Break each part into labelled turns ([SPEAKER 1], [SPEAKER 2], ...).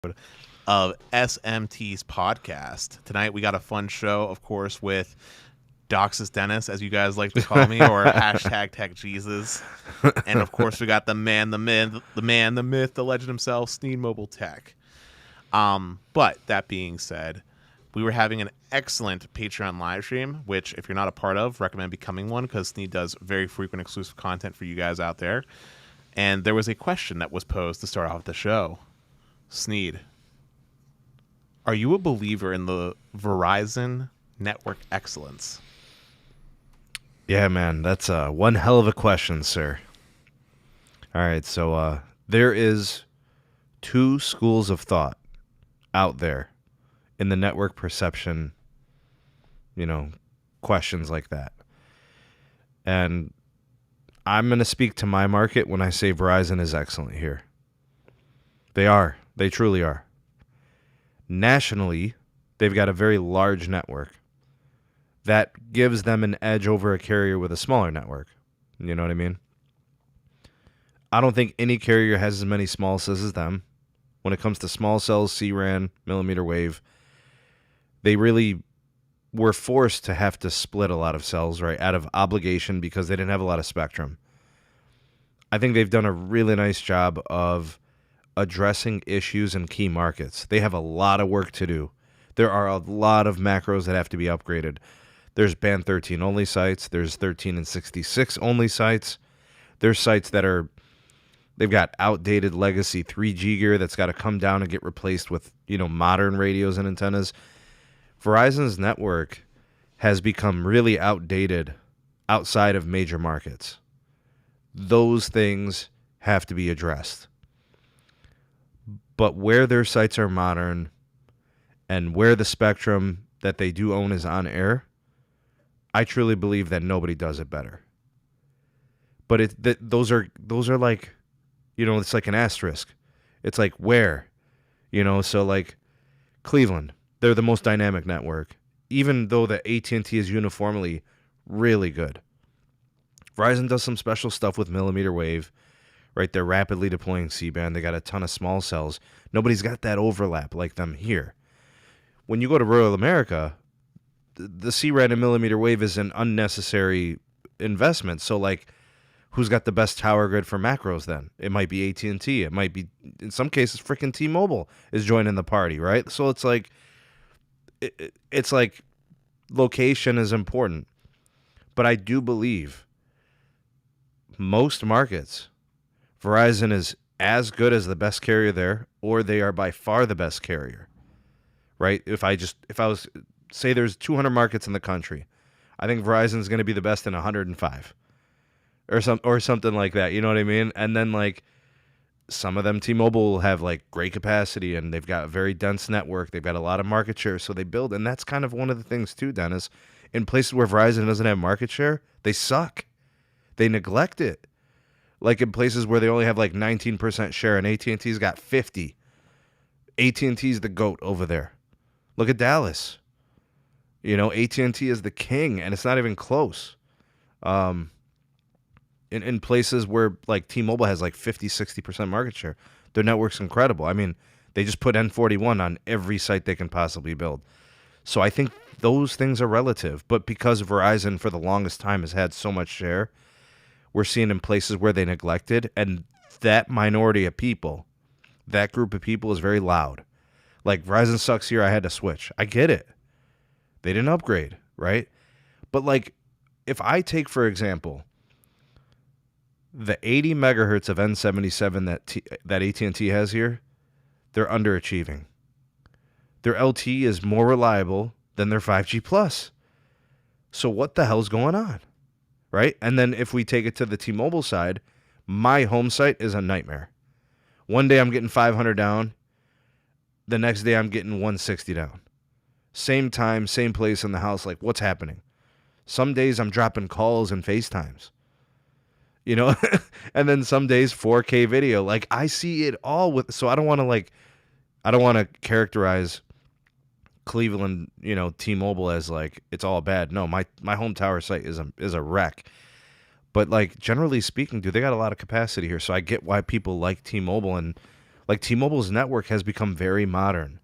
[SPEAKER 1] of SMT's podcast. Tonight we got a fun show, of course, with Doxus Dennis, as you guys like to call me, or hashtag Tech Jesus. And of course we got the man, the myth, the legend himself, sneedmobile Tech. But that being said, we were having an excellent Patreon live stream, which if you're not a part of, recommend becoming one because Sneed does very frequent exclusive content for you guys out there. And there was a question that was posed to start off the show. Sneed, are you a believer in the Verizon network excellence?
[SPEAKER 2] Yeah, man, that's one hell of a question, sir. All right, so there is two schools of thought out there in the network perception, questions like that. And I'm going to speak to my market when I say Verizon is excellent here. They are. They truly are. Nationally, they've got a very large network that gives them an edge over a carrier with a smaller network. You know what I mean? I don't think any carrier has as many small cells as them. When it comes to small cells, C-RAN, millimeter wave, they really were forced to have to split a lot of cells, right, out of obligation because they didn't have a lot of spectrum. I think they've done a really nice job of addressing issues in key markets. They have a lot of work to do. There are a lot of macros that have to be upgraded. There's band 13 only sites. There's 13 and 66 only sites. There's sites that they've got outdated legacy 3G gear that's got to come down and get replaced with, modern radios and antennas. Verizon's network has become really outdated outside of major markets. Those things have to be addressed. But where their sites are modern and where the spectrum that they do own is on air, I truly believe that nobody does it better. But those are like, it's like an asterisk. It's like where, so like Cleveland, they're the most dynamic network, even though the AT&T is uniformly really good. Verizon does some special stuff with millimeter wave, right? They're rapidly deploying C-band. They got a ton of small cells. Nobody's got that overlap like them here. When you go to rural America, the C-RAN and millimeter wave is an unnecessary investment. So, like, who's got the best tower grid for macros then? It might be AT&T. It might be, in some cases, freaking T-Mobile is joining the party, right? So it's like, it's like location is important. But I do believe most markets, Verizon is as good as the best carrier there, or they are by far the best carrier, right? If I was, say there's 200 markets in the country, I think Verizon is going to be the best in 105 or something like that. You know what I mean? And then like some of them, T-Mobile will have like great capacity and they've got a very dense network. They've got a lot of market share. So they build. And that's kind of one of the things too, Dennis. In places where Verizon doesn't have market share, they suck. They neglect it. Like in places where they only have like 19% share and AT&T's got 50. AT&T's the GOAT over there. Look at Dallas. AT&T is the king and it's not even close. In places where like T-Mobile has like 50, 60% market share, their network's incredible. I mean, they just put N41 on every site they can possibly build. So I think those things are relative. But because Verizon for the longest time has had so much share, we're seeing in places where they neglected, and that minority of people, that group of people is very loud. Like, Verizon sucks here, I had to switch. I get it. They didn't upgrade, right? But, like, if I take, for example, the 80 megahertz of N77 that AT&T has here, they're underachieving. Their LTE is more reliable than their 5G Plus. So what the hell's going on? Right? And then if we take it to the T-Mobile side, my home site is a nightmare. One day I'm getting 500 down. The next day I'm getting 160 down. Same time, same place in the house. Like, what's happening? Some days I'm dropping calls and FaceTimes. And then some days 4K video. Like, I see it all with. So I don't want to characterize Cleveland, T-Mobile as like it's all bad. No, my home tower site is a wreck. But like generally speaking, dude, they got a lot of capacity here. So I get why people like T-Mobile, and Like T-Mobile's network has become very modern.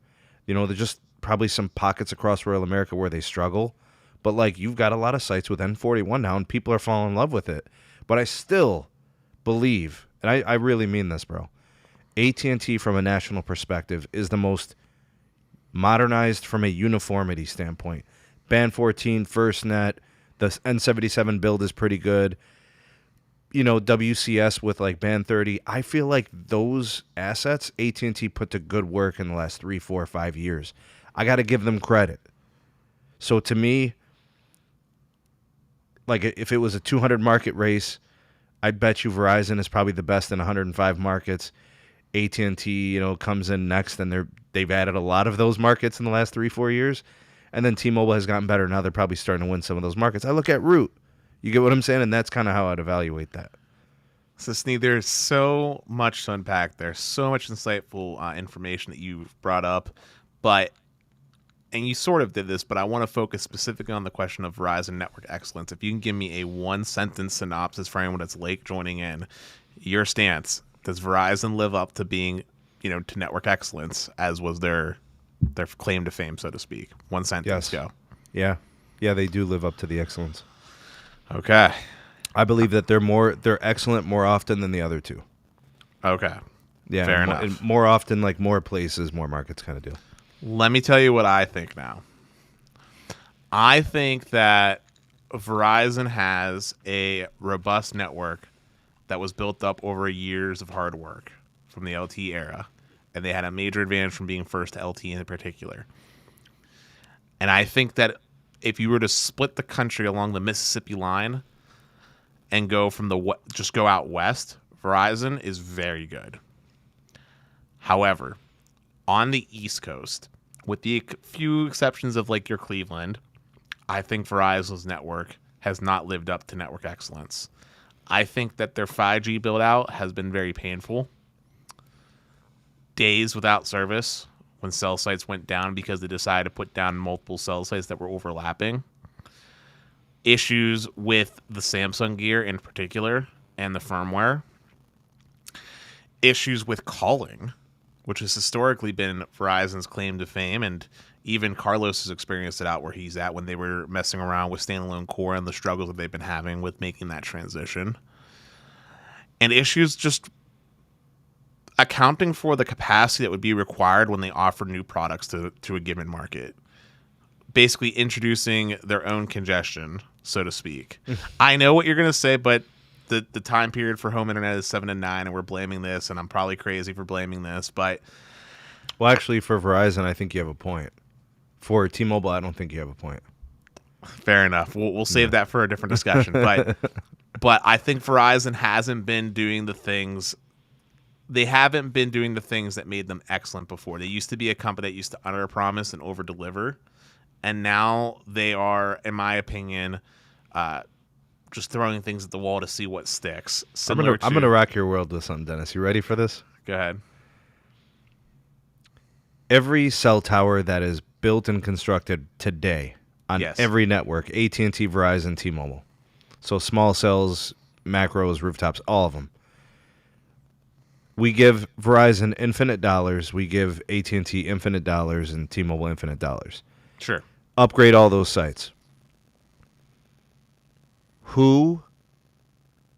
[SPEAKER 2] There's just probably some pockets across rural America where they struggle. But like you've got a lot of sites with N41 now and people are falling in love with it. But I still believe, and I really mean this, bro, AT&T from a national perspective is the most modernized from a uniformity standpoint. Band 14, FirstNet, the N77 build is pretty good. WCS with like Band 30. I feel like those assets AT&T put to good work in the last 3, 4, 5 years. I got to give them credit. So to me, like if it was a 200 market race, I'd bet you Verizon is probably the best in 105 markets. AT&T, comes in next, and they've added a lot of those markets in the last 3, 4 years. And then T-Mobile has gotten better. Now they're probably starting to win some of those markets. I look at Root. You get what I'm saying? And that's kind of how I'd evaluate that.
[SPEAKER 1] So, Sneed, there's so much to unpack. There's so much insightful information that you've brought up. And you sort of did this, but I want to focus specifically on the question of Verizon network excellence. If you can give me a one-sentence synopsis for anyone that's late joining in, your stance. Does Verizon live up to being, to network excellence, as was their claim to fame, so to speak? One sentence,
[SPEAKER 2] Yes.
[SPEAKER 1] go.
[SPEAKER 2] Yeah, they do live up to the excellence.
[SPEAKER 1] Okay.
[SPEAKER 2] I believe that they're excellent more often than the other two.
[SPEAKER 1] Okay.
[SPEAKER 2] Yeah,
[SPEAKER 1] Fair enough.
[SPEAKER 2] And more often, like more places, more markets kind of deal.
[SPEAKER 1] Let me tell you what I think now. I think that Verizon has a robust network that was built up over years of hard work from the LTE era, and they had a major advantage from being first to LTE in particular. And I think that if you were to split the country along the Mississippi line and go from just go out west, Verizon is very good. However, on the East Coast, with the few exceptions of like your Cleveland, I think Verizon's network has not lived up to network excellence. I think that their 5G build out has been very painful. Days without service when cell sites went down because they decided to put down multiple cell sites that were overlapping. Issues with the Samsung gear in particular and the firmware. Issues with calling, which has historically been Verizon's claim to fame, and even Carlos has experienced it out where he's at when they were messing around with standalone core and the struggles that they've been having with making that transition. And issues just accounting for the capacity that would be required when they offer new products to a given market. Basically introducing their own congestion, so to speak. I know what you're going to say, but the time period for home internet is 7 to 9, and we're blaming this, and I'm probably crazy for blaming this, but...
[SPEAKER 2] Well, actually, for Verizon, I think you have a point. For T-Mobile, I don't think you have a point.
[SPEAKER 1] Fair enough. We'll save that for a different discussion. But I think Verizon hasn't been doing the things... They haven't been doing the things that made them excellent before. They used to be a company that used to under-promise and over-deliver, and now they are, in my opinion... just throwing things at the wall to see what sticks.
[SPEAKER 2] I'm gonna rock your world with something, Dennis. You ready for this?
[SPEAKER 1] Go ahead.
[SPEAKER 2] Every cell tower that is built and constructed today on every network, AT&T, Verizon, T-Mobile. So small cells, macros, rooftops, all of them. We give Verizon infinite dollars. We give AT&T infinite dollars and T-Mobile infinite dollars.
[SPEAKER 1] Sure.
[SPEAKER 2] Upgrade all those sites. Who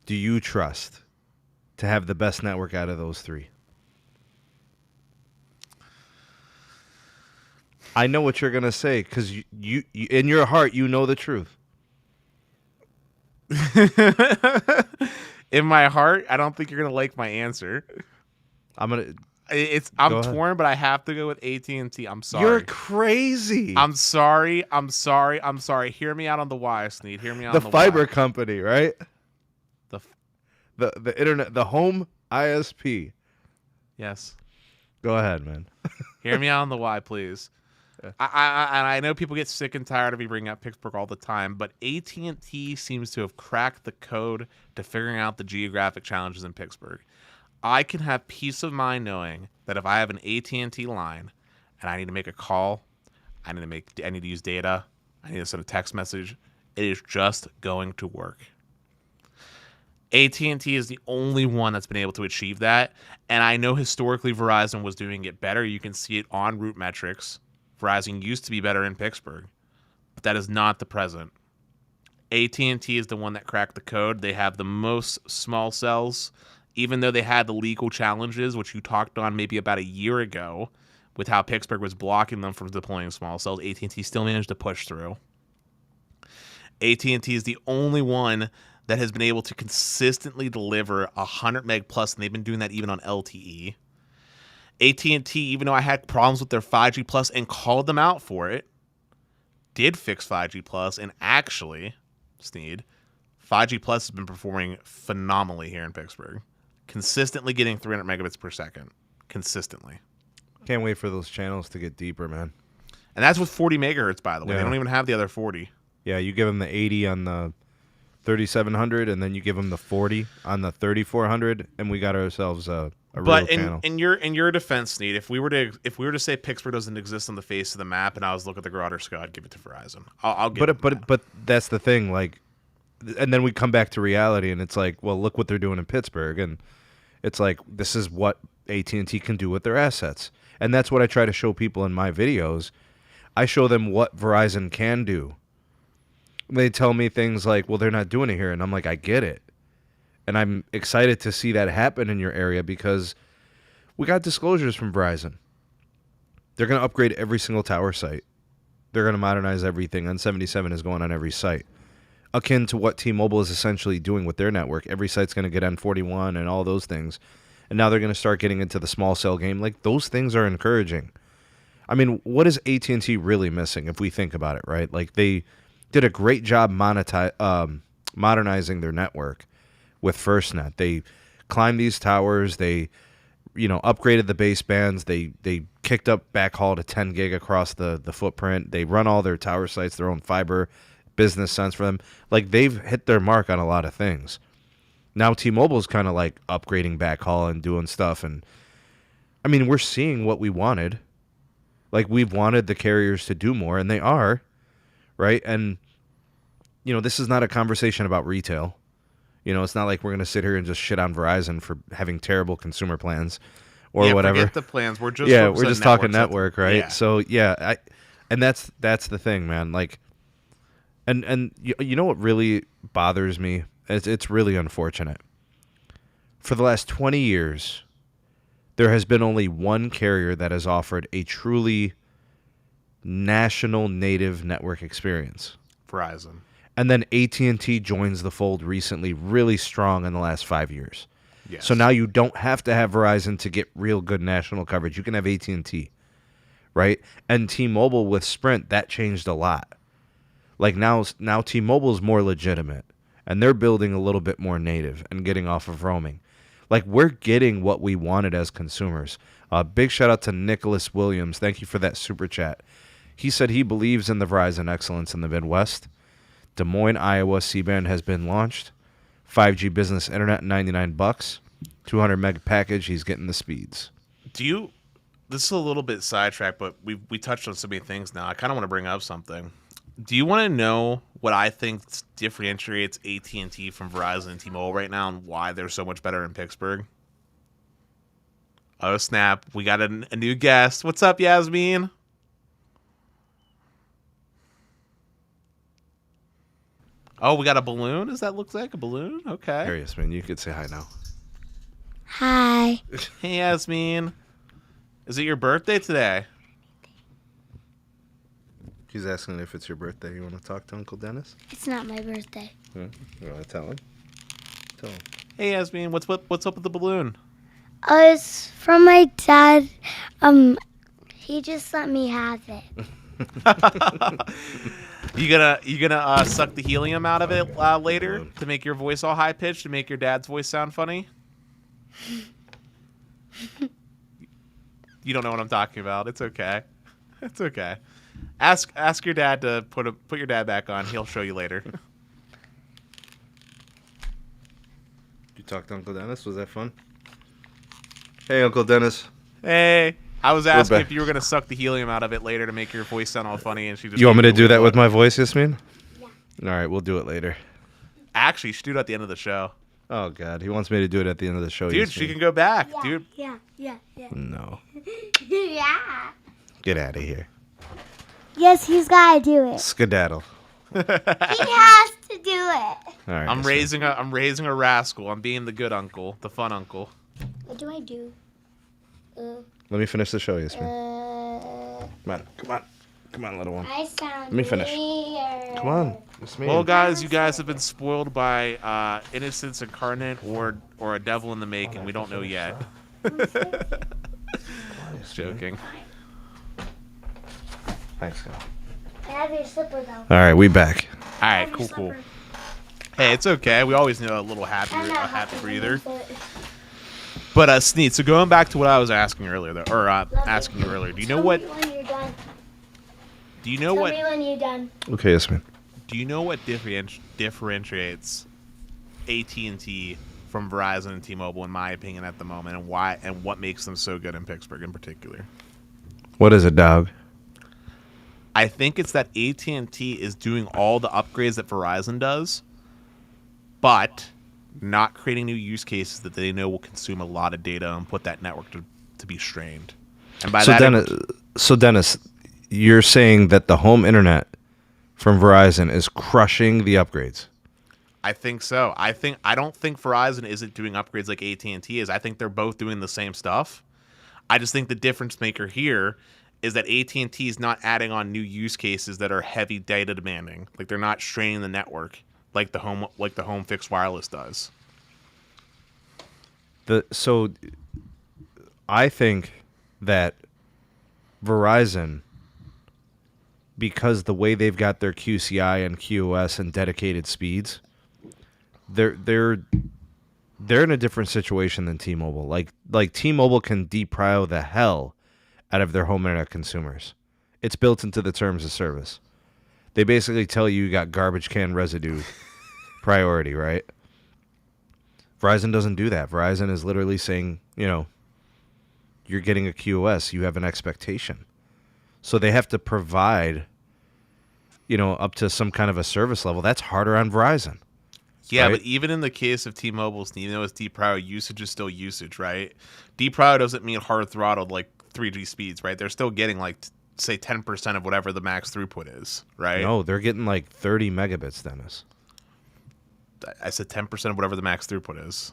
[SPEAKER 2] do you trust to have the best network out of those three? I know what you're going to say because you in your heart, you know the truth.
[SPEAKER 1] In my heart, I don't think you're going to like my answer. I'm torn, but I have to go with AT&T. I'm sorry.
[SPEAKER 2] You're crazy.
[SPEAKER 1] I'm sorry. Hear me out on the why, Sneed. Hear me out on the
[SPEAKER 2] fiber
[SPEAKER 1] why.
[SPEAKER 2] company, right? The internet, the home ISP.
[SPEAKER 1] Yes.
[SPEAKER 2] Go ahead, man.
[SPEAKER 1] Hear me out on the why, please. Yeah. I know people get sick and tired of me bringing up Pittsburgh all the time, but AT&T seems to have cracked the code to figuring out the geographic challenges in Pittsburgh. I can have peace of mind knowing that if I have an AT&T line and I need to make a call, I need to use data, I need to send a text message, it is just going to work. AT&T is the only one that's been able to achieve that. And I know historically Verizon was doing it better. You can see it on route metrics. Verizon used to be better in Pittsburgh, but that is not the present. AT&T is the one that cracked the code. They have the most small cells, even though they had the legal challenges, which you talked on maybe about a year ago with how Pittsburgh was blocking them from deploying small cells. AT&T still managed to push through. AT&T is the only one that has been able to consistently deliver 100 meg plus, and they've been doing that even on LTE. AT&T, even though I had problems with their 5G plus and called them out for it, did fix 5G plus, and actually, Sneed, 5G plus has been performing phenomenally here in Pittsburgh, consistently getting 300 megabits per second, consistently.
[SPEAKER 2] Can't wait for those channels to get deeper, man.
[SPEAKER 1] And that's with 40 megahertz, by the way.
[SPEAKER 2] Yeah.
[SPEAKER 1] They don't even have the other 40.
[SPEAKER 2] Yeah, you give them the 80 on the 3700, and then you give them the 40 on the 3400, and we got ourselves a real channel.
[SPEAKER 1] In your defense, Sneed, if we were to say Pittsburgh doesn't exist on the face of the map, and I was looking at the broader scope, I'd give it to Verizon. I'll give it.
[SPEAKER 2] But that's the thing, like, and then we come back to reality, and it's like, well, look what they're doing in Pittsburgh, and it's like, this is what AT&T can do with their assets, and that's what I try to show people in my videos. I show them what Verizon can do. They tell me things like, well, they're not doing it here. And I'm like, I get it. And I'm excited to see that happen in your area because we got disclosures from Verizon. They're going to upgrade every single tower site. They're going to modernize everything. N77 is going on every site. Akin to what T-Mobile is essentially doing with their network. Every site's going to get N41 and all those things. And now they're going to start getting into the small cell game. Like, those things are encouraging. I mean, what is AT&T really missing if we think about it, right? Like, they did a great job modernizing their network with FirstNet. They climbed these towers. They, upgraded the basebands. They kicked up backhaul to 10 gig across the footprint. They run all their tower sites, their own fiber, business sense for them. Like, they've hit their mark on a lot of things. Now T-Mobile's kind of like upgrading backhaul and doing stuff. And, I mean, we're seeing what we wanted. Like, we've wanted the carriers to do more, and they are. Right? And, this is not a conversation about retail. It's not like we're going to sit here and just shit on Verizon for having terrible consumer plans or whatever.
[SPEAKER 1] Forget the plans. We're just
[SPEAKER 2] talking network, right?
[SPEAKER 1] Yeah.
[SPEAKER 2] So, and that's the thing, man. Like, and you know what really bothers me? It's really unfortunate. For the last 20 years, there has been only one carrier that has offered a truly national native network experience.
[SPEAKER 1] Verizon.
[SPEAKER 2] And then AT&T joins the fold recently, really strong in the last 5 years.
[SPEAKER 1] Yes.
[SPEAKER 2] So now you don't have to have Verizon to get real good national coverage. You can have AT&T, right? And T-Mobile with Sprint, that changed a lot. Like, now T-Mobile is more legitimate, and they're building a little bit more native and getting off of roaming. Like, we're getting what we wanted as consumers. Big shout out to Nicholas Williams. Thank you for that super chat. He said he believes in the Verizon excellence in the Midwest. Des Moines, Iowa, C-band has been launched. 5G business internet, $99. 200 meg package. He's getting the speeds.
[SPEAKER 1] This is a little bit sidetracked, but we touched on so many things now. I kind of want to bring up something. Do you want to know what I think differentiates AT&T from Verizon and T-Mobile right now and why they're so much better in Pittsburgh? Oh, snap. We got a new guest. What's up, Yasmin? Oh, we got a balloon? Does that look like a balloon? Okay.
[SPEAKER 2] Here, Yasmin, you could say hi now.
[SPEAKER 3] Hi.
[SPEAKER 1] Hey, Yasmin. Is it your birthday today?
[SPEAKER 2] She's asking if it's your birthday. You want to talk to Uncle Dennis?
[SPEAKER 3] It's not my birthday.
[SPEAKER 2] You want to tell him? Tell him.
[SPEAKER 1] Hey, Yasmin, what's up with the balloon?
[SPEAKER 3] It's from my dad. He just let me have it.
[SPEAKER 1] You gonna suck the helium out of it later to make your voice all high pitched to make your dad's voice sound funny? You don't know what I'm talking about. It's okay. It's okay. Ask your dad to put your dad back on. He'll show you later.
[SPEAKER 2] You talked to Uncle Dennis? Was that fun? Hey, Uncle Dennis.
[SPEAKER 1] Hey. I was asking if you were going to suck the helium out of it later to make your voice sound all funny, and she just...
[SPEAKER 2] You want me to do that with my voice, Yasmin? Yeah. All right, we'll do it later.
[SPEAKER 1] Actually, you should do it at the end of the show.
[SPEAKER 2] Oh, God. He wants me to do it at the end of the show.
[SPEAKER 1] Dude, she can go back,
[SPEAKER 3] Yeah,
[SPEAKER 1] dude.
[SPEAKER 3] yeah.
[SPEAKER 2] No.
[SPEAKER 3] Yeah.
[SPEAKER 2] Get out of here.
[SPEAKER 3] Yes, he's gotta do it.
[SPEAKER 2] Skedaddle.
[SPEAKER 3] He has to do it.
[SPEAKER 2] All right.
[SPEAKER 1] I'm raising a rascal. I'm being the good uncle, the fun uncle.
[SPEAKER 3] What do I do?
[SPEAKER 2] Let me finish the show, Yasmin. Come on, little one.
[SPEAKER 3] I sound
[SPEAKER 2] Let me finish.
[SPEAKER 3] weird.
[SPEAKER 2] Come on. Yasmin.
[SPEAKER 1] Well, guys, you guys have been spoiled by innocence incarnate or a devil in the making. We don't know yet. Joking.
[SPEAKER 2] Thanks, guys.
[SPEAKER 3] I have your slipper though.
[SPEAKER 2] All right, we back.
[SPEAKER 1] All right, cool. Hey, it's okay. We always need a little happy breather. But Sneed, so going back to what I was asking earlier, asking you earlier, do you know what?
[SPEAKER 3] When you're done.
[SPEAKER 1] Do you know what?
[SPEAKER 3] Tell me when you're done.
[SPEAKER 2] Okay, Yasmin.
[SPEAKER 1] Do you know what differentiates AT&T from Verizon and T-Mobile, in my opinion, at the moment, and why, and what makes them so good in Pittsburgh in particular?
[SPEAKER 2] What is it, dog?
[SPEAKER 1] I think it's that AT&T is doing all the upgrades that Verizon does, but not creating new use cases that they know will consume a lot of data and put that network to be strained. And by
[SPEAKER 2] Dennis, you're saying that the home internet from Verizon is crushing the upgrades.
[SPEAKER 1] I think so. I don't think Verizon isn't doing upgrades like AT&T is. I think they're both doing the same stuff. I just think the difference maker here is that AT&T is not adding on new use cases that are heavy data demanding. Like they're not straining the network like the home fixed wireless does.
[SPEAKER 2] So I think that Verizon, because the way they've got their QCI and QoS and dedicated speeds, they're in a different situation than T-Mobile. Like T-Mobile can deprio the hell out of their home internet consumers. It's built into the terms of service. They basically tell you got garbage can residue priority, right? Verizon doesn't do that. Verizon is literally saying, you're getting a QoS, you have an expectation. So they have to provide, up to some kind of a service level. That's harder on Verizon.
[SPEAKER 1] Yeah,
[SPEAKER 2] right?
[SPEAKER 1] But even in the case of T-Mobile, even though it's deprio, usage is still usage, right? Deprio doesn't mean hard throttled like 3G speeds, right? They're still getting say 10% of whatever the max throughput is, right?
[SPEAKER 2] No, they're getting 30 megabits, Dennis.
[SPEAKER 1] I said 10% of whatever the max throughput is.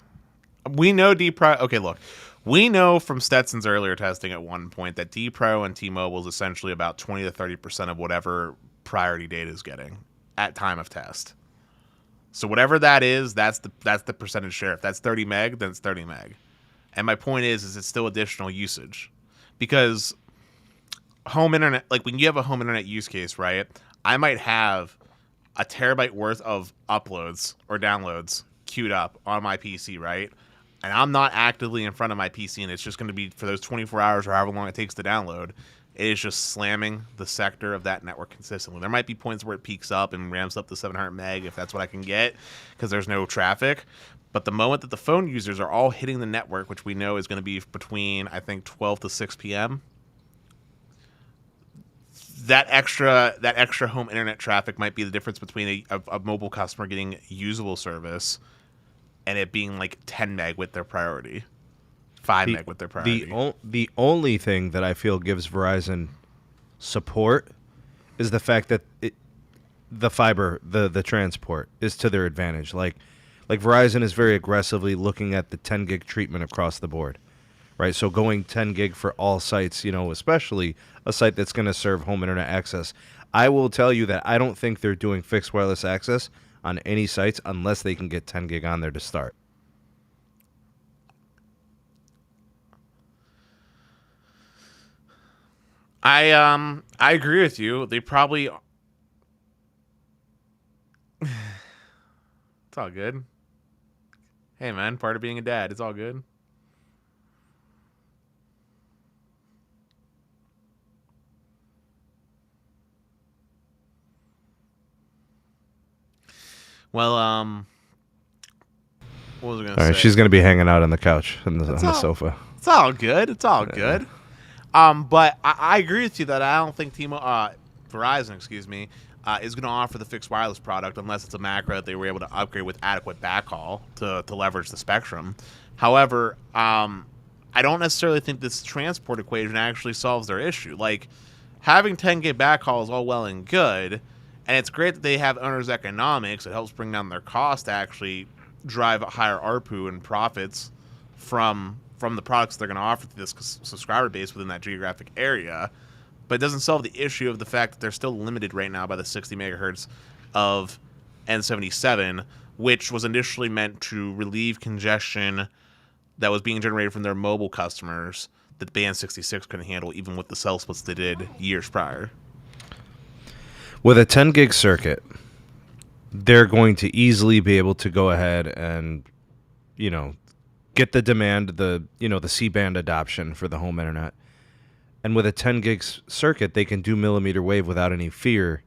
[SPEAKER 1] We know deprio. Okay, look. We know from Stetson's earlier testing at one point that deprio and T-Mobile is essentially about 20 to 30% of whatever priority data is getting at time of test. So whatever that is, that's the percentage share. If that's 30 meg, then it's 30 meg. And my point is it's still additional usage. Because home internet, like when you have a home internet use case, right? I might have a terabyte worth of uploads or downloads queued up on my PC, right? And I'm not actively in front of my PC, and it's just going to be for those 24 hours or however long it takes to download. It is just slamming the sector of that network consistently. There might be points where it peaks up and ramps up to 700 meg if that's what I can get because there's no traffic. But the moment that the phone users are all hitting the network, which we know is going to be between, I think, 12 to 6 p.m., that extra home internet traffic might be the difference between a mobile customer getting usable service and it being 10 meg with their priority, 5 meg with their priority.
[SPEAKER 2] The only thing that I feel gives Verizon support is the fact that the fiber, the transport is to their advantage. Like Verizon is very aggressively looking at the 10 gig treatment across the board. Right, so going 10 gig for all sites, especially a site that's going to serve home internet access. I will tell you that I don't think they're doing fixed wireless access on any sites unless they can get 10 gig on there to start.
[SPEAKER 1] I agree with you. They probably it's all good. Hey man, part of being a dad. It's all good. Well, what was I going to say?
[SPEAKER 2] All right, she's going to be hanging out on the couch on the sofa.
[SPEAKER 1] It's all good. It's all good. But I agree with you that I don't think Verizon, is going to offer the fixed wireless product unless it's a macro that they were able to upgrade with adequate backhaul to leverage the spectrum. However, I don't necessarily think this transport equation actually solves their issue. Like, having 10 gig backhaul is all well and good, and it's great that they have owner's economics. It helps bring down their cost to actually drive a higher ARPU and profits from the products they're going to offer to this subscriber base within that geographic area. But it doesn't solve the issue of the fact that they're still limited right now by the 60 megahertz of N77, which was initially meant to relieve congestion that was being generated from their mobile customers that Band 66 couldn't handle, even with the cell splits they did years prior.
[SPEAKER 2] With a 10 gig circuit, they're going to easily be able to go ahead and, get the demand, the C-band adoption for the home internet. And with a 10 gig circuit, they can do millimeter wave without any fear.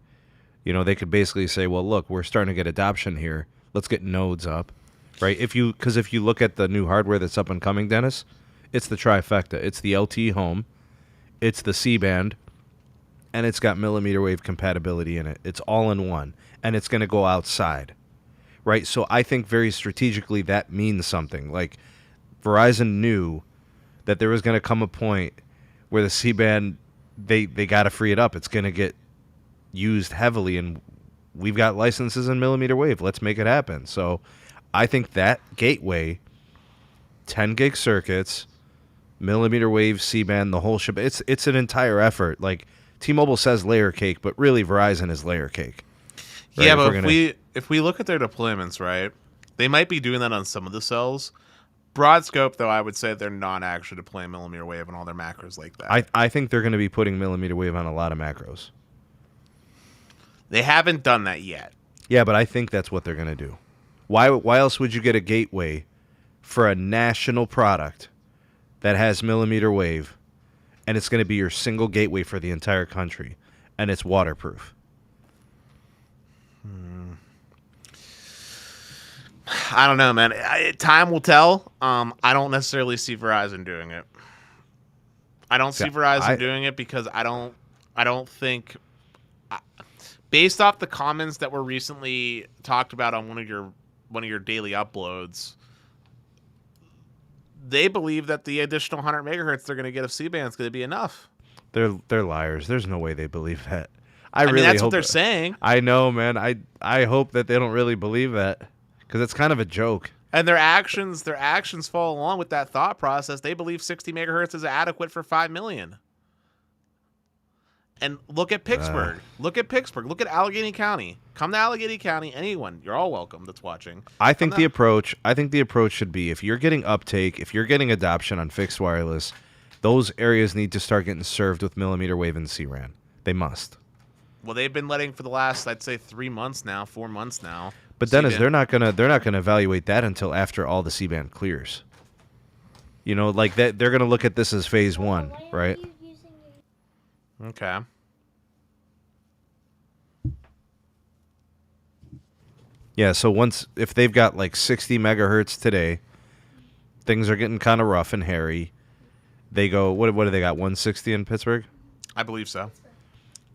[SPEAKER 2] They could basically say, well, look, we're starting to get adoption here. Let's get nodes up. Right, because if you look at the new hardware that's up and coming, Dennis, it's the trifecta. It's the LTE home, it's the C-band, and it's got millimeter wave compatibility in it. It's all in one, and it's going to go outside, right? So I think very strategically that means something. Like, Verizon knew that there was going to come a point where the C-band, they got to free it up. It's going to get used heavily, and we've got licenses in millimeter wave. Let's make it happen. So I think that gateway, 10 gig circuits, millimeter wave, C-band, the whole ship, it's an entire effort. Like, T-Mobile says layer cake, but really Verizon is layer cake.
[SPEAKER 1] Right? Yeah, but if we look at their deployments, right, they might be doing that on some of the cells. Broad scope, though, I would say they're not actually deploying millimeter wave on all their macros like that.
[SPEAKER 2] I think they're going to be putting millimeter wave on a lot of macros.
[SPEAKER 1] They haven't done that yet.
[SPEAKER 2] Yeah, but I think that's what they're going to do. Why else would you get a gateway for a national product that has millimeter wave, and it's going to be your single gateway for the entire country, and it's waterproof?
[SPEAKER 1] I don't know, man. Time will tell. I don't necessarily see Verizon doing it. I don't see Verizon doing it because I don't think, based off the comments that were recently talked about on one of your daily uploads, they believe that the additional 100 megahertz they're going to get of C-band is going to be enough.
[SPEAKER 2] They're liars. There's no way they believe that.
[SPEAKER 1] I mean, that's what they're saying.
[SPEAKER 2] I know, man. I hope that they don't really believe that, because it's kind of a joke.
[SPEAKER 1] And their actions fall along with that thought process. They believe 60 megahertz is adequate for 5 million. And look at Pittsburgh. Look at Pittsburgh. Look at Allegheny County. Come to Allegheny County. Anyone, you're all welcome that's watching.
[SPEAKER 2] I think the approach should be, if you're getting uptake, if you're getting adoption on fixed wireless, those areas need to start getting served with millimeter wave and C-RAN. They must.
[SPEAKER 1] Well, they've been letting for the last, I'd say, 4 months now.
[SPEAKER 2] But Dennis, they're not gonna evaluate that until after all the C-band clears. Like that, they're gonna look at this as phase 1, right?
[SPEAKER 1] Okay.
[SPEAKER 2] Yeah, so if they've got like 60 megahertz today, things are getting kind of rough and hairy. They go, what do they got, 160 in Pittsburgh?
[SPEAKER 1] I believe so.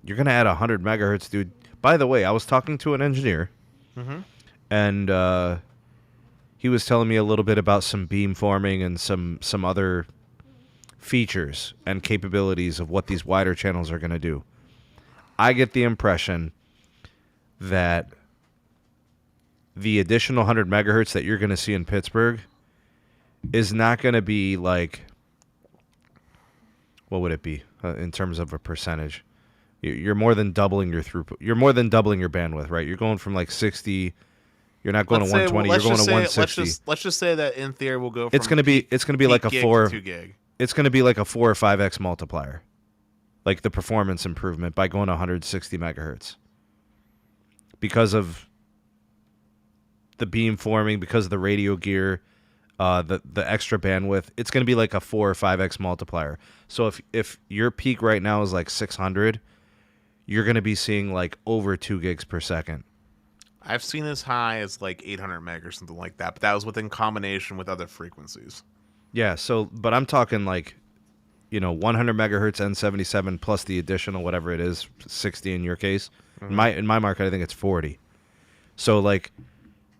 [SPEAKER 2] You're going to add 100 megahertz, dude. By the way, I was talking to an engineer, and he was telling me a little bit about some beamforming and some other features and capabilities of what these wider channels are going to do. I get the impression that the additional 100 megahertz that you're going to see in Pittsburgh is not going to be like, what would it be in terms of a percentage? You're more than doubling your throughput. You're more than doubling your bandwidth, right? You're going from like 60. You're not going to 120. You're going to 160.
[SPEAKER 1] Let's just say that in theory we'll go from
[SPEAKER 2] it's going to be like a 4
[SPEAKER 1] 2 gig.
[SPEAKER 2] It's going to be like a 4 or 5x multiplier. Like the performance improvement by going to 160 megahertz. Because of the beamforming, because of the radio gear, the extra bandwidth, it's going to be like a 4 or 5x multiplier. So if your peak right now is like 600, you're going to be seeing like over 2 gigs per second.
[SPEAKER 1] I've seen as high as like 800 meg or something like that, but that was within combination with other frequencies.
[SPEAKER 2] Yeah, but I'm talking like, 100 megahertz N77 plus the additional, whatever it is, 60 in your case. In my market, I think it's 40. So like,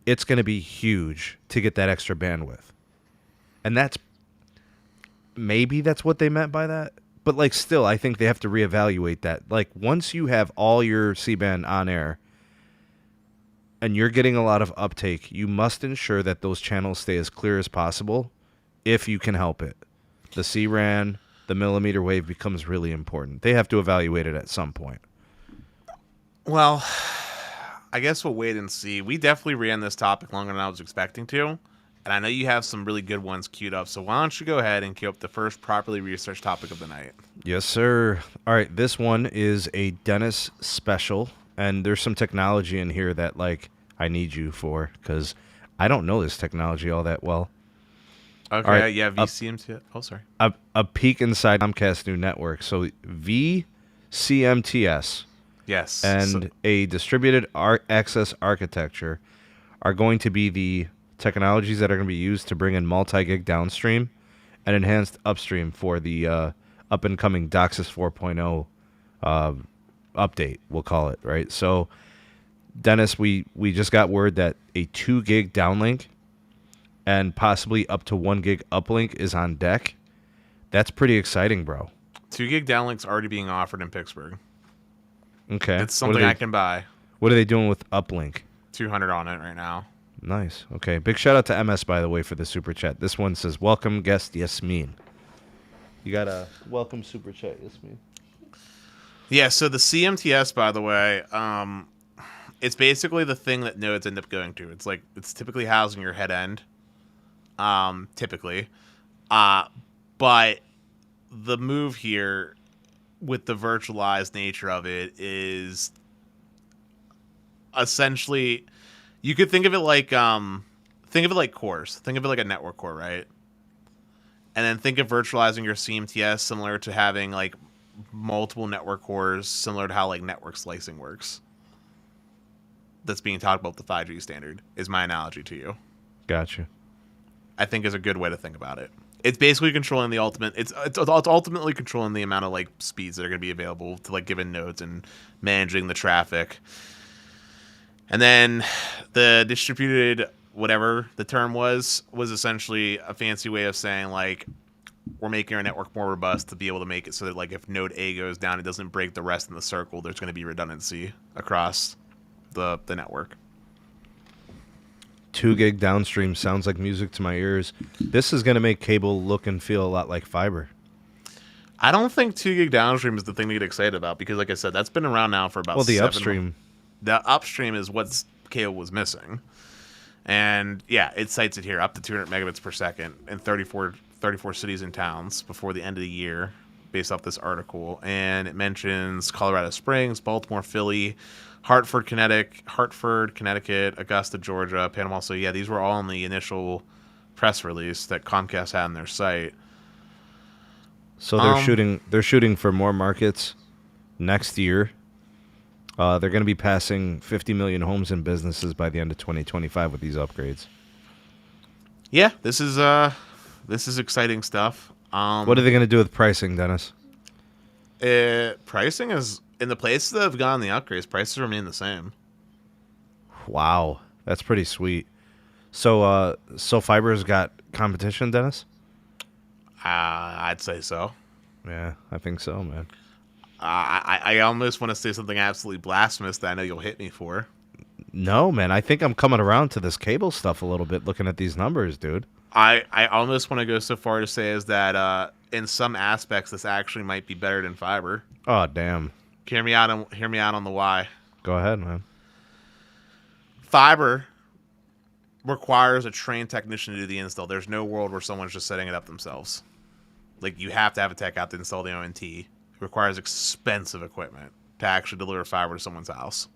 [SPEAKER 2] it's going to be huge to get that extra bandwidth, and maybe that's what they meant by that. But like, still, I think they have to reevaluate that. Like, once you have all your C-band on air, and you're getting a lot of uptake, you must ensure that those channels stay as clear as possible, if you can help it. The C-RAN, the millimeter wave becomes really important. They have to evaluate it at some point.
[SPEAKER 1] Well, I guess we'll wait and see. We definitely ran this topic longer than I was expecting to, and I know you have some really good ones queued up, so why don't you go ahead and queue up the first properly researched topic of the night.
[SPEAKER 2] Yes, sir. All right, this one is a Dennis special, and there's some technology in here that, like, I need you for, because I don't know this technology all that well.
[SPEAKER 1] Okay,
[SPEAKER 2] right,
[SPEAKER 1] yeah, VCMTS. Oh, sorry.
[SPEAKER 2] A peek inside Comcast new network. So VCMTS
[SPEAKER 1] Yes.
[SPEAKER 2] and a distributed access architecture are going to be the technologies that are going to be used to bring in multi-gig downstream and enhanced upstream for the up-and-coming DOCSIS 4.0 update, we'll call it, right? So, Dennis, we just got word that a 2 gig downlink and possibly up to 1 gig uplink is on deck. That's pretty exciting, bro.
[SPEAKER 1] 2 gig downlink's already being offered in Pittsburgh.
[SPEAKER 2] Okay.
[SPEAKER 1] It's something I can buy.
[SPEAKER 2] What are they doing with uplink?
[SPEAKER 1] 200 on it right now.
[SPEAKER 2] Nice. Okay. Big shout out to MS, by the way, for the super chat. This one says, welcome guest Yasmin. You got a welcome super chat, Yasmin.
[SPEAKER 1] Yeah, so the CMTS, by the way, it's basically the thing that nodes end up going to. It's typically housing your head end. Typically. But the move here with the virtualized nature of it is essentially, you could think of it like cores. Think of it like a network core, right? And then think of virtualizing your CMTS similar to having like multiple network cores, similar to how like network slicing works. That's being talked about the 5G standard is my analogy to you.
[SPEAKER 2] Gotcha.
[SPEAKER 1] I think is a good way to think about it. It's basically controlling the ultimate. It's ultimately controlling the amount of like speeds that are going to be available to like given nodes and managing the traffic. And then the distributed, whatever the term was essentially a fancy way of saying like we're making our network more robust to be able to make it so that like if node A goes down, it doesn't break the rest in the circle. There's going to be redundancy across the network.
[SPEAKER 2] 2 gig downstream sounds like music to my ears. This is going to make cable look and feel a lot like fiber.
[SPEAKER 1] I don't think 2 gig downstream is the thing to get excited about because, like I said, that's been around now for about
[SPEAKER 2] upstream.
[SPEAKER 1] The upstream is what cable was missing. And, yeah, it cites it here, up to 200 megabits per second in 34 cities and towns before the end of the year, based off this article. And it mentions Colorado Springs, Baltimore, Philly, Hartford, Connecticut, Augusta, Georgia, Panama. So, yeah, these were all in the initial press release that Comcast had on their site.
[SPEAKER 2] So they're shooting for more markets next year. They're going to be passing 50 million homes and businesses by the end of 2025 with these upgrades.
[SPEAKER 1] Yeah, this is exciting stuff.
[SPEAKER 2] What are they going to do with pricing, Dennis?
[SPEAKER 1] Pricing is, in the places that have gotten the upgrades, prices remain the same.
[SPEAKER 2] Wow, that's pretty sweet. So fiber's got competition, Dennis?
[SPEAKER 1] I'd say so.
[SPEAKER 2] Yeah, I think so, man.
[SPEAKER 1] I almost want to say something absolutely blasphemous that I know you'll hit me for.
[SPEAKER 2] No, man, I think I'm coming around to this cable stuff a little bit, looking at these numbers, dude.
[SPEAKER 1] I almost want to go so far to say is that in some aspects this actually might be better than fiber.
[SPEAKER 2] Oh, damn.
[SPEAKER 1] Hear me out on the why.
[SPEAKER 2] Go ahead, man.
[SPEAKER 1] Fiber requires a trained technician to do the install. There's no world where someone's just setting it up themselves. Like, you have to have a tech out to install the ONT. It requires expensive equipment to actually deliver fiber to someone's house.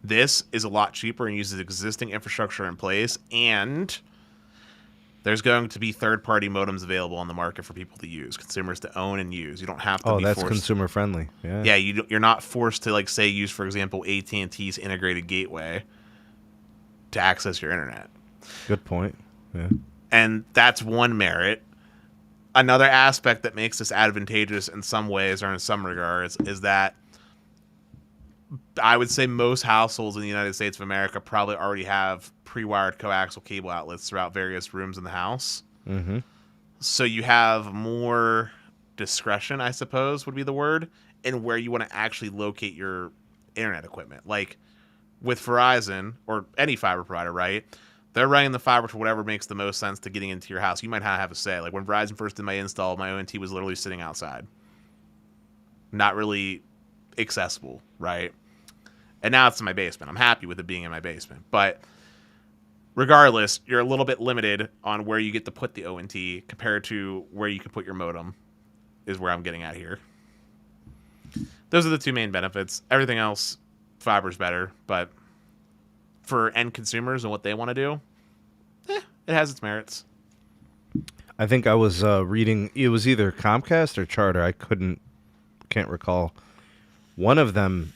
[SPEAKER 1] This is a lot cheaper and uses existing infrastructure in place, and there's going to be third-party modems available on the market for people to use, consumers to own and use. You don't have to be forced. Oh,
[SPEAKER 2] that's consumer friendly. Yeah.
[SPEAKER 1] Yeah, you're not forced to, like, say, use, for example, AT&T's integrated gateway to access your internet.
[SPEAKER 2] Good point. Yeah.
[SPEAKER 1] And that's one merit. Another aspect that makes this advantageous in some ways or in some regards is that I would say most households in the United States of America probably already have pre-wired coaxial cable outlets throughout various rooms in the house.
[SPEAKER 2] Mm-hmm.
[SPEAKER 1] So you have more discretion, I suppose, would be the word, in where you want to actually locate your internet equipment. Like with Verizon or any fiber provider, right? They're running the fiber to whatever makes the most sense to getting into your house. You might not have a say. Like when Verizon first did my install, my ONT was literally sitting outside. Not really accessible, right? And now it's in my basement. I'm happy with it being in my basement. But regardless, you're a little bit limited on where you get to put the ONT compared to where you can put your modem, is where I'm getting at here. Those are the two main benefits. Everything else, fiber's better. But for end consumers and what they want to do, it has its merits.
[SPEAKER 2] I think I was reading, it was either Comcast or Charter. Can't recall. One of them,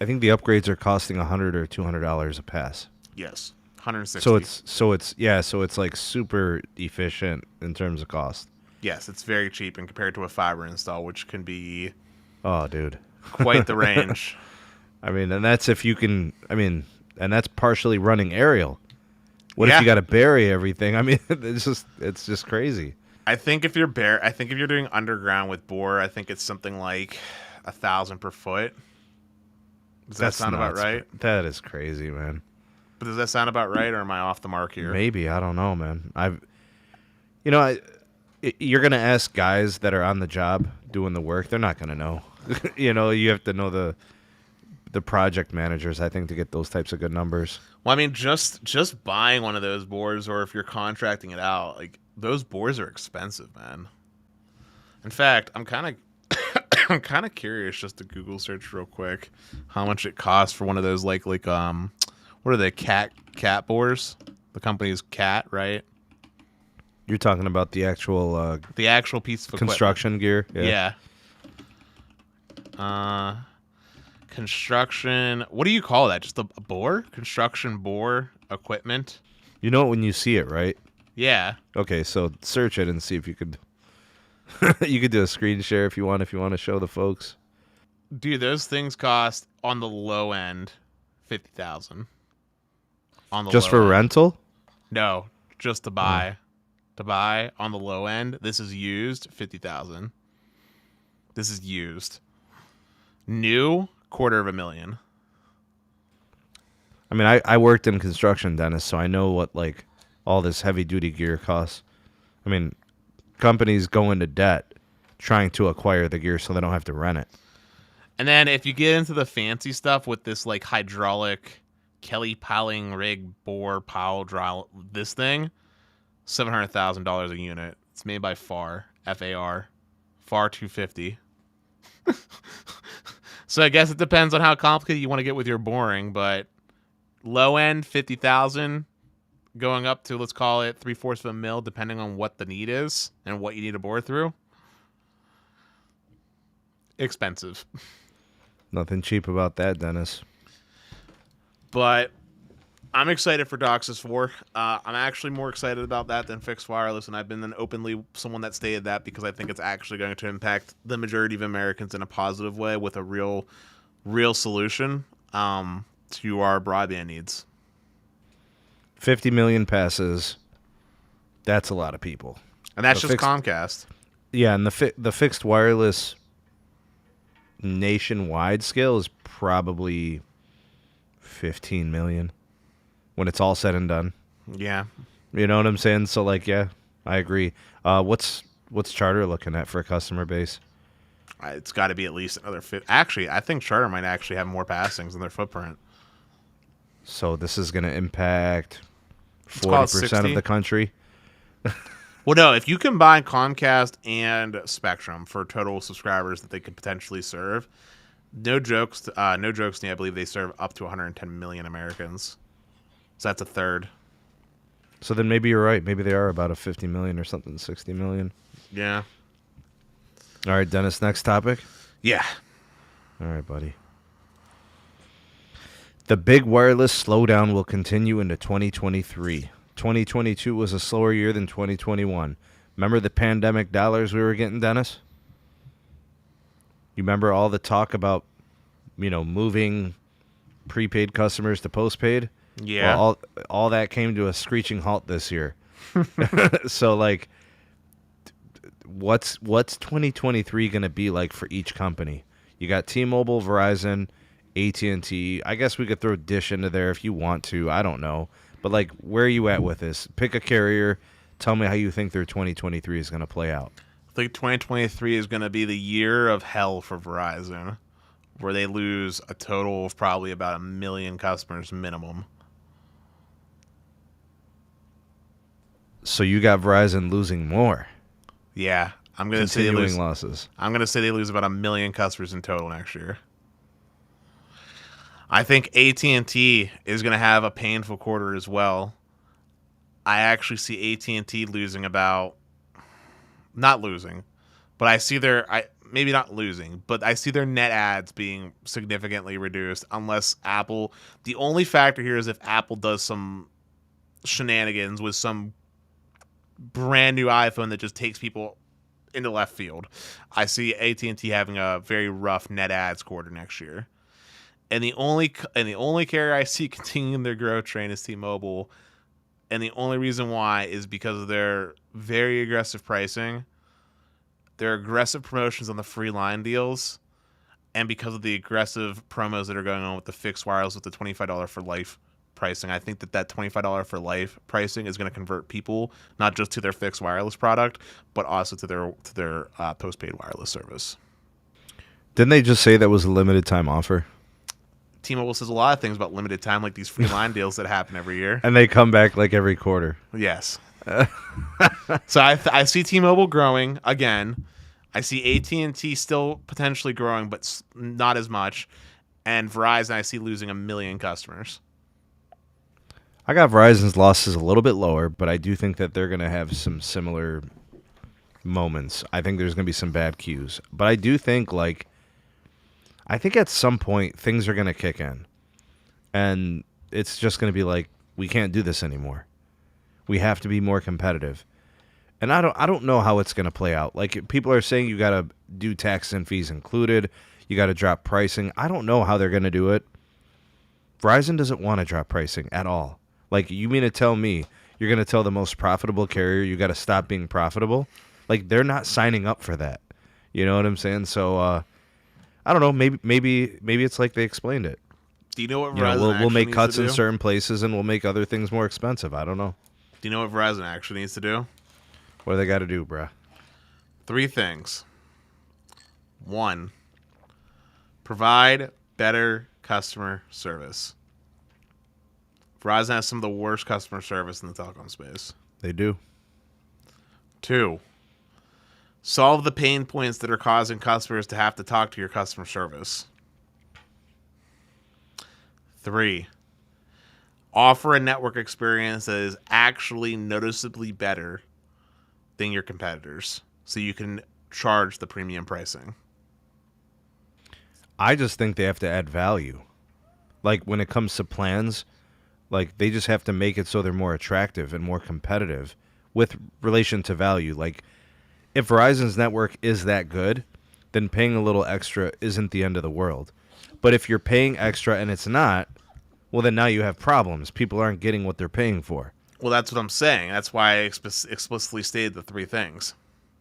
[SPEAKER 2] I think the upgrades are costing $100 or $200 a pass.
[SPEAKER 1] Yes, 160.
[SPEAKER 2] So it's like super efficient in terms of cost.
[SPEAKER 1] Yes, it's very cheap and compared to a fiber install, which can be
[SPEAKER 2] oh, dude,
[SPEAKER 1] quite the range.
[SPEAKER 2] I mean, and that's if you can. I mean, and that's partially running aerial. What if you got to bury everything? I mean, it's just crazy.
[SPEAKER 1] I think if you're doing underground with bore, I think it's something like $1,000 per foot. Does that sound about right?
[SPEAKER 2] That is crazy, man.
[SPEAKER 1] But does that sound about right, or am I off the mark here?
[SPEAKER 2] Maybe, I don't know, man. You're gonna ask guys that are on the job doing the work. They're not gonna know. You have to know the project managers, I think, to get those types of good numbers.
[SPEAKER 1] Well, I mean, just buying one of those boards, or if you're contracting it out, like those boards are expensive, man. In fact, I'm kind of curious just to Google search real quick how much it costs for one of those like what are they, cat boards? The company's Cat, right?
[SPEAKER 2] You're talking about the actual
[SPEAKER 1] piece of
[SPEAKER 2] construction gear.
[SPEAKER 1] Yeah. Construction. What do you call that? Just a bore? Construction bore equipment.
[SPEAKER 2] You know it when you see it, right?
[SPEAKER 1] Yeah.
[SPEAKER 2] Okay, so search it and see if you could. You could do a screen share if you want to show the folks.
[SPEAKER 1] Dude, those things cost on the low end $50,000. On the
[SPEAKER 2] just for
[SPEAKER 1] end.
[SPEAKER 2] Rental?
[SPEAKER 1] No, just to buy. To buy on the low end. This is used $50,000. This is used. New $250,000.
[SPEAKER 2] I mean, I worked in construction, Dennis, so I know what like all this heavy duty gear costs. I mean, companies go into debt trying to acquire the gear so they don't have to rent it.
[SPEAKER 1] And then if you get into the fancy stuff with this like hydraulic Kelly piling rig bore pile drill, this thing, $700,000 a unit. It's made by FAR 250. So I guess it depends on how complicated you want to get with your boring, but low end $50,000, going up to, let's call it 3/4 of a mil, depending on what the need is and what you need to bore through. Expensive.
[SPEAKER 2] Nothing cheap about that, Dennis.
[SPEAKER 1] But I'm excited for DOCSIS 4. I'm actually more excited about that than fixed wireless, and I've been openly someone that stated that because I think it's actually going to impact the majority of Americans in a positive way with a real solution to our broadband needs.
[SPEAKER 2] 50 million passes. That's a lot of people.
[SPEAKER 1] And that's just Comcast.
[SPEAKER 2] Yeah, and the fixed wireless nationwide scale is probably 15 million. When it's all said and done. Yeah. You know what I'm saying? So, like, yeah, I agree. What's Charter looking at for a customer base?
[SPEAKER 1] It's got to be at least another 50. Actually, I think Charter might actually have more passings in their footprint.
[SPEAKER 2] So this is going to impact 40% of the country?
[SPEAKER 1] Well, no, if you combine Comcast and Spectrum for total subscribers that they could potentially serve, no jokes to me, I believe they serve up to 110 million Americans. So that's a third.
[SPEAKER 2] So then maybe you're right. Maybe they are about a 50 million or something, 60 million.
[SPEAKER 1] Yeah.
[SPEAKER 2] All right, Dennis, next topic?
[SPEAKER 1] Yeah.
[SPEAKER 2] All right, buddy. The big wireless slowdown will continue into 2023. 2022 was a slower year than 2021. Remember the pandemic dollars we were getting, Dennis? You remember all the talk about moving prepaid customers to postpaid.
[SPEAKER 1] Yeah.
[SPEAKER 2] Well, all that came to a screeching halt this year. So like, what's 2023 going to be like for each company? You got T-Mobile, Verizon, AT&T. I guess we could throw Dish into there if you want to. I don't know. But like, where are you at with this? Pick a carrier. Tell me how you think their 2023 is going to play out.
[SPEAKER 1] I think 2023 is going to be the year of hell for Verizon, where they lose a total of probably about 1 million customers minimum.
[SPEAKER 2] So you got Verizon losing more.
[SPEAKER 1] Yeah, I'm going to say they lose
[SPEAKER 2] losses.
[SPEAKER 1] I'm going to say they lose about 1 million customers in total next year. I think AT&T is going to have a painful quarter as well. I actually see AT&T losing about, not losing, but I see maybe not losing, but I see their net adds being significantly reduced unless Apple, the only factor here is if Apple does some shenanigans with some brand new iPhone that just takes people into left field. I see AT&T having a very rough net adds quarter next year. And the only carrier I see continuing their growth train is T-Mobile. And the only reason why is because of their very aggressive pricing, their aggressive promotions on the free line deals, and because of the aggressive promos that are going on with the fixed wireless with the $25 for life pricing. I think that $25 for life pricing is going to convert people not just to their fixed wireless product, but also to their postpaid wireless service.
[SPEAKER 2] Didn't they just say that was a limited time offer?
[SPEAKER 1] T-Mobile says a lot of things about limited time, like these free line deals that happen every year.
[SPEAKER 2] And they come back like every quarter.
[SPEAKER 1] Yes. So I see T-Mobile growing again. I see AT&T still potentially growing, but not as much. And Verizon, I see losing 1 million customers.
[SPEAKER 2] I got Verizon's losses a little bit lower, but I do think that they're going to have some similar moments. I think there's going to be some bad cues. But I do think, I think at some point things are going to kick in. And it's just going to be like, we can't do this anymore. We have to be more competitive. And I don't know how it's going to play out. Like, people are saying you got to do tax and fees included. You got to drop pricing. I don't know how they're going to do it. Verizon doesn't want to drop pricing at all. Like, you mean to tell me you're going to tell the most profitable carrier you got to stop being profitable? Like, they're not signing up for that. You know what I'm saying? So, I don't know. Maybe it's like they explained it.
[SPEAKER 1] Do you know what Verizon
[SPEAKER 2] we'll make cuts in certain places and we'll make other things more expensive. I don't know.
[SPEAKER 1] Do you know what Verizon actually needs to do?
[SPEAKER 2] What do they got to do, bruh?
[SPEAKER 1] 3 things. 1, provide better customer service. Verizon has some of the worst customer service in the telecom space.
[SPEAKER 2] They do.
[SPEAKER 1] 2, solve the pain points that are causing customers to have to talk to your customer service. 3, offer a network experience that is actually noticeably better than your competitors, so you can charge the premium pricing.
[SPEAKER 2] I just think they have to add value. Like, when it comes to plans, like, they just have to make it so they're more attractive and more competitive with relation to value. Like, if Verizon's network is that good, then paying a little extra isn't the end of the world. But if you're paying extra and it's not, well, then now you have problems. People aren't getting what they're paying for.
[SPEAKER 1] Well, that's what I'm saying. That's why I explicitly stated the 3 things.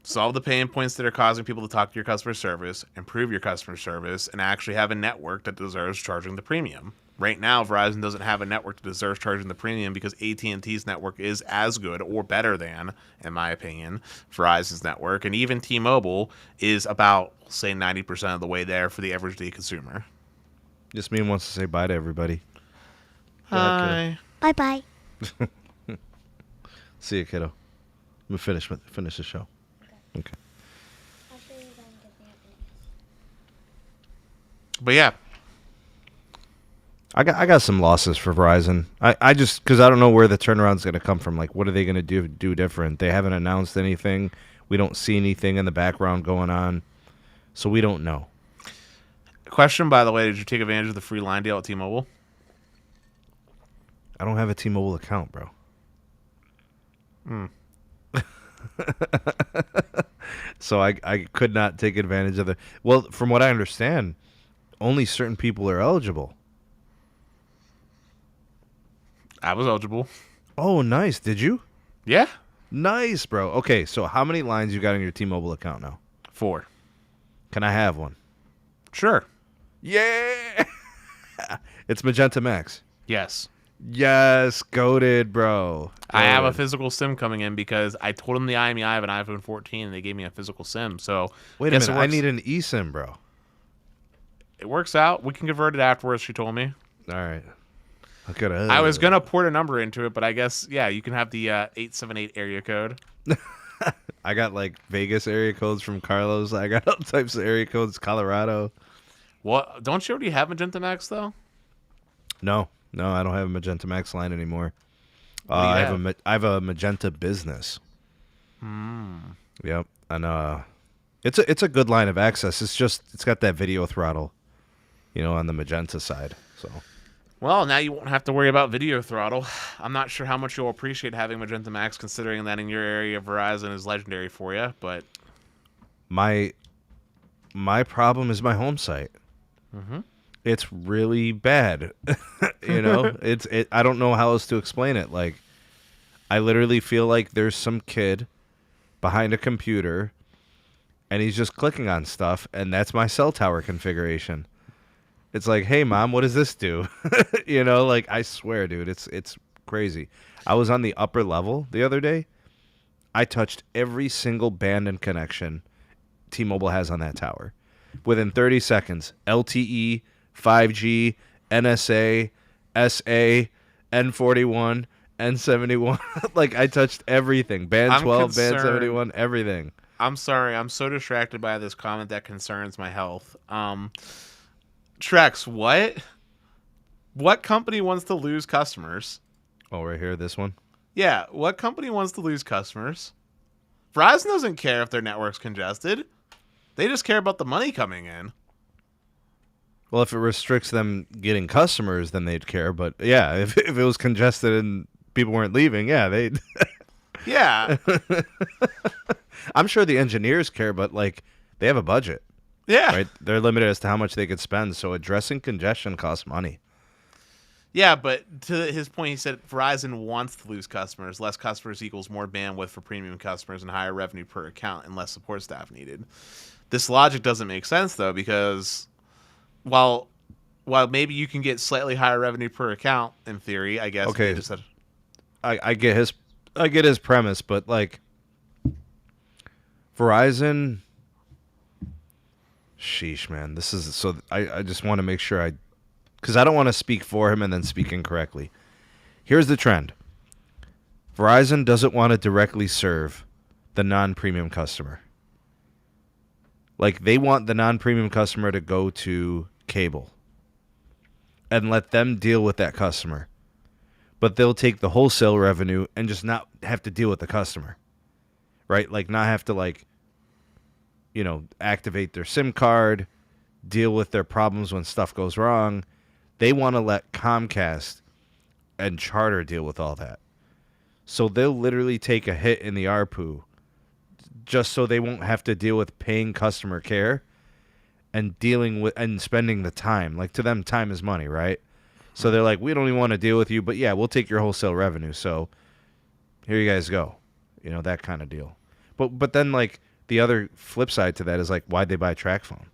[SPEAKER 1] Solve the pain points that are causing people to talk to your customer service, improve your customer service, and actually have a network that deserves charging the premium. Right now, Verizon doesn't have a network that deserves charging the premium because AT&T's network is as good or better than, in my opinion, Verizon's network. And even T-Mobile is about, say, 90% of the way there for the everyday consumer.
[SPEAKER 2] Just me wants to say bye to everybody.
[SPEAKER 1] Hi.
[SPEAKER 3] Bye-bye.
[SPEAKER 2] See you, kiddo. I'm going to finish the show. Okay.
[SPEAKER 1] But yeah.
[SPEAKER 2] I got some losses for Verizon. I just, because I don't know where the turnaround's going to come from. Like, what are they going to do different? They haven't announced anything. We don't see anything in the background going on. So we don't know.
[SPEAKER 1] Question, by the way, did you take advantage of the free line deal at T-Mobile?
[SPEAKER 2] I don't have a T-Mobile account, bro. So I could not take advantage of the... Well, from what I understand, only certain people are eligible.
[SPEAKER 1] I was eligible.
[SPEAKER 2] Oh, nice. Did you?
[SPEAKER 1] Yeah.
[SPEAKER 2] Nice, bro. Okay, so how many lines you got in your T-Mobile account now?
[SPEAKER 1] 4.
[SPEAKER 2] Can I have one?
[SPEAKER 1] Sure.
[SPEAKER 2] Yeah. It's Magenta MAX.
[SPEAKER 1] Yes.
[SPEAKER 2] Yes, goated, bro.
[SPEAKER 1] I have a physical SIM coming in because I told them the IMEI I have an iPhone 14 and they gave me a physical SIM. So
[SPEAKER 2] wait a minute, I need an eSIM, bro.
[SPEAKER 1] It works out. We can convert it afterwards, she told me.
[SPEAKER 2] All right.
[SPEAKER 1] I was going to port a number into it, but I guess, yeah, you can have the 878 area code.
[SPEAKER 2] I got like Vegas area codes from Carlos. I got all types of area codes, Colorado.
[SPEAKER 1] What? Don't you already have Magenta MAX, though?
[SPEAKER 2] No, I don't have a Magenta MAX line anymore.
[SPEAKER 1] I
[SPEAKER 2] have a Magenta Business. Yep, and it's a good line of access. It's got that video throttle, on the Magenta side. So,
[SPEAKER 1] well, now you won't have to worry about video throttle. I'm not sure how much you'll appreciate having Magenta MAX, considering that in your area, Verizon is legendary for you. But
[SPEAKER 2] my problem is my home site.
[SPEAKER 1] Mm-hmm.
[SPEAKER 2] It's really bad. I don't know how else to explain it. Like, I literally feel like there's some kid behind a computer and he's just clicking on stuff, and that's my cell tower configuration. It's like, hey mom, what does this do? Like, I swear, dude, it's crazy. I was on the upper level the other day. I touched every single band and connection T-Mobile has on that tower. Within 30 seconds, LTE, 5G, NSA, SA, N41, N71. Like, I touched everything. Band 12, Band 71, everything.
[SPEAKER 1] I'm sorry. I'm so distracted by this comment that concerns my health. Trex, what? What company wants to lose customers?
[SPEAKER 2] Oh, right here, this one?
[SPEAKER 1] Yeah, what company wants to lose customers? Verizon doesn't care if their network's congested. They just care about the money coming in.
[SPEAKER 2] Well, if it restricts them getting customers, then they'd care. But yeah, if it was congested and people weren't leaving, yeah, they'd.
[SPEAKER 1] Yeah.
[SPEAKER 2] I'm sure the engineers care, but like, they have a budget.
[SPEAKER 1] Yeah.
[SPEAKER 2] Right? They're limited as to how much they could spend. So addressing congestion costs money.
[SPEAKER 1] Yeah, but to his point, he said Verizon wants to lose customers. Less customers equals more bandwidth for premium customers and higher revenue per account and less support staff needed. This logic doesn't make sense, though, because while maybe you can get slightly higher revenue per account in theory, I guess.
[SPEAKER 2] Okay. I get his premise, but like, Verizon, sheesh, man. This is so. I just want to make sure because I don't want to speak for him and then speak incorrectly. Here's the trend. Verizon doesn't want to directly serve the non-premium customer. Like, they want the non-premium customer to go to cable and let them deal with that customer. But they'll take the wholesale revenue and just not have to deal with the customer. Right? Like, not have to, activate their SIM card, deal with their problems when stuff goes wrong. They want to let Comcast and Charter deal with all that. So they'll literally take a hit in the ARPU just so they won't have to deal with paying customer care and dealing with and spending the time. Like, to them, time is money, right? So they're like, we don't even want to deal with you, but yeah, we'll take your wholesale revenue. So here you guys go. That kind of deal. But then, like, the other flip side to that is, like, why'd they buy TracFone?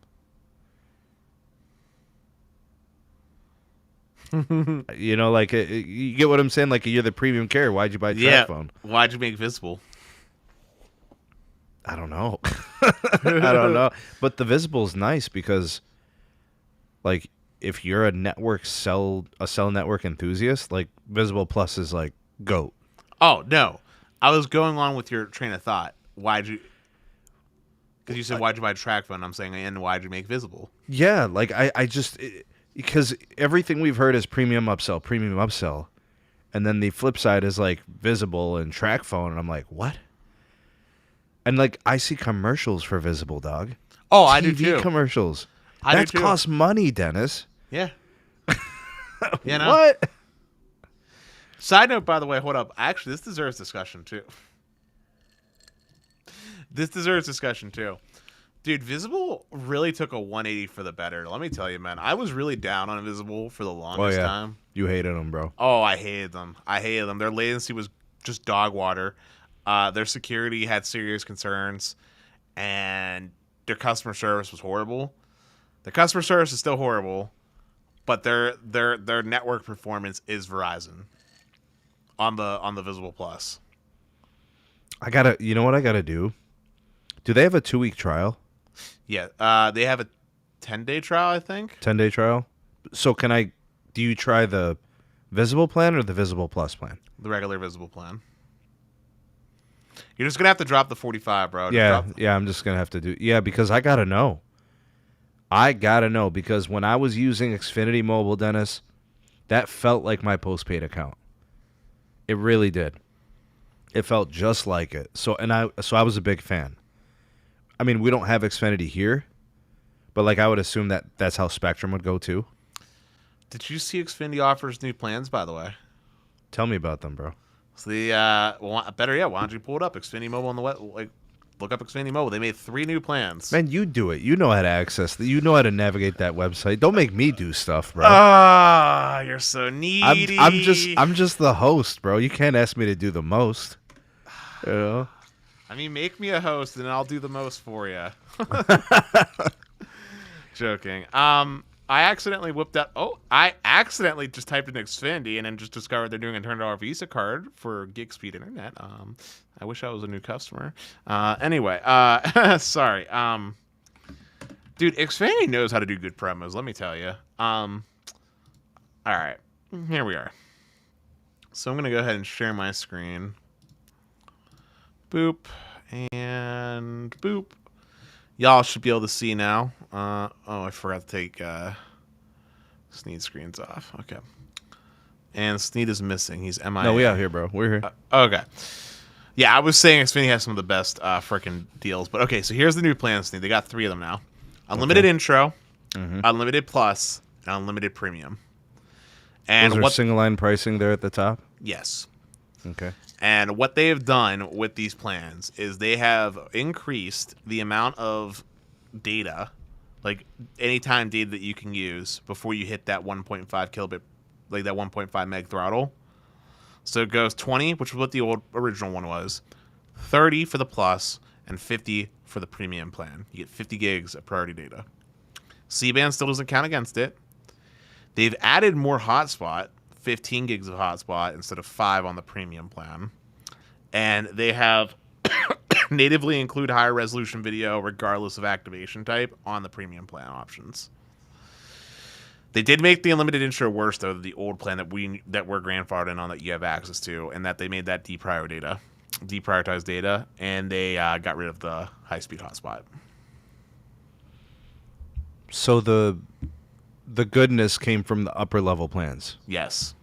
[SPEAKER 2] You get what I'm saying? Like, you're the premium carrier. Why'd you buy TracFone?
[SPEAKER 1] Yeah. Why'd you make Visible?
[SPEAKER 2] I don't know. I don't know. But the Visible's nice because, like, if you're a cell network enthusiast, like, Visible Plus is like GOAT.
[SPEAKER 1] Oh, no. I was going on with your train of thought. Because you said, why'd you buy TracFone? I'm saying, and why'd you make Visible?
[SPEAKER 2] Yeah, like, I just... because everything we've heard is premium upsell. And then the flip side is, like, Visible and TracFone, and I'm like, what? And, like, I see commercials for Visible, dog.
[SPEAKER 1] Oh, I do too.
[SPEAKER 2] TV commercials.
[SPEAKER 1] That
[SPEAKER 2] costs money, Dennis.
[SPEAKER 1] Yeah.
[SPEAKER 2] What?
[SPEAKER 1] Side note, by the way, hold up. Actually, this deserves discussion, too. Dude, Visible really took a 180 for the better. Let me tell you, man. I was really down on Visible for the longest time.
[SPEAKER 2] You hated them, bro.
[SPEAKER 1] Oh, I hated them. Their latency was just dog water. Their security had serious concerns, and their customer service was horrible. The customer service is still horrible, but their network performance is Verizon on the Visible Plus.
[SPEAKER 2] You know what I gotta do? Do they have a 2-week trial?
[SPEAKER 1] Yeah, they have a 10-day trial, I think.
[SPEAKER 2] 10-day trial. So do you try the Visible plan or the Visible Plus plan?
[SPEAKER 1] The regular Visible plan. You're just gonna have to drop the 45, bro.
[SPEAKER 2] Yeah, I'm just gonna have to do. Yeah, because I gotta know. Because when I was using Xfinity Mobile, Dennis, that felt like my postpaid account. It really did. It felt just like it. So I was a big fan. I mean, we don't have Xfinity here, but like I would assume that that's how Spectrum would go too.
[SPEAKER 1] Did you see Xfinity offers new plans, by the way?
[SPEAKER 2] Tell me about them, bro.
[SPEAKER 1] So better yet, why don't you pull it up? Xfinity Mobile on the web, look up Xfinity Mobile. They made 3 new plans.
[SPEAKER 2] Man, you do it. You know how to access. You know how to navigate that website. Don't make me do stuff, bro.
[SPEAKER 1] Ah, you're so needy.
[SPEAKER 2] I'm just the host, bro. You can't ask me to do the most. You know?
[SPEAKER 1] I mean, make me a host and I'll do the most for you. Joking. I accidentally just typed in Xfinity and then just discovered they're doing a $200 Visa card for gig speed internet. I wish I was a new customer. Anyway, sorry. Dude, Xfinity knows how to do good promos, let me tell you. All right, here we are. So I'm going to go ahead and share my screen. Boop and boop. Y'all should be able to see now. I forgot to take Sneed screens off. Okay. And Sneed is missing. He's MIA.
[SPEAKER 2] No, we out here, bro. We're here.
[SPEAKER 1] Okay. Yeah, I was saying Xfinity has some of the best freaking deals. But okay, so here's the new plan, Sneed. They got 3 of them now. Unlimited intro, Unlimited Plus, and Unlimited Premium. And
[SPEAKER 2] was there single line pricing there at the top?
[SPEAKER 1] Yes.
[SPEAKER 2] Okay.
[SPEAKER 1] And what they have done with these plans is they have increased the amount of data, like anytime data that you can use before you hit that 1.5 kilobit, like that 1.5 meg throttle. So it goes 20, which is what the original one was, 30 for the Plus, and 50 for the Premium plan. You get 50 gigs of priority data. C-band still doesn't count against it. They've added more hotspot. 15 gigs of hotspot instead of 5 on the Premium plan. And they have natively include higher resolution video regardless of activation type on the Premium plan options. They did make the unlimited intro worse though, the old plan that we're grandfathered in on that you have access to, and that they made that deprioritized data, and they got rid of the high-speed hotspot.
[SPEAKER 2] So the goodness came from the upper level plans.
[SPEAKER 1] Yes.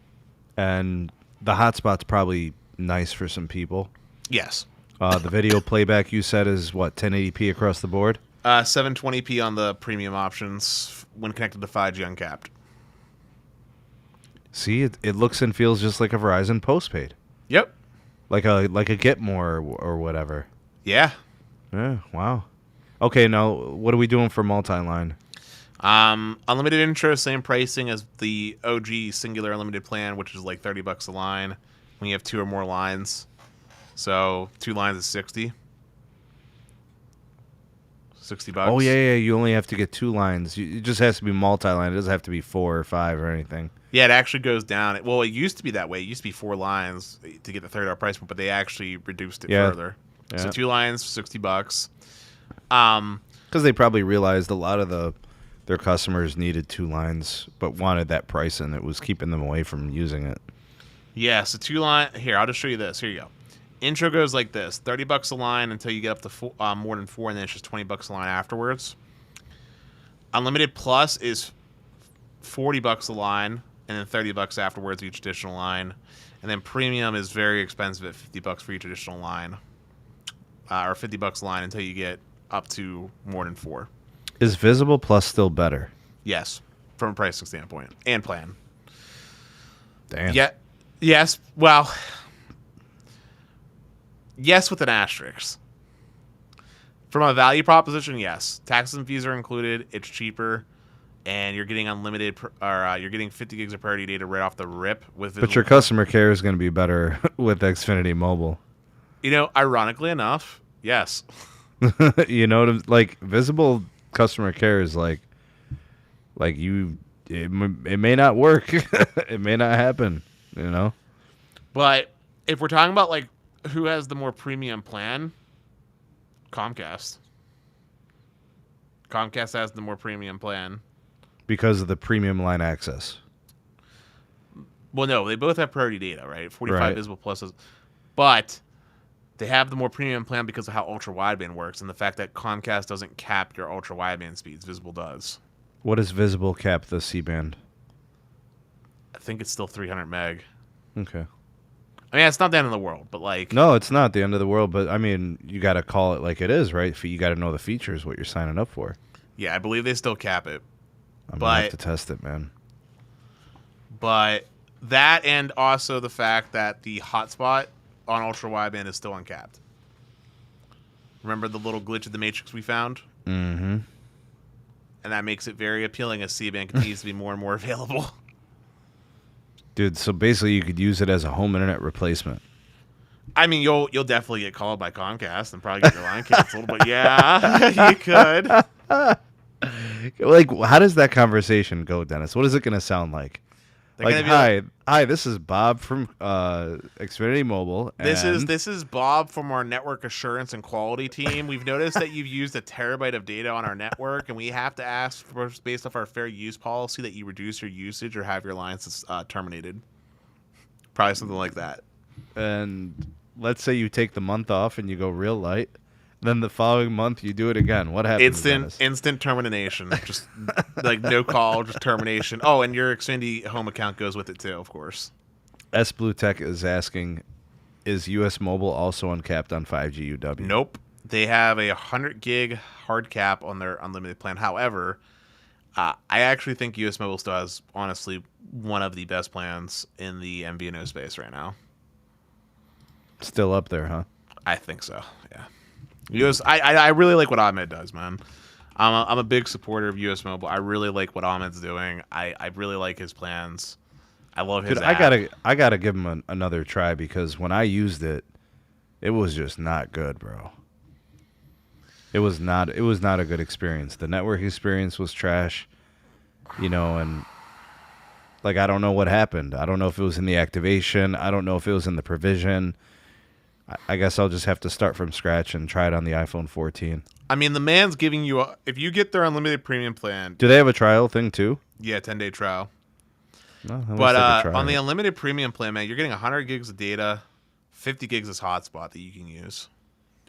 [SPEAKER 2] And the hotspot's probably nice for some people.
[SPEAKER 1] Yes.
[SPEAKER 2] The video playback you said is what, 1080p across the board?
[SPEAKER 1] 720p on the premium options when connected to 5G uncapped.
[SPEAKER 2] See, it looks and feels just like a Verizon postpaid.
[SPEAKER 1] Yep.
[SPEAKER 2] Like a Get More or whatever.
[SPEAKER 1] Yeah.
[SPEAKER 2] Yeah. Wow. Okay, now what are we doing for multi-line?
[SPEAKER 1] Unlimited intro, same pricing as the OG singular unlimited plan, which is like $30 a line when you have 2 or more lines. So 2 lines is $60. $60.
[SPEAKER 2] Oh yeah. You only have to get 2 lines. It just has to be multi-line. It doesn't have to be 4 or 5 or anything.
[SPEAKER 1] Yeah, it actually goes down. Well, it used to be that way. It used to be 4 lines to get the $30 price point, but they actually reduced it further. Yeah. So 2 lines, $60.
[SPEAKER 2] Because they probably realized a lot of their customers needed 2 lines, but wanted that price, and it was keeping them away from using it.
[SPEAKER 1] Yeah, so 2 line. Here, I'll just show you this. Here you go. Intro goes like this: $30 a line until you get up to more than 4, and then it's just $20 a line afterwards. Unlimited Plus is $40 a line, and then $30 afterwards each additional line. And then Premium is very expensive at $50 for each additional line, or $50 a line until you get up to more than 4.
[SPEAKER 2] Is Visible Plus still better?
[SPEAKER 1] Yes, from a pricing standpoint and plan.
[SPEAKER 2] Damn.
[SPEAKER 1] Yeah. Yes. Well. Yes, with an asterisk. From a value proposition, yes. Taxes and fees are included. It's cheaper, and you're getting unlimited, you're getting 50 gigs of priority data right off the rip with.
[SPEAKER 2] But your customer care is going to be better with Xfinity Mobile.
[SPEAKER 1] Ironically enough, yes.
[SPEAKER 2] Like visible customer care is like you. It may not work. It may not happen.
[SPEAKER 1] But if we're talking about like who has the more premium plan, Comcast. Comcast has the more premium plan.
[SPEAKER 2] Because of the premium line access.
[SPEAKER 1] Well, no, they both have priority data, right? 45 visible pluses. But they have the more premium plan because of how ultra-wideband works and the fact that Comcast doesn't cap your ultra-wideband speeds. Visible does.
[SPEAKER 2] What does visible cap the C-band?
[SPEAKER 1] I think it's still 300 meg.
[SPEAKER 2] Okay.
[SPEAKER 1] I mean, it's not the end of the world, but like...
[SPEAKER 2] No, it's not the end of the world, but I mean, you got to call it like it is, right? You got to know the features, what you're signing up for.
[SPEAKER 1] Yeah, I believe they still cap it.
[SPEAKER 2] I'm going to have to test it, man.
[SPEAKER 1] But that and also the fact that the hotspot on ultra-wideband is still uncapped. Remember the little glitch of the matrix we found?
[SPEAKER 2] Mm-hmm.
[SPEAKER 1] And that makes it very appealing as C-band continues to be more and more available.
[SPEAKER 2] Dude, so basically you could use it as a home internet replacement.
[SPEAKER 1] I mean, you'll definitely get called by Comcast and probably get your line canceled, but yeah, you could.
[SPEAKER 2] Like, how does that conversation go, Dennis? What is it going to sound like? Hi, this is Bob from Xfinity Mobile.
[SPEAKER 1] This is Bob from our network assurance and quality team. We've noticed that you've used 1 terabyte of data on our network, and we have to ask, based off our fair use policy, that you reduce your usage or have your lines terminated. Probably something like that.
[SPEAKER 2] And let's say you take the month off and you go real light. Then the following month you do it again. What happens?
[SPEAKER 1] Instant termination. Just like no call, just termination. Oh, and your Xfinity home account goes with it too, of course.
[SPEAKER 2] S Blue Tech is asking, is US Mobile also uncapped on 5G UW?
[SPEAKER 1] Nope. They have a 100 gig hard cap on their unlimited plan. However, I actually think US Mobile still has, honestly, one of the best plans in the MVNO space right now.
[SPEAKER 2] Still up there, huh?
[SPEAKER 1] I think so, yeah. I really like what Ahmed does, man. I'm a big supporter of US Mobile. I really like what Ahmed's doing. I really like his plans. I love his app.
[SPEAKER 2] I gotta give him another try because when I used it, it was just not good, bro. It was not a good experience. The network experience was trash, and like I don't know what happened. I don't know if it was in the activation. I don't know if it was in the provision. I guess I'll just have to start from scratch and try it on the iPhone 14.
[SPEAKER 1] I mean, the man's giving you if you get their unlimited premium plan.
[SPEAKER 2] Do they have a trial thing too?
[SPEAKER 1] Yeah, 10-day trial.
[SPEAKER 2] No,
[SPEAKER 1] but on the unlimited premium plan, man, you're getting 100 gigs of data, 50 gigs of hotspot that you can use.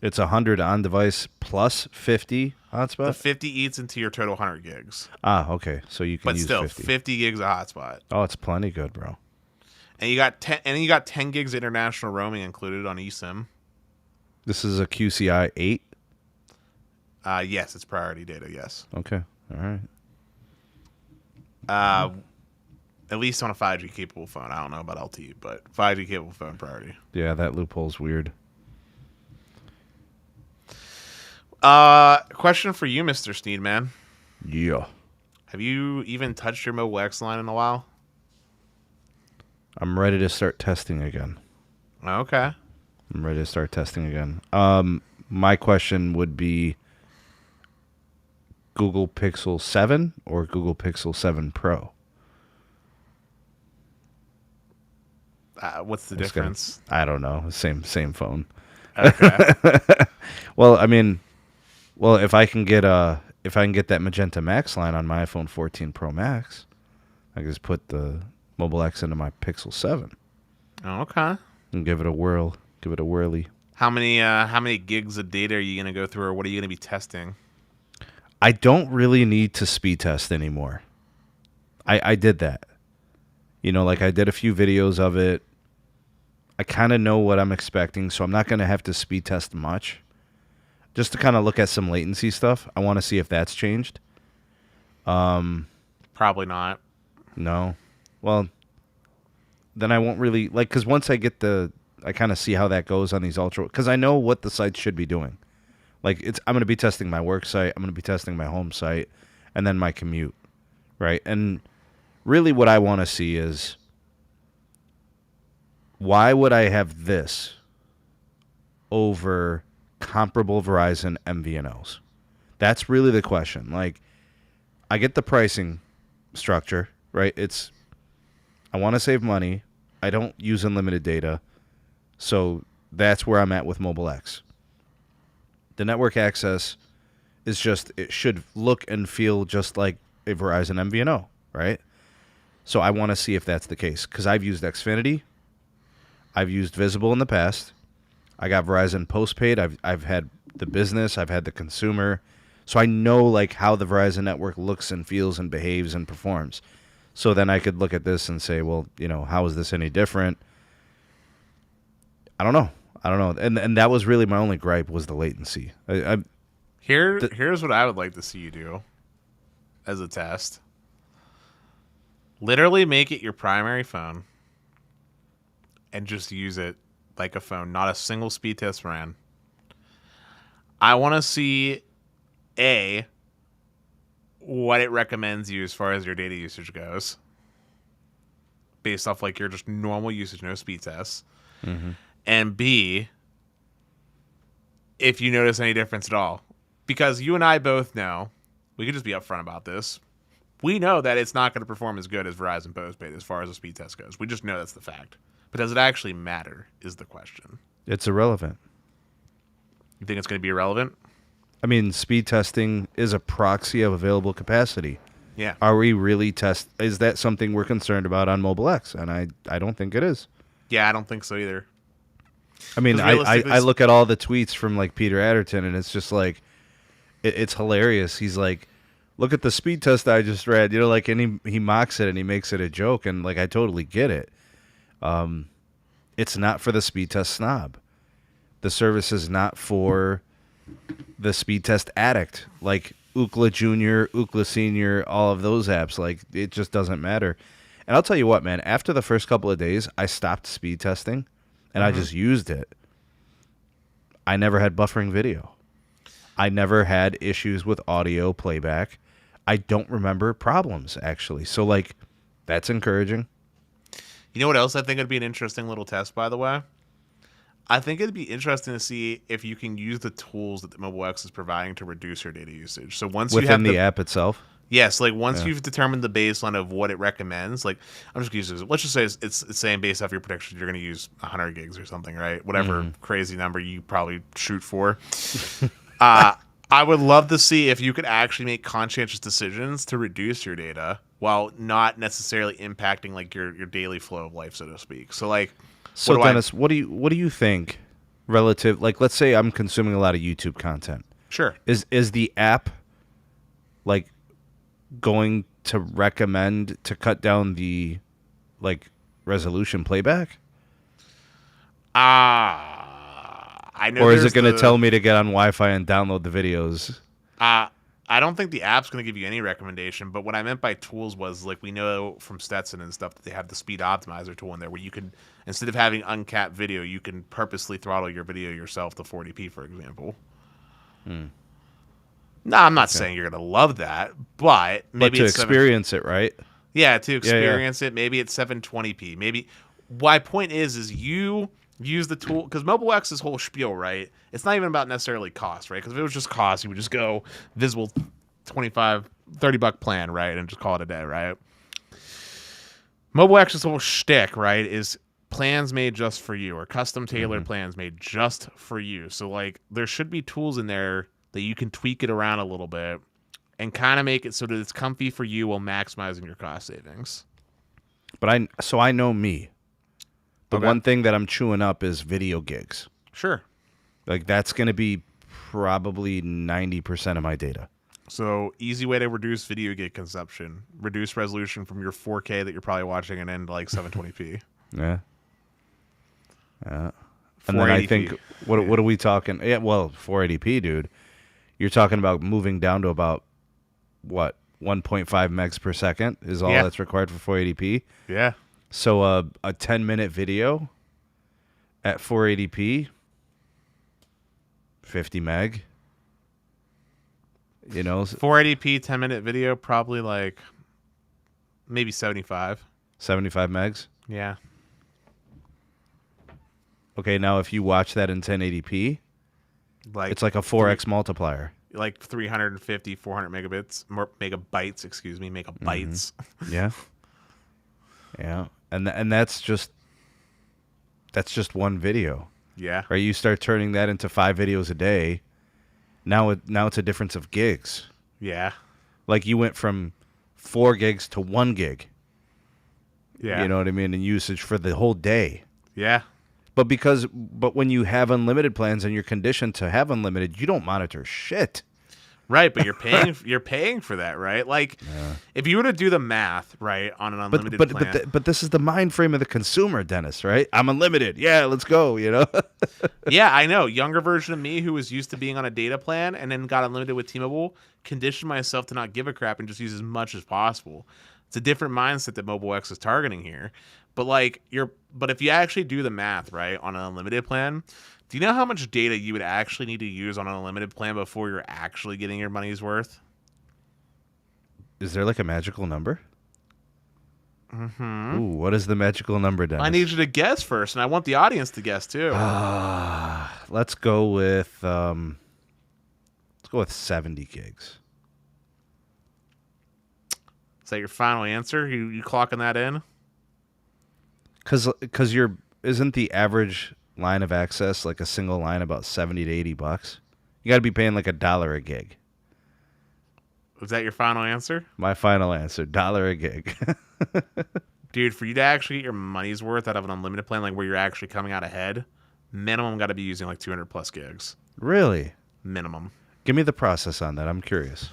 [SPEAKER 2] It's 100 on device plus 50 hotspot?
[SPEAKER 1] The 50 eats into your total 100 gigs.
[SPEAKER 2] Ah, okay. So you can use 50.
[SPEAKER 1] But still, 50 gigs of hotspot.
[SPEAKER 2] Oh, it's plenty good, bro.
[SPEAKER 1] And you got 10 gigs of international roaming included on eSIM.
[SPEAKER 2] This is a QCI 8?
[SPEAKER 1] Yes, it's priority data, yes.
[SPEAKER 2] Okay. All right.
[SPEAKER 1] At least on a 5G capable phone. I don't know about LTE, but 5G capable phone priority.
[SPEAKER 2] Yeah, that loophole's weird.
[SPEAKER 1] Question for you, Mr. Sneedman.
[SPEAKER 2] Yeah.
[SPEAKER 1] Have you even touched your Mobile X line in a while?
[SPEAKER 2] I'm ready to start testing again.
[SPEAKER 1] Okay.
[SPEAKER 2] I'm ready to start testing again. My question would be Google Pixel 7 or Google Pixel 7 Pro?
[SPEAKER 1] What's the difference?
[SPEAKER 2] I don't know. Same phone.
[SPEAKER 1] Okay.
[SPEAKER 2] Well, I mean, if I can get that Magenta MAX line on my iPhone 14 Pro Max, I can just put the Mobile X into my Pixel 7.
[SPEAKER 1] Okay.
[SPEAKER 2] And give it a whirl. Give it a whirly.
[SPEAKER 1] How many gigs of data are you going to go through, or what are you going to be testing?
[SPEAKER 2] I don't really need to speed test anymore. I did that. Like I did a few videos of it. I kind of know what I'm expecting, so I'm not going to have to speed test much. Just to kind of look at some latency stuff. I want to see if that's changed.
[SPEAKER 1] Probably not.
[SPEAKER 2] No. Well, then I won't really because once I get I kind of see how that goes on these ultra, because I know what the sites should be doing. Like I'm going to be testing my work site, I'm going to be testing my home site, and then my commute, right? And really what I want to see is, why would I have this over comparable Verizon MVNOs? That's really the question. Like, I get the pricing structure, right? I want to save money. I don't use unlimited data. So that's where I'm at with Mobile X. The network access is just, it should look and feel just like a Verizon MVNO, right? So I want to see if that's the case, because I've used Xfinity. I've used Visible in the past. I got Verizon postpaid. I've had the business. I've had the consumer. So I know like how the Verizon network looks and feels and behaves and performs. So then I could look at this and say, well, how is this any different? I don't know. And that was really my only gripe, was the latency.
[SPEAKER 1] Here's what I would like to see you do as a test. Literally make it your primary phone and just use it like a phone. Not a single speed test ran. I want to see, what it recommends you as far as your data usage goes, based off like your just normal usage, no speed tests.
[SPEAKER 2] Mm-hmm.
[SPEAKER 1] And B, if you notice any difference at all. Because you and I both know, we could just be upfront about this, we know that it's not going to perform as good as Verizon postpaid as far as the speed test goes. We just know that's the fact. But does it actually matter is the question.
[SPEAKER 2] It's irrelevant.
[SPEAKER 1] You think it's going to be irrelevant?
[SPEAKER 2] I mean, speed testing is a proxy of available capacity.
[SPEAKER 1] Yeah.
[SPEAKER 2] Are we really is that something we're concerned about on Mobile X? And I don't think it is.
[SPEAKER 1] Yeah, I don't think so either.
[SPEAKER 2] I mean, I look at all the tweets from like Peter Adderton, and it's just like, it's hilarious. He's like, look at the speed test I just read, like, and he mocks it and he makes it a joke, and like, I totally get it. It's not for the speed test snob. The service is not for the speed test addict, like Ookla Junior, Ookla Senior, all of those apps. Like, it just doesn't matter. And I'll tell you what, man, after the first couple of days, I stopped speed testing and I just used it. I never had buffering video. I never had issues with audio playback. I don't remember problems, actually. So, like, that's encouraging.
[SPEAKER 1] You know what else I think would be an interesting little test, by the way? I think it'd be interesting to see if you can use the tools that the Mobile X is providing to reduce your data usage. So once
[SPEAKER 2] within
[SPEAKER 1] you have
[SPEAKER 2] the app itself?
[SPEAKER 1] Yes, like once you've determined the baseline of what it recommends, like I'm just going to use this. Let's just say it's saying based off your predictions, you're going to use 100 gigs or something, right? Whatever crazy number you probably shoot for. I would love to see if you could actually make conscientious decisions to reduce your data while not necessarily impacting like your daily flow of life, so to speak. So like,
[SPEAKER 2] so Dennis, what do you think relative? Like, let's say I'm consuming a lot of YouTube content.
[SPEAKER 1] Sure.
[SPEAKER 2] Is the app like going to recommend to cut down the like resolution playback?
[SPEAKER 1] I know.
[SPEAKER 2] Or is it going to tell me to get on Wi-Fi and download the videos?
[SPEAKER 1] I don't think the app's going to give you any recommendation, but what I meant by tools was, like, we know from Stetson and stuff that they have the speed optimizer tool in there where you can, instead of having uncapped video, you can purposely throttle your video yourself to 40p, for example. No, I'm not saying you're going to love that, but maybe
[SPEAKER 2] to experience it, right?
[SPEAKER 1] Yeah, to experience it, maybe it's 720p. Maybe my point is you use the tool, because Mobile X's whole spiel, right? It's not even about necessarily cost, right? Because if it was just cost, you would just go Visible $30 plan, right? And just call it a day, right? Mobile X's whole shtick, right, is plans made just for you, or custom tailored plans made just for you. So, like, there should be tools in there that you can tweak it around a little bit and kind of make it so that it's comfy for you while maximizing your cost savings.
[SPEAKER 2] But I know me. The one thing that I'm chewing up is video gigs.
[SPEAKER 1] Sure.
[SPEAKER 2] Like, that's going to be probably 90% of my data.
[SPEAKER 1] So, easy way to reduce video gig consumption. Reduce resolution from your 4K that you're probably watching and into like 720p.
[SPEAKER 2] Yeah. And then I think, what are we talking? Yeah, well, 480p, dude. You're talking about moving down to about, what, 1.5 megs per second is all that's required for 480p?
[SPEAKER 1] Yeah.
[SPEAKER 2] So a 10-minute video at 480p, 50 meg. You know,
[SPEAKER 1] 480p 10-minute video, probably like maybe 75.
[SPEAKER 2] 75 megs.
[SPEAKER 1] Yeah.
[SPEAKER 2] Okay, now if you watch that in 1080p,
[SPEAKER 1] Like
[SPEAKER 2] it's like a 4x multiplier.
[SPEAKER 1] Like 350, 400 megabytes, megabytes.
[SPEAKER 2] Yeah. Yeah. And that's just one video.
[SPEAKER 1] Yeah.
[SPEAKER 2] Right? You start turning that into 5 videos a day. Now it's a difference of gigs.
[SPEAKER 1] Yeah.
[SPEAKER 2] Like you went from 4 gigs to 1 gig.
[SPEAKER 1] Yeah.
[SPEAKER 2] You know what I mean? In usage for the whole day.
[SPEAKER 1] Yeah.
[SPEAKER 2] But when you have unlimited plans and you're conditioned to have unlimited, you don't monitor shit.
[SPEAKER 1] Right, but you're paying for that, right? Like, if you were to do the math, right, on an unlimited plan.
[SPEAKER 2] But this is the mind frame of the consumer, Dennis, right? I'm unlimited. Yeah, let's go, you know?
[SPEAKER 1] Yeah, I know. Younger version of me who was used to being on a data plan and then got unlimited with T-Mobile conditioned myself to not give a crap and just use as much as possible. It's a different mindset that Mobile X is targeting here. But but if you actually do the math, right, on an unlimited plan, do you know how much data you would actually need to use on an unlimited plan before you're actually getting your money's worth?
[SPEAKER 2] Is there like a magical number?
[SPEAKER 1] Mm-hmm.
[SPEAKER 2] Ooh, what is the magical number, Dennis?
[SPEAKER 1] I need you to guess first, and I want the audience to guess too.
[SPEAKER 2] Let's go with 70 gigs.
[SPEAKER 1] Is that your final answer? You clocking that in?
[SPEAKER 2] Because isn't the average line of access like a single line about $70 to $80? You got to be paying like $1 a gig.
[SPEAKER 1] Was that your final answer?
[SPEAKER 2] My final answer, $1 a gig.
[SPEAKER 1] Dude, for you to actually get your money's worth out of an unlimited plan, like where you're actually coming out ahead, minimum got to be using like 200 plus gigs.
[SPEAKER 2] Really?
[SPEAKER 1] Minimum.
[SPEAKER 2] Give me the process on that. I'm curious.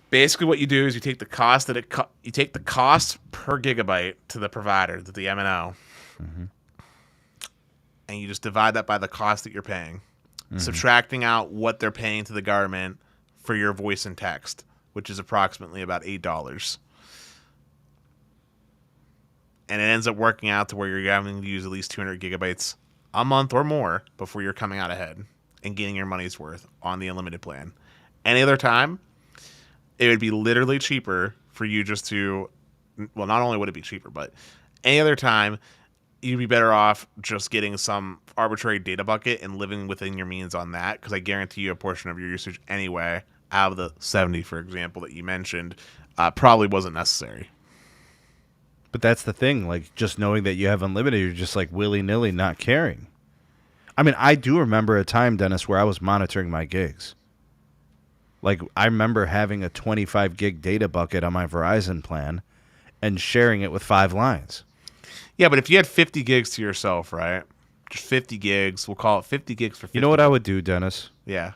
[SPEAKER 1] Basically, what you do is you take the cost you take the cost per gigabyte to the provider, to the MNO, and you just divide that by the cost that you're paying, subtracting out what they're paying to the government for your voice and text, which is approximately about $8. And it ends up working out to where you're having to use at least 200 gigabytes a month or more before you're coming out ahead and getting your money's worth on the unlimited plan. Any other time, it would be literally cheaper for you just to, well, not only would it be cheaper, but any other time, you'd be better off just getting some arbitrary data bucket and living within your means on that, because I guarantee you a portion of your usage anyway, out of the 70, for example, that you mentioned, probably wasn't necessary.
[SPEAKER 2] But that's the thing, like just knowing that you have unlimited, you're just like willy-nilly not caring. I mean, I do remember a time, Dennis, where I was monitoring my gigs. Like, I remember having a 25 gig data bucket on my Verizon plan and sharing it with 5 lines.
[SPEAKER 1] Yeah, but if you had 50 gigs to yourself, right? Just 50 gigs. We'll call it 50 gigs for 50.
[SPEAKER 2] You know what I would do, Dennis?
[SPEAKER 1] Yeah.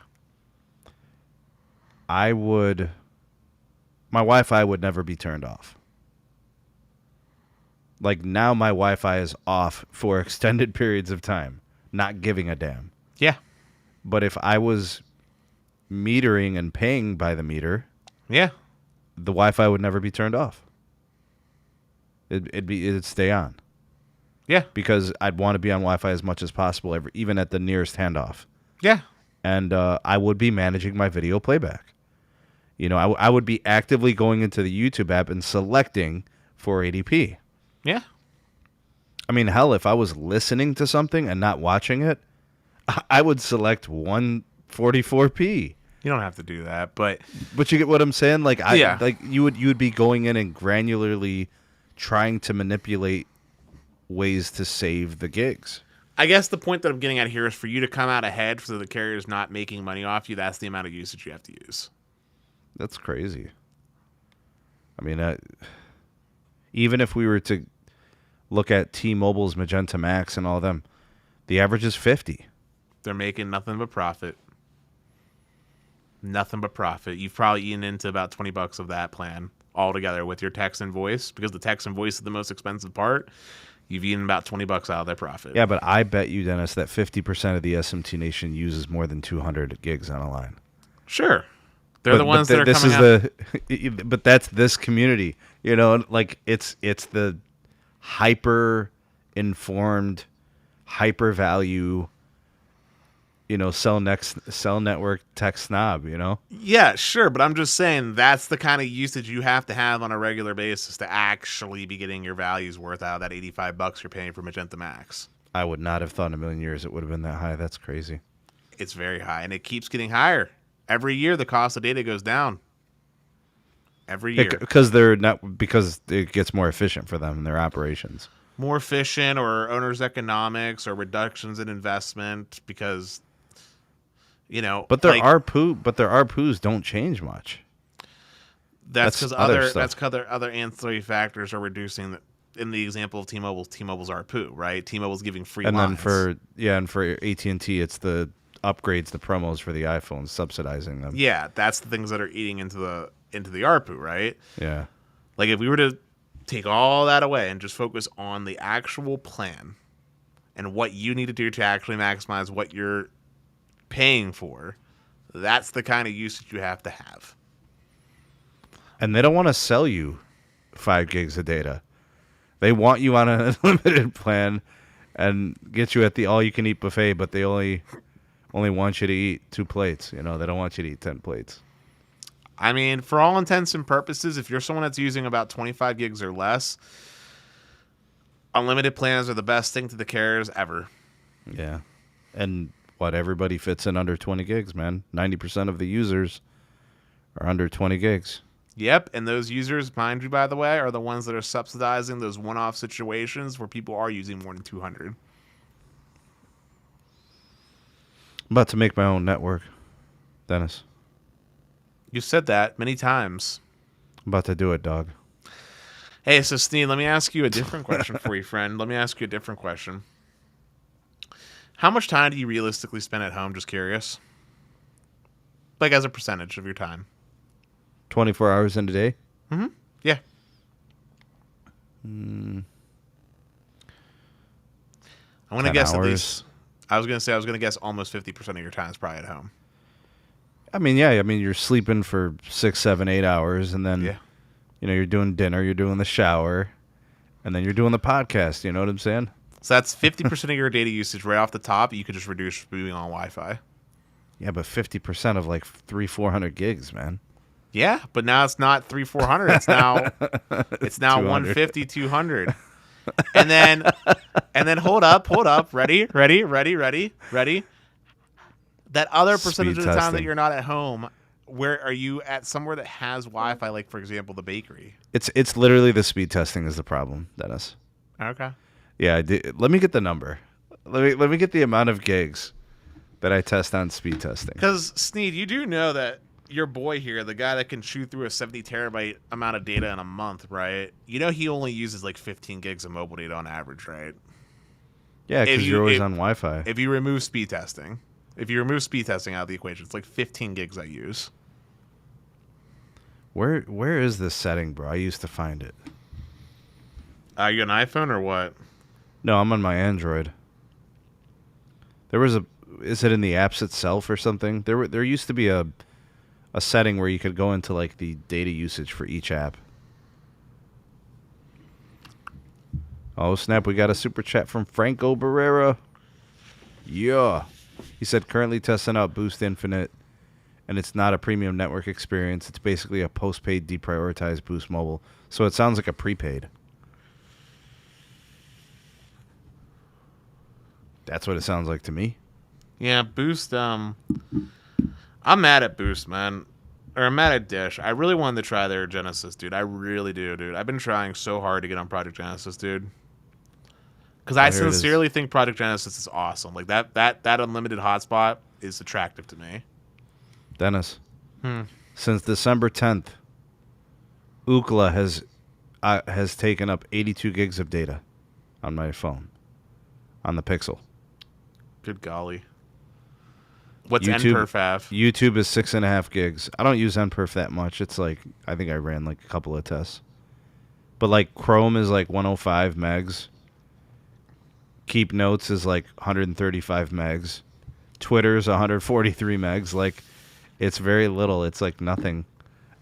[SPEAKER 2] My Wi-Fi would never be turned off. Like, now my Wi-Fi is off for extended periods of time, not giving a damn.
[SPEAKER 1] Yeah.
[SPEAKER 2] But if I was metering and paying by the meter,
[SPEAKER 1] yeah,
[SPEAKER 2] the Wi-Fi would never be turned off. It'd stay on.
[SPEAKER 1] Yeah.
[SPEAKER 2] Because I'd want to be on Wi-Fi as much as possible, even at the nearest handoff.
[SPEAKER 1] Yeah.
[SPEAKER 2] And I would be managing my video playback. You know, I would be actively going into the YouTube app and selecting 480p.
[SPEAKER 1] Yeah.
[SPEAKER 2] I mean, hell, if I was listening to something and not watching it, I would select 144p.
[SPEAKER 1] You don't have to do that, but
[SPEAKER 2] you get what I'm saying? Like,
[SPEAKER 1] yeah.
[SPEAKER 2] Like you would be going in and granularly trying to manipulate ways to save the gigs.
[SPEAKER 1] I guess the point that I'm getting at here is for you to come out ahead so the carrier's not making money off you. That's the amount of usage you have to use.
[SPEAKER 2] That's crazy. I mean, even if we were to look at T-Mobile's Magenta MAX and all of them, the average is 50.
[SPEAKER 1] They're making nothing but profit. Nothing but profit. You've probably eaten into about $20 of that plan altogether with your text and voice, because the text and voice is the most expensive part. You've eaten about $20 out of their profit.
[SPEAKER 2] Yeah, but I bet you, Dennis, that 50% of the SMT nation uses more than 200 gigs on a line.
[SPEAKER 1] Sure. They're the ones that are coming out.
[SPEAKER 2] But that's this community. You know, like it's the hyper-informed, hyper-value, cell network tech snob,
[SPEAKER 1] Yeah, sure, but I'm just saying that's the kind of usage you have to have on a regular basis to actually be getting your values worth out of that $85 you're paying for Magenta MAX.
[SPEAKER 2] I would not have thought in a million years it would have been that high. That's crazy.
[SPEAKER 1] It's very high, and it keeps getting higher. Every year, the cost of data goes down. Every year.
[SPEAKER 2] Because it gets more efficient for them in their operations.
[SPEAKER 1] More efficient, or owners' economics, or reductions in investment, because,
[SPEAKER 2] But their ARPUs don't change much.
[SPEAKER 1] That's because other ancillary factors are reducing in the example of T-Mobile's ARPU, right? T-Mobile's giving free lines.
[SPEAKER 2] And for AT&T, it's the upgrades, the promos for the iPhones, subsidizing them.
[SPEAKER 1] Yeah, that's the things that are eating into the ARPU, right?
[SPEAKER 2] Yeah.
[SPEAKER 1] Like if we were to take all that away and just focus on the actual plan and what you need to do to actually maximize what you're paying for, that's the kind of usage you have to have.
[SPEAKER 2] And they don't want to sell you 5 gigs of data. They want you on an unlimited plan and get you at the all-you-can-eat buffet, but they only want you to eat 2 plates. They don't want you to eat 10 plates.
[SPEAKER 1] I mean, for all intents and purposes, if you're someone that's using about 25 gigs or less, unlimited plans are the best thing to the carriers ever.
[SPEAKER 2] Yeah. And everybody fits in under 20 gigs, man. 90% of the users are under 20 gigs.
[SPEAKER 1] Yep, and those users, mind you, by the way, are the ones that are subsidizing those one-off situations where people are using more than 200.
[SPEAKER 2] I'm about to make my own network, Dennis.
[SPEAKER 1] You said that many times.
[SPEAKER 2] I'm about to do it, dog.
[SPEAKER 1] Hey, so Sneed, let me ask you a different question for you, friend. Let me ask you a different question. How much time do you realistically spend at home? Just curious. Like as a percentage of your time.
[SPEAKER 2] 24 hours in a day?
[SPEAKER 1] Mm-hmm. Yeah.
[SPEAKER 2] Mm.
[SPEAKER 1] I'm going to guess hours. At least. I was going to guess almost 50% of your time is probably at home.
[SPEAKER 2] I mean, yeah. I mean, you're sleeping for 6, 7, 8 hours, and then, you're doing dinner, you're doing the shower, and then you're doing the podcast. You know what I'm saying?
[SPEAKER 1] So that's 50% of your data usage right off the top. You could just reduce being on Wi-Fi.
[SPEAKER 2] Yeah, but 50% of like 300-400 gigs, man.
[SPEAKER 1] Yeah, but now it's not 300-400. It's now 150, 200. And then hold up. Ready. That other percentage of the time that you're not at home, where are you at somewhere that has Wi-Fi, like for example the bakery?
[SPEAKER 2] It's literally the speed testing is the problem, Dennis.
[SPEAKER 1] Okay.
[SPEAKER 2] Yeah, let me get the number. Let me get the amount of gigs that I test on speed testing.
[SPEAKER 1] Because Sneed, you do know that your boy here, the guy that can chew through a 70 terabyte amount of data in a month, right? You know he only uses like 15 gigs of mobile data on average, right?
[SPEAKER 2] Yeah, because you're always on Wi-Fi.
[SPEAKER 1] If you remove speed testing out of the equation, it's like 15 gigs I use.
[SPEAKER 2] Where is this setting, bro? I used to find it.
[SPEAKER 1] Are you an iPhone or what?
[SPEAKER 2] No, I'm on my Android. Is it in the apps itself or something? There used to be a setting where you could go into like the data usage for each app. Oh snap, we got a super chat from Franco Barrera. Yeah. He said currently testing out Boost Infinite, and it's not a premium network experience. It's basically a postpaid deprioritized Boost Mobile. So it sounds like a prepaid. That's what it sounds like to me.
[SPEAKER 1] Yeah, Boost, I'm mad at Boost, man. Or I'm mad at Dish. I really wanted to try their Genesis, dude. I really do, dude. I've been trying so hard to get on Project Genesis, dude. Because I sincerely think Project Genesis is awesome. Like that unlimited hotspot is attractive to me.
[SPEAKER 2] Dennis, since December 10th, Ookla has taken up 82 gigs of data on my phone, on the Pixel.
[SPEAKER 1] Good golly. What's NPerf have?
[SPEAKER 2] YouTube is 6.5 gigs. I don't use NPerf that much. It's like, I think I ran like a couple of tests. But like Chrome is like 105 megs. Keep Notes is like 135 megs. Twitter's 143 megs. Like, it's very little. It's like nothing.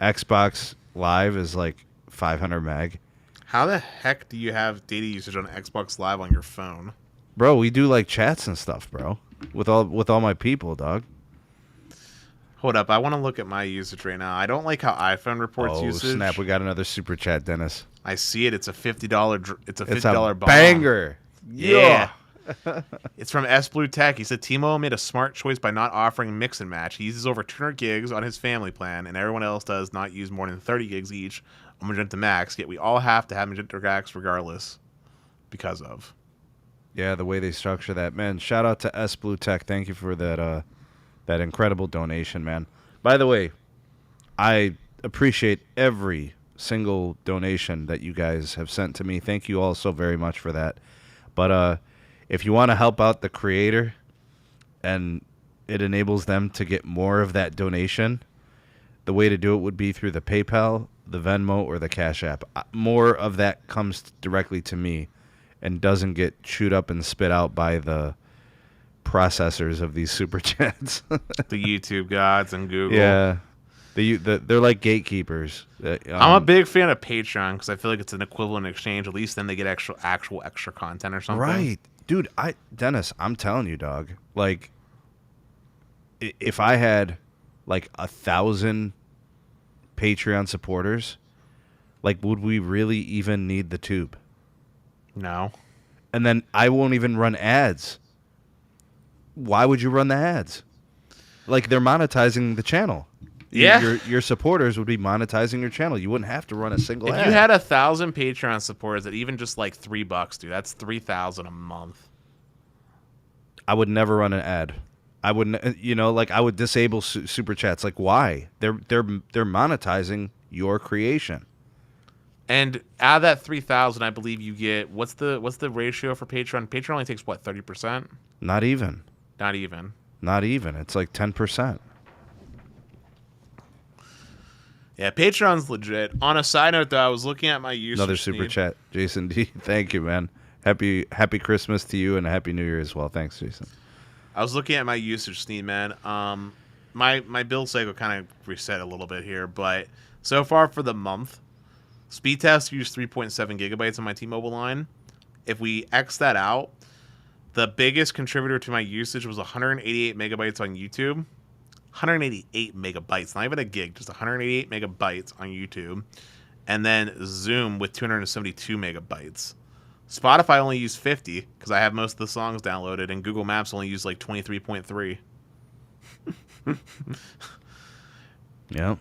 [SPEAKER 2] Xbox Live is like 500 meg.
[SPEAKER 1] How the heck do you have data usage on Xbox Live on your phone?
[SPEAKER 2] Bro, we do like chats and stuff, bro. With all my people, dog.
[SPEAKER 1] Hold up, I want to look at my usage right now. I don't like how iPhone reports usage.
[SPEAKER 2] Oh snap! We got another super chat, Dennis.
[SPEAKER 1] I see it. It's a $50. It's a $50 bomb.
[SPEAKER 2] Banger.
[SPEAKER 1] Yeah. It's from S Blue Tech. He said T-Mobile made a smart choice by not offering mix and match. He uses over 200 gigs on his family plan, and everyone else does not use more than 30 gigs each on Magenta MAX. Yet we all have to have Magenta MAX regardless, because of.
[SPEAKER 2] Yeah, the way they structure that, man. Shout out to S Blue Tech. Thank you for that that incredible donation, man. By the way, I appreciate every single donation that you guys have sent to me. Thank you all so very much for that. But if you want to help out the creator and it enables them to get more of that donation, the way to do it would be through the PayPal, the Venmo, or the Cash App. More of that comes directly to me and doesn't get chewed up and spit out by the processors of these super chats.
[SPEAKER 1] The YouTube gods and Google.
[SPEAKER 2] Yeah. They're like gatekeepers.
[SPEAKER 1] I'm a big fan of Patreon because I feel like it's an equivalent exchange. At least then they get actual extra content or something.
[SPEAKER 2] Right. Dude, Dennis, I'm telling you, dog. Like, if I had like 1,000 Patreon supporters, like, would we really even need the tube?
[SPEAKER 1] No.
[SPEAKER 2] And then I won't even run ads. Why would you run the ads? Like, they're monetizing the channel.
[SPEAKER 1] Yeah.
[SPEAKER 2] Your supporters would be monetizing your channel. You wouldn't have to run a single ad.
[SPEAKER 1] If you had 1,000 Patreon supporters at even just like $3, dude, that's $3,000 a month.
[SPEAKER 2] I would never run an ad. I wouldn't, like I would disable super chats. Like, why? They're monetizing your creation.
[SPEAKER 1] And out of that 3,000, I believe you get what's the ratio for Patreon? Patreon only takes what, 30%?
[SPEAKER 2] Not even.
[SPEAKER 1] Not even.
[SPEAKER 2] Not even. It's like 10%.
[SPEAKER 1] Yeah, Patreon's legit. On a side note, though, I was looking at my usage.
[SPEAKER 2] Another super chat, Jason D. Thank you, man. Happy Christmas to you and a Happy New Year as well. Thanks, Jason.
[SPEAKER 1] I was looking at my usage, Sneed, man. My bill cycle kind of reset a little bit here, but so far for the month, speed test used 3.7 gigabytes on my T-Mobile line. If we X that out, the biggest contributor to my usage was 188 megabytes on YouTube. 188 megabytes, not even a gig, just 188 megabytes on YouTube. And then Zoom with 272 megabytes. Spotify only used 50 because I have most of the songs downloaded, and Google Maps only used like 23.3.
[SPEAKER 2] Yeah.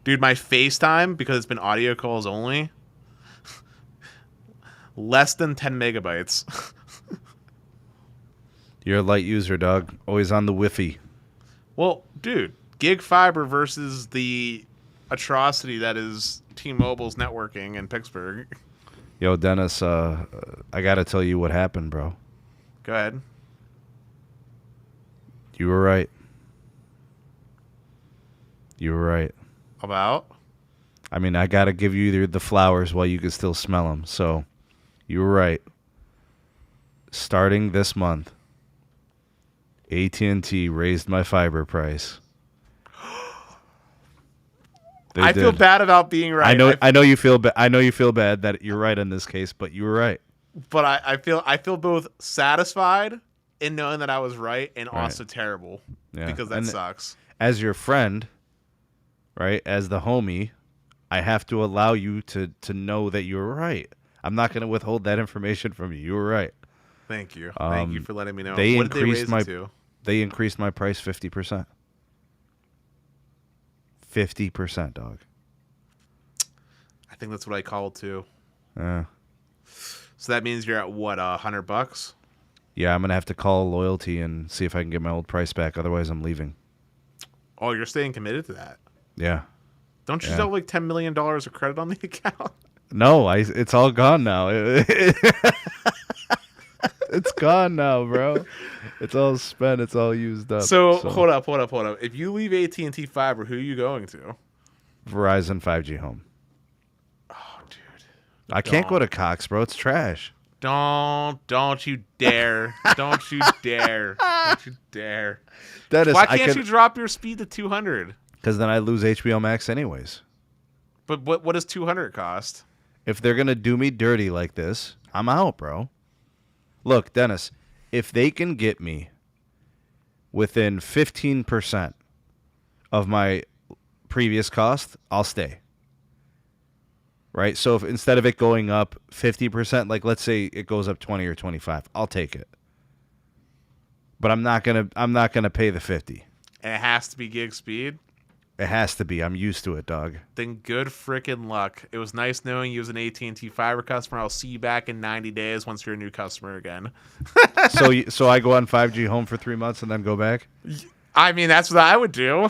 [SPEAKER 1] Dude, my FaceTime, because it's been audio calls only, less than 10 megabytes.
[SPEAKER 2] You're a light user, dog. Always on the Wi-Fi. Well,
[SPEAKER 1] dude, gig fiber versus the atrocity that is T-Mobile's networking in Pittsburgh.
[SPEAKER 2] Yo, Dennis, I got to tell you what happened, bro.
[SPEAKER 1] Go ahead.
[SPEAKER 2] You were right. You were right.
[SPEAKER 1] About?
[SPEAKER 2] I mean, I got to give you the flowers while you can still smell them. So, you were right. Starting this month, AT&T raised my fiber price.
[SPEAKER 1] I feel bad about being right.
[SPEAKER 2] I know you feel bad that you're right in this case, but you were right.
[SPEAKER 1] But I feel both satisfied in knowing that I was right and also terrible because that sucks.
[SPEAKER 2] As your friend, right? As the homie, I have to allow you to know that you were right. I'm not going to withhold that information from you. You were right.
[SPEAKER 1] Thank you. Thank you for letting me know.
[SPEAKER 2] They
[SPEAKER 1] what did they raise it to?
[SPEAKER 2] They increased my price 50%. 50%, dog.
[SPEAKER 1] I think that's what I called too.
[SPEAKER 2] Yeah.
[SPEAKER 1] So that means you're at what, $100?
[SPEAKER 2] Yeah, I'm gonna have to call loyalty and see if I can get my old price back. Otherwise, I'm leaving.
[SPEAKER 1] Oh, you're staying committed to that?
[SPEAKER 2] Yeah.
[SPEAKER 1] Don't you still have like $10 million of credit on the account?
[SPEAKER 2] No, it's all gone now. It's gone now, bro. It's all spent. It's all used up.
[SPEAKER 1] So hold up. If you leave AT&T Fiber, who are you going to?
[SPEAKER 2] Verizon 5G Home.
[SPEAKER 1] Oh, dude.
[SPEAKER 2] I can't go to Cox, bro. It's trash.
[SPEAKER 1] Don't you dare. Don't you dare. Don't you dare.
[SPEAKER 2] Dennis,
[SPEAKER 1] why can't you drop your speed to 200?
[SPEAKER 2] Because then I lose HBO Max anyways.
[SPEAKER 1] But what does 200 cost?
[SPEAKER 2] If they're going to do me dirty like this, I'm out, bro. Look, Dennis, if they can get me within 15% of my previous cost, I'll stay. Right? So if instead of it going up 50%, like let's say it goes up 20 or 25, I'll take it. But I'm not gonna pay the 50.
[SPEAKER 1] And it has to be gig speed.
[SPEAKER 2] It has to be. I'm used to it, dog.
[SPEAKER 1] Then good freaking luck. It was nice knowing you as an AT&T fiber customer. I'll see you back in 90 days once you're a new customer again.
[SPEAKER 2] So I go on 5G home for 3 months and then go back?
[SPEAKER 1] I mean, that's what I would do.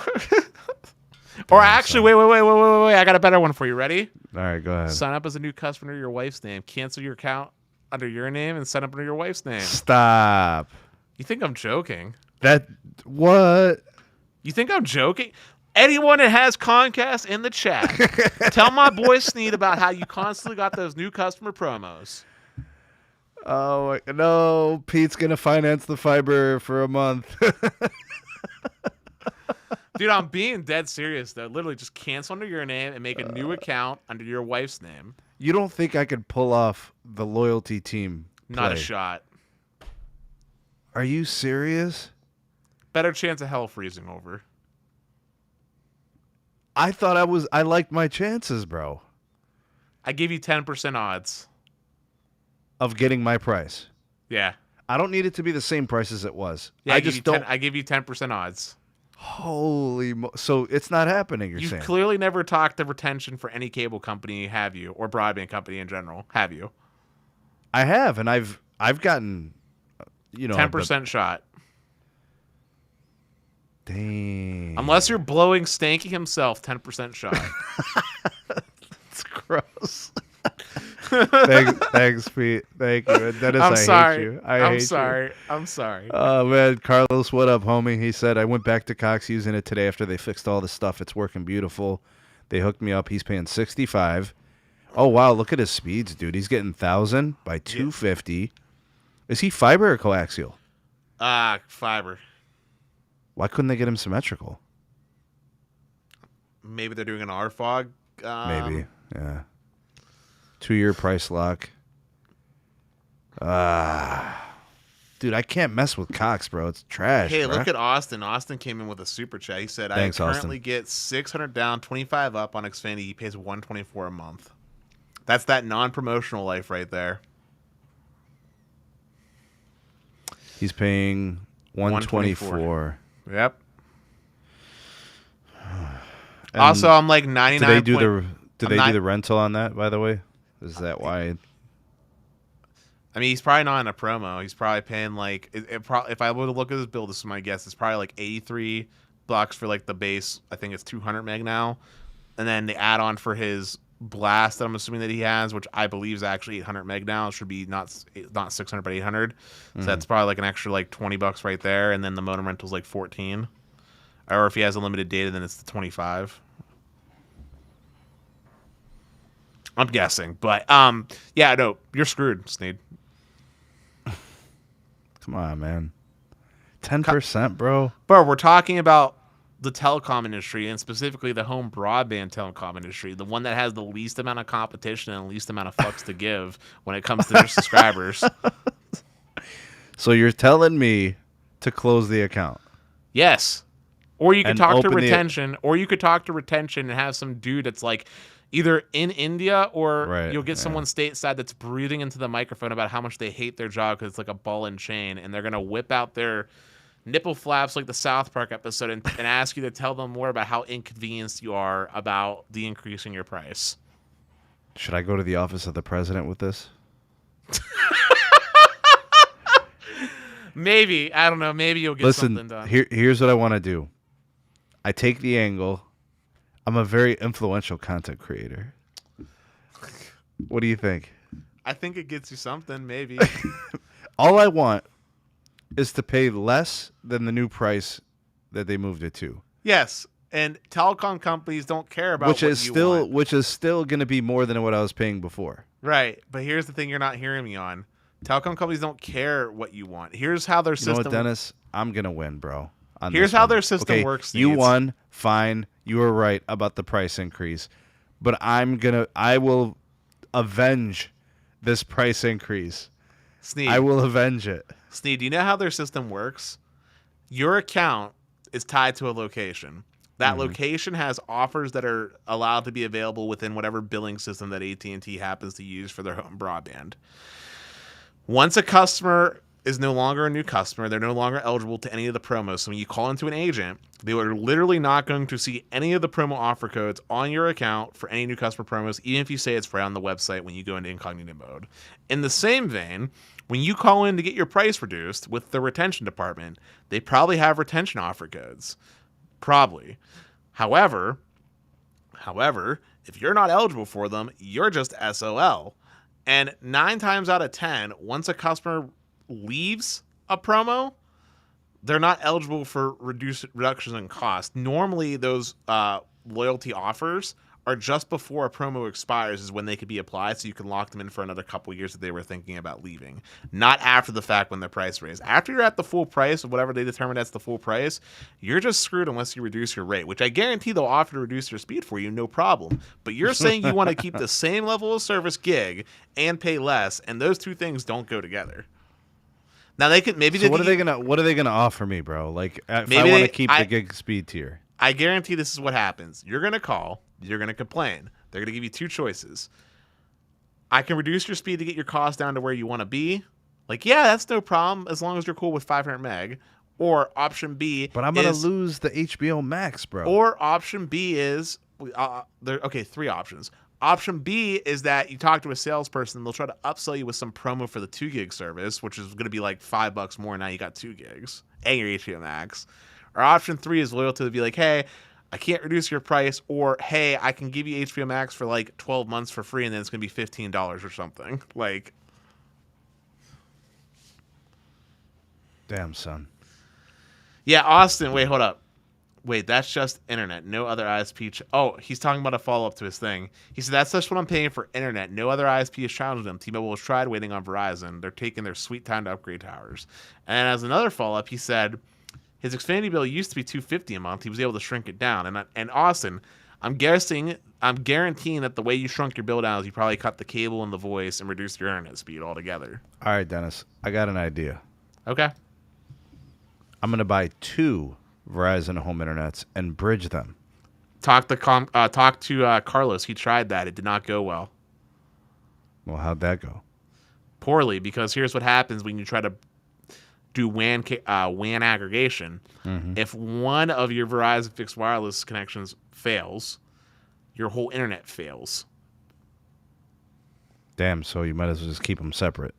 [SPEAKER 1] Or actually, wait. I got a better one for you. Ready?
[SPEAKER 2] All right, go ahead.
[SPEAKER 1] Sign up as a new customer under your wife's name. Cancel your account under your name and sign up under your wife's name.
[SPEAKER 2] Stop.
[SPEAKER 1] You think I'm joking?
[SPEAKER 2] What?
[SPEAKER 1] You think I'm joking? Anyone that has Comcast in the chat, tell my boy Sneed about how you constantly got those new customer promos.
[SPEAKER 2] Oh, no. Pete's going to finance the fiber for a month.
[SPEAKER 1] Dude, I'm being dead serious, though. Literally, just cancel under your name and make a new account under your wife's name.
[SPEAKER 2] You don't think I could pull off the loyalty team play?
[SPEAKER 1] Not a shot.
[SPEAKER 2] Are you serious?
[SPEAKER 1] Better chance of hell freezing over.
[SPEAKER 2] I thought I liked my chances, bro.
[SPEAKER 1] I give you 10% odds.
[SPEAKER 2] Of getting my price.
[SPEAKER 1] Yeah.
[SPEAKER 2] I don't need it to be the same price as it was.
[SPEAKER 1] Yeah,
[SPEAKER 2] I just don't.
[SPEAKER 1] I give you 10% odds.
[SPEAKER 2] Holy so it's not happening, you're saying?
[SPEAKER 1] You've clearly never talked to retention for any cable company, have you? Or broadband company in general, have you?
[SPEAKER 2] I have, and I've gotten,
[SPEAKER 1] 10% shot.
[SPEAKER 2] Dang.
[SPEAKER 1] Unless you're blowing Stanky himself, 10% shot.
[SPEAKER 2] It's gross. Thanks, Pete. Thank you. Dennis,
[SPEAKER 1] I'm sorry.
[SPEAKER 2] hate you.
[SPEAKER 1] I'm sorry.
[SPEAKER 2] Oh, man. Carlos, what up, homie? He said, I went back to Cox using it today after they fixed all the stuff. It's working beautiful. They hooked me up. He's paying $65. Oh, wow. Look at his speeds, dude. He's getting 1,000 by 250. Is he fiber or coaxial?
[SPEAKER 1] Fiber.
[SPEAKER 2] Why couldn't they get him symmetrical?
[SPEAKER 1] Maybe they're doing an RFOG.
[SPEAKER 2] Maybe, yeah. 2-year price lock. Dude, I can't mess with Cox, bro. It's trash.
[SPEAKER 1] Hey,
[SPEAKER 2] bro.
[SPEAKER 1] look at Austin. Austin came in with a super chat. He said,
[SPEAKER 2] Thanks,
[SPEAKER 1] I currently
[SPEAKER 2] Austin.
[SPEAKER 1] get 600 down, 25 up on Xfinity. He pays $124 a month. That's that non-promotional life right there.
[SPEAKER 2] He's paying $124.
[SPEAKER 1] Yep. Also, I'm like 99.
[SPEAKER 2] Did they do the rental on that, by the way? Is that why?
[SPEAKER 1] I mean, he's probably not in a promo. He's probably paying like if I were to look at his bill, this is my guess. It's probably like $83 for like the base. I think it's 200 meg now, and then the add-on for his blast that I'm assuming that he has, which I believe is actually 800 meg now. It should be not 600 but 800. So that's probably like an extra like $20 right there, and then the modem rental's like 14. Or if he has unlimited data, then it's the 25. I'm guessing, but yeah, no, you're screwed, Sneed.
[SPEAKER 2] Come on, man. 10%, bro.
[SPEAKER 1] Bro, we're talking about the telecom industry, and specifically the home broadband telecom industry, the one that has the least amount of competition and the least amount of fucks to give when it comes to their subscribers.
[SPEAKER 2] So you're telling me to close the account?
[SPEAKER 1] Yes. Or you could talk to
[SPEAKER 2] open
[SPEAKER 1] retention, or you could talk to retention and have some dude that's like either in India or you'll get someone stateside that's breathing into the microphone about how much they hate their job because it's like a ball and chain, and they're going to whip out their nipple flaps like the South Park episode and ask you to tell them more about how inconvenienced you are about the increase in your price.
[SPEAKER 2] Should I go to the office of the president with this?
[SPEAKER 1] Maybe. I don't know. Maybe you'll get something done.
[SPEAKER 2] Here's what I want to do. I take the angle. I'm a very influential content creator. What do you think?
[SPEAKER 1] I think it gets you something, maybe.
[SPEAKER 2] All I want is to pay less than the new price that they moved it to.
[SPEAKER 1] Yes, and telecom companies don't care about
[SPEAKER 2] which is still going to be more than what I was paying before.
[SPEAKER 1] Right, but here's the thing you're not hearing me on. Telecom companies don't care what you want. Here's how their system.
[SPEAKER 2] You know what, Dennis? I'm going to win, bro.
[SPEAKER 1] Here's how their system works.
[SPEAKER 2] You won. Fine. You were right about the price increase, but I will avenge this price increase,
[SPEAKER 1] Sneed.
[SPEAKER 2] I will avenge it.
[SPEAKER 1] Sneed, do you know how their system works? Your account is tied to a location. That location has offers that are allowed to be available within whatever billing system that AT&T happens to use for their home broadband. Once a customer is no longer a new customer, they're no longer eligible to any of the promos. So when you call into an agent, they are literally not going to see any of the promo offer codes on your account for any new customer promos, even if you say it's right on the website when you go into incognito mode. In the same vein, when you call in to get your price reduced with the retention department, they probably have retention offer codes. Probably. However, if you're not eligible for them, you're just SOL. And 9 times out of 10, once a customer leaves a promo, they're not eligible for reductions in cost. Normally, those loyalty offers are just before a promo expires is when they could be applied, so you can lock them in for another couple years if they were thinking about leaving. Not after the fact when their price raised. After you're at the full price of whatever they determine that's the full price, you're just screwed unless you reduce your rate, which I guarantee they'll offer to reduce your speed for you, no problem. But you're saying you want to keep the same level of service gig and pay less, and those two things don't go together. Now they could maybe.
[SPEAKER 2] So what are they gonna offer me, bro? Like if I want to keep the gig speed tier,
[SPEAKER 1] I guarantee this is what happens. You're gonna call. You're gonna complain. They're gonna give you 2 choices. I can reduce your speed to get your cost down to where you want to be. Like, yeah, that's no problem as long as you're cool with 500 meg. Or option B.
[SPEAKER 2] But I'm gonna lose the HBO Max, bro.
[SPEAKER 1] Or option B is 3 options. Option B is that you talk to a salesperson and they'll try to upsell you with some promo for the 2 gig service, which is going to be like $5 more. Now you got 2 gigs and your HBO Max. Or option 3 is loyalty to be like, hey, I can't reduce your price, or hey, I can give you HBO Max for like 12 months for free and then it's going to be $15 or something. Like,
[SPEAKER 2] damn, son.
[SPEAKER 1] Yeah, Austin, wait, hold up. Wait, that's just internet. No other ISP. He's talking about a follow-up to his thing. He said, that's just what I'm paying for internet. No other ISP has challenged them. T-Mobile has tried waiting on Verizon. They're taking their sweet time to upgrade towers. And as another follow-up, he said, his Xfinity bill used to be $250 a month. He was able to shrink it down. And Austin, I'm guaranteeing that the way you shrunk your bill down is you probably cut the cable and the voice and reduced your internet speed altogether.
[SPEAKER 2] All right, Dennis, I got an idea.
[SPEAKER 1] Okay.
[SPEAKER 2] I'm gonna buy 2 Verizon home internets and bridge them.
[SPEAKER 1] Talk to Carlos. He tried that. It did not go well.
[SPEAKER 2] Well, how'd that go?
[SPEAKER 1] Poorly, because here's what happens when you try to do WAN aggregation. Mm-hmm. If one of your Verizon fixed wireless connections fails, your whole internet fails.
[SPEAKER 2] Damn, so you might as well just keep them separate.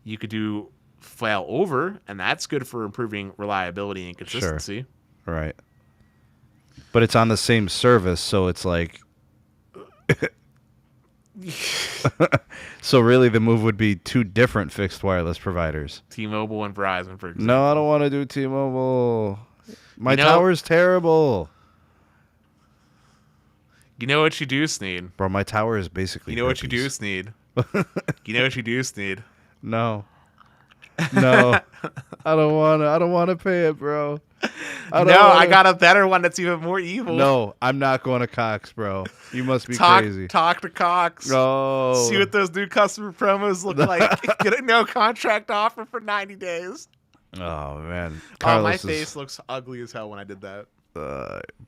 [SPEAKER 1] You could do fail over, and that's good for improving reliability and consistency.
[SPEAKER 2] Sure. Right. But it's on the same service, so it's like... So really the move would be 2 different fixed wireless providers.
[SPEAKER 1] T-Mobile and Verizon, for example.
[SPEAKER 2] No, I don't want to do T-Mobile. My tower's terrible.
[SPEAKER 1] You know what you do, Sneed?
[SPEAKER 2] Bro, my tower is basically
[SPEAKER 1] what you do, Sneed? You know what you do, Sneed?
[SPEAKER 2] No. I don't want to pay it, bro.
[SPEAKER 1] I got a better one that's even more evil.
[SPEAKER 2] No, I'm not going to Cox, bro. You must be crazy.
[SPEAKER 1] Talk to Cox.
[SPEAKER 2] Oh.
[SPEAKER 1] See what those new customer promos look like. Get a no contract offer for 90 days.
[SPEAKER 2] Oh, man.
[SPEAKER 1] My face looks ugly as hell when I did that.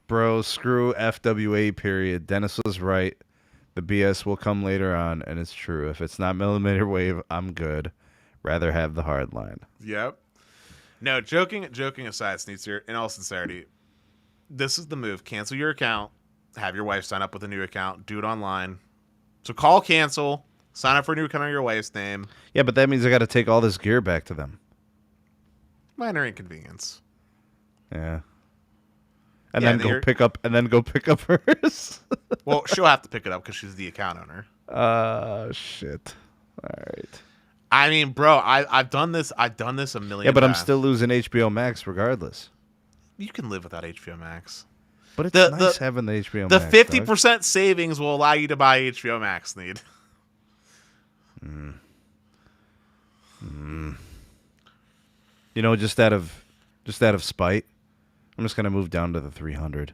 [SPEAKER 2] Bro, screw FWA, period. Dennis was right. The BS will come later on, and it's true. If it's not millimeter wave, I'm good. Rather have the hard line.
[SPEAKER 1] Yep. No, joking aside, Sneetzer, in all sincerity, this is the move. Cancel your account. Have your wife sign up with a new account. Do it online. So call cancel. Sign up for a new account on your wife's name.
[SPEAKER 2] Yeah, but that means I got to take all this gear back to them.
[SPEAKER 1] Minor inconvenience.
[SPEAKER 2] Yeah. And then go pick up hers.
[SPEAKER 1] Well, she'll have to pick it up because she's the account owner.
[SPEAKER 2] Shit. All right.
[SPEAKER 1] I mean, bro, I've done this a million times.
[SPEAKER 2] Yeah, but I'm still losing HBO Max regardless.
[SPEAKER 1] You can live without HBO Max.
[SPEAKER 2] But it's nice having the HBO Max.
[SPEAKER 1] The 50% savings will allow you to buy HBO Max, Need.
[SPEAKER 2] You know, just out of spite, I'm just gonna move down to the 300.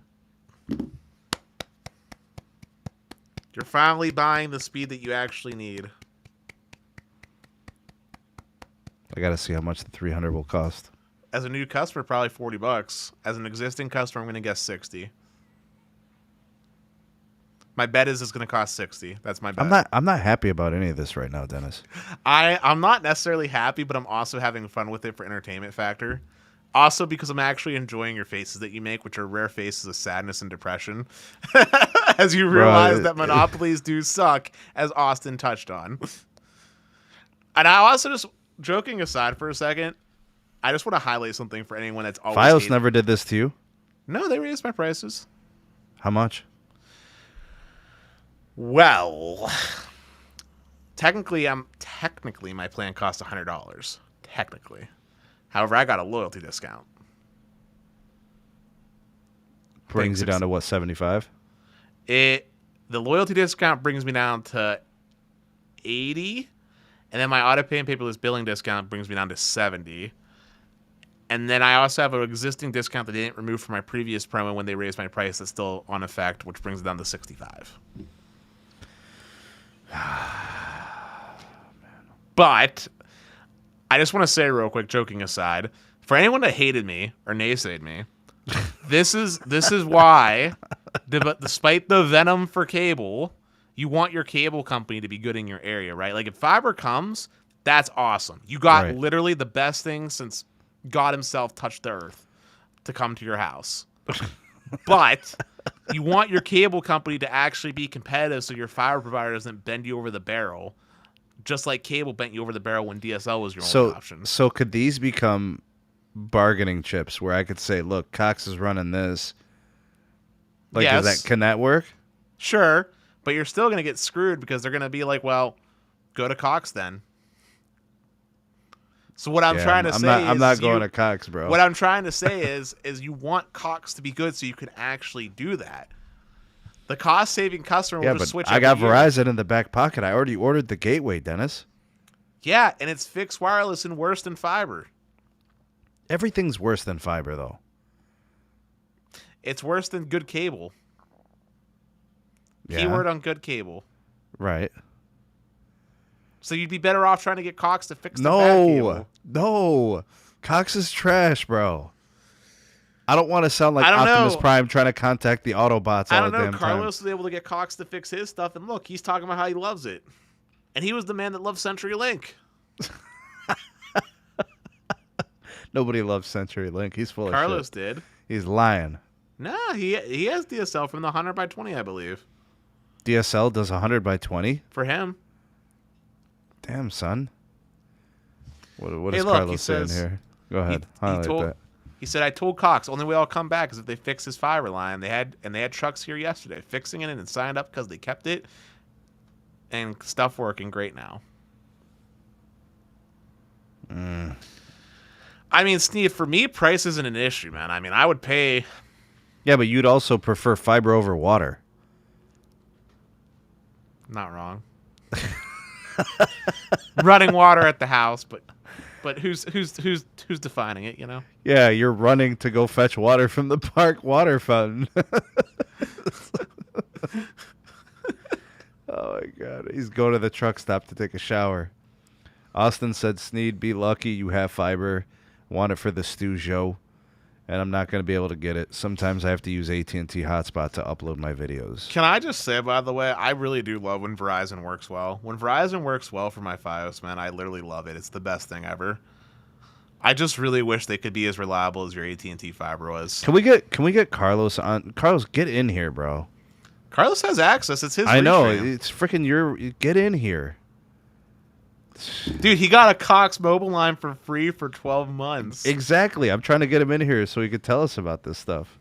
[SPEAKER 1] You're finally buying the speed that you actually need.
[SPEAKER 2] I got to see how much the 300 will cost.
[SPEAKER 1] As a new customer, probably $40. As an existing customer, I'm going to guess 60. My bet is it's going to cost 60. That's my bet.
[SPEAKER 2] I'm not happy about any of this right now, Dennis.
[SPEAKER 1] I'm not necessarily happy, but I'm also having fun with it for entertainment factor. Also because I'm actually enjoying your faces that you make, which are rare faces of sadness and depression. As you realize that monopolies do suck, as Austin touched on. And I also just, joking aside for a second, I just want to highlight something for anyone that's always
[SPEAKER 2] Fios never did this to you?
[SPEAKER 1] No, they raised my prices.
[SPEAKER 2] How much?
[SPEAKER 1] Well, technically my plan costs $100. Technically. However, I got a loyalty discount.
[SPEAKER 2] Brings you down to what, 75?
[SPEAKER 1] The loyalty discount brings me down to 80, and then my auto pay and paperless billing discount brings me down to 70. And then I also have an existing discount that they didn't remove from my previous promo when they raised my price that's still on effect, which brings it down to 65. But I just want to say real quick, joking aside, for anyone that hated me or naysayed me, this is why, despite the venom for cable, you want your cable company to be good in your area, right? Like if fiber comes, that's awesome. You got literally the best thing since God himself touched the earth to come to your house. But you want your cable company to actually be competitive so your fiber provider doesn't bend you over the barrel, just like cable bent you over the barrel when DSL was your only option.
[SPEAKER 2] So could these become bargaining chips where I could say, look, Cox is running this. Like,
[SPEAKER 1] yes.
[SPEAKER 2] Can that work?
[SPEAKER 1] Sure, but you're still going to get screwed because they're going to be like, well, go to Cox then. So what I'm trying to say is...
[SPEAKER 2] I'm not going to Cox, bro.
[SPEAKER 1] What I'm trying to say is you want Cox to be good so you can actually do that. The cost-saving customer will just switch.
[SPEAKER 2] I got Verizon in the back pocket. I already ordered the gateway, Dennis.
[SPEAKER 1] Yeah, and it's fixed wireless and worse than fiber.
[SPEAKER 2] Everything's worse than fiber, though.
[SPEAKER 1] It's worse than good cable.
[SPEAKER 2] Yeah.
[SPEAKER 1] Keyword on good cable.
[SPEAKER 2] Right.
[SPEAKER 1] So you'd be better off trying to get Cox to fix the bad cable.
[SPEAKER 2] No. Cox is trash, bro. I don't want to sound like Optimus Prime trying to contact the Autobots all the damn time.
[SPEAKER 1] Carlos was able to get Cox to fix his stuff, and look, he's talking about how he loves it. And he was the man that loved CenturyLink.
[SPEAKER 2] Nobody loves CenturyLink. He's full of shit.
[SPEAKER 1] Carlos did.
[SPEAKER 2] He's lying.
[SPEAKER 1] Nah, he has DSL from the 100 by 20, I believe.
[SPEAKER 2] DSL does 100 by 20?
[SPEAKER 1] For him.
[SPEAKER 2] Damn, son. What is Carlos saying here? Go ahead.
[SPEAKER 1] He said, I told Cox, only way I'll come back is if they fix his fiber line. They had trucks here yesterday fixing it and signed up because they kept it. And stuff working great now. I mean, Steve, for me, price isn't an issue, man. I mean, I would pay...
[SPEAKER 2] Yeah, but you'd also prefer fiber over water.
[SPEAKER 1] Not wrong. Running water at the house, but who's defining it, you know?
[SPEAKER 2] Yeah, you're running to go fetch water from the park water fountain. Oh my god, he's going to the truck stop to take a shower. Austin said, Sneed, be lucky you have fiber. Want it for the stew Joe. And I'm not going to be able to get it. Sometimes I have to use AT&T hotspot to upload my videos.
[SPEAKER 1] Can I just say, by the way, I really do love when Verizon works well. When Verizon works well for my Fios, man, I literally love it. It's the best thing ever. I just really wish they could be as reliable as your AT&T fiber was.
[SPEAKER 2] Can we get Carlos on? Carlos, get in here, bro.
[SPEAKER 1] Carlos has access. It's his.
[SPEAKER 2] I know. It's freaking get in here.
[SPEAKER 1] Dude, he got a Cox mobile line for free for 12 months.
[SPEAKER 2] Exactly. I'm trying to get him in here so he could tell us about this stuff.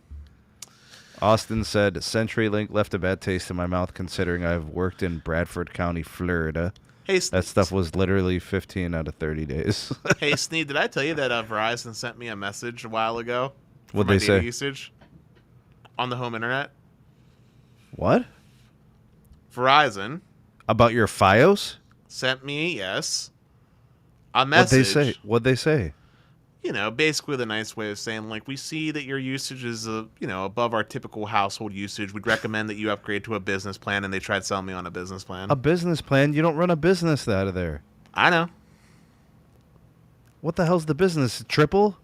[SPEAKER 2] Austin said, CenturyLink left a bad taste in my mouth considering I've worked in Bradford County, Florida. Hey, that stuff was literally 15 out of 30 days.
[SPEAKER 1] Hey, Sneed, did I tell you that Verizon sent me a message a while ago?
[SPEAKER 2] What'd they say?
[SPEAKER 1] Usage on the home internet.
[SPEAKER 2] What?
[SPEAKER 1] Verizon.
[SPEAKER 2] About your Fios?
[SPEAKER 1] Sent me, yes, a message.
[SPEAKER 2] What'd they say?
[SPEAKER 1] You know, basically the nice way of saying, like, we see that your usage is, above our typical household usage. We'd recommend that you upgrade to a business plan, and they tried selling me on a business plan.
[SPEAKER 2] A business plan? You don't run a business out of there.
[SPEAKER 1] I know.
[SPEAKER 2] What the hell's the business? Triple?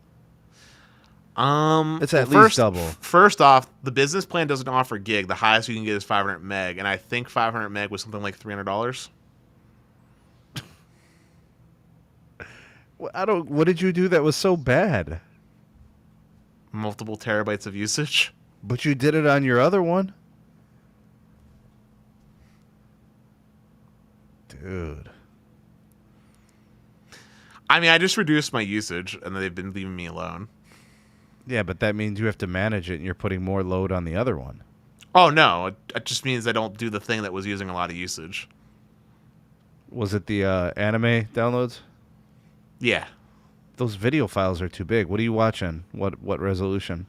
[SPEAKER 2] It's at
[SPEAKER 1] well,
[SPEAKER 2] least double.
[SPEAKER 1] First off, the business plan doesn't offer gig. The highest you can get is 500 meg, and I think 500 meg was something like $300.
[SPEAKER 2] What did you do that was so bad?
[SPEAKER 1] Multiple terabytes of usage.
[SPEAKER 2] But you did it on your other one. Dude.
[SPEAKER 1] I mean, I just reduced my usage, and they've been leaving me alone.
[SPEAKER 2] Yeah, but that means you have to manage it, and you're putting more load on the other one.
[SPEAKER 1] Oh, no. It just means I don't do the thing that was using a lot of usage.
[SPEAKER 2] Was it the anime downloads?
[SPEAKER 1] Yeah.
[SPEAKER 2] Those video files are too big. What are you watching? What resolution?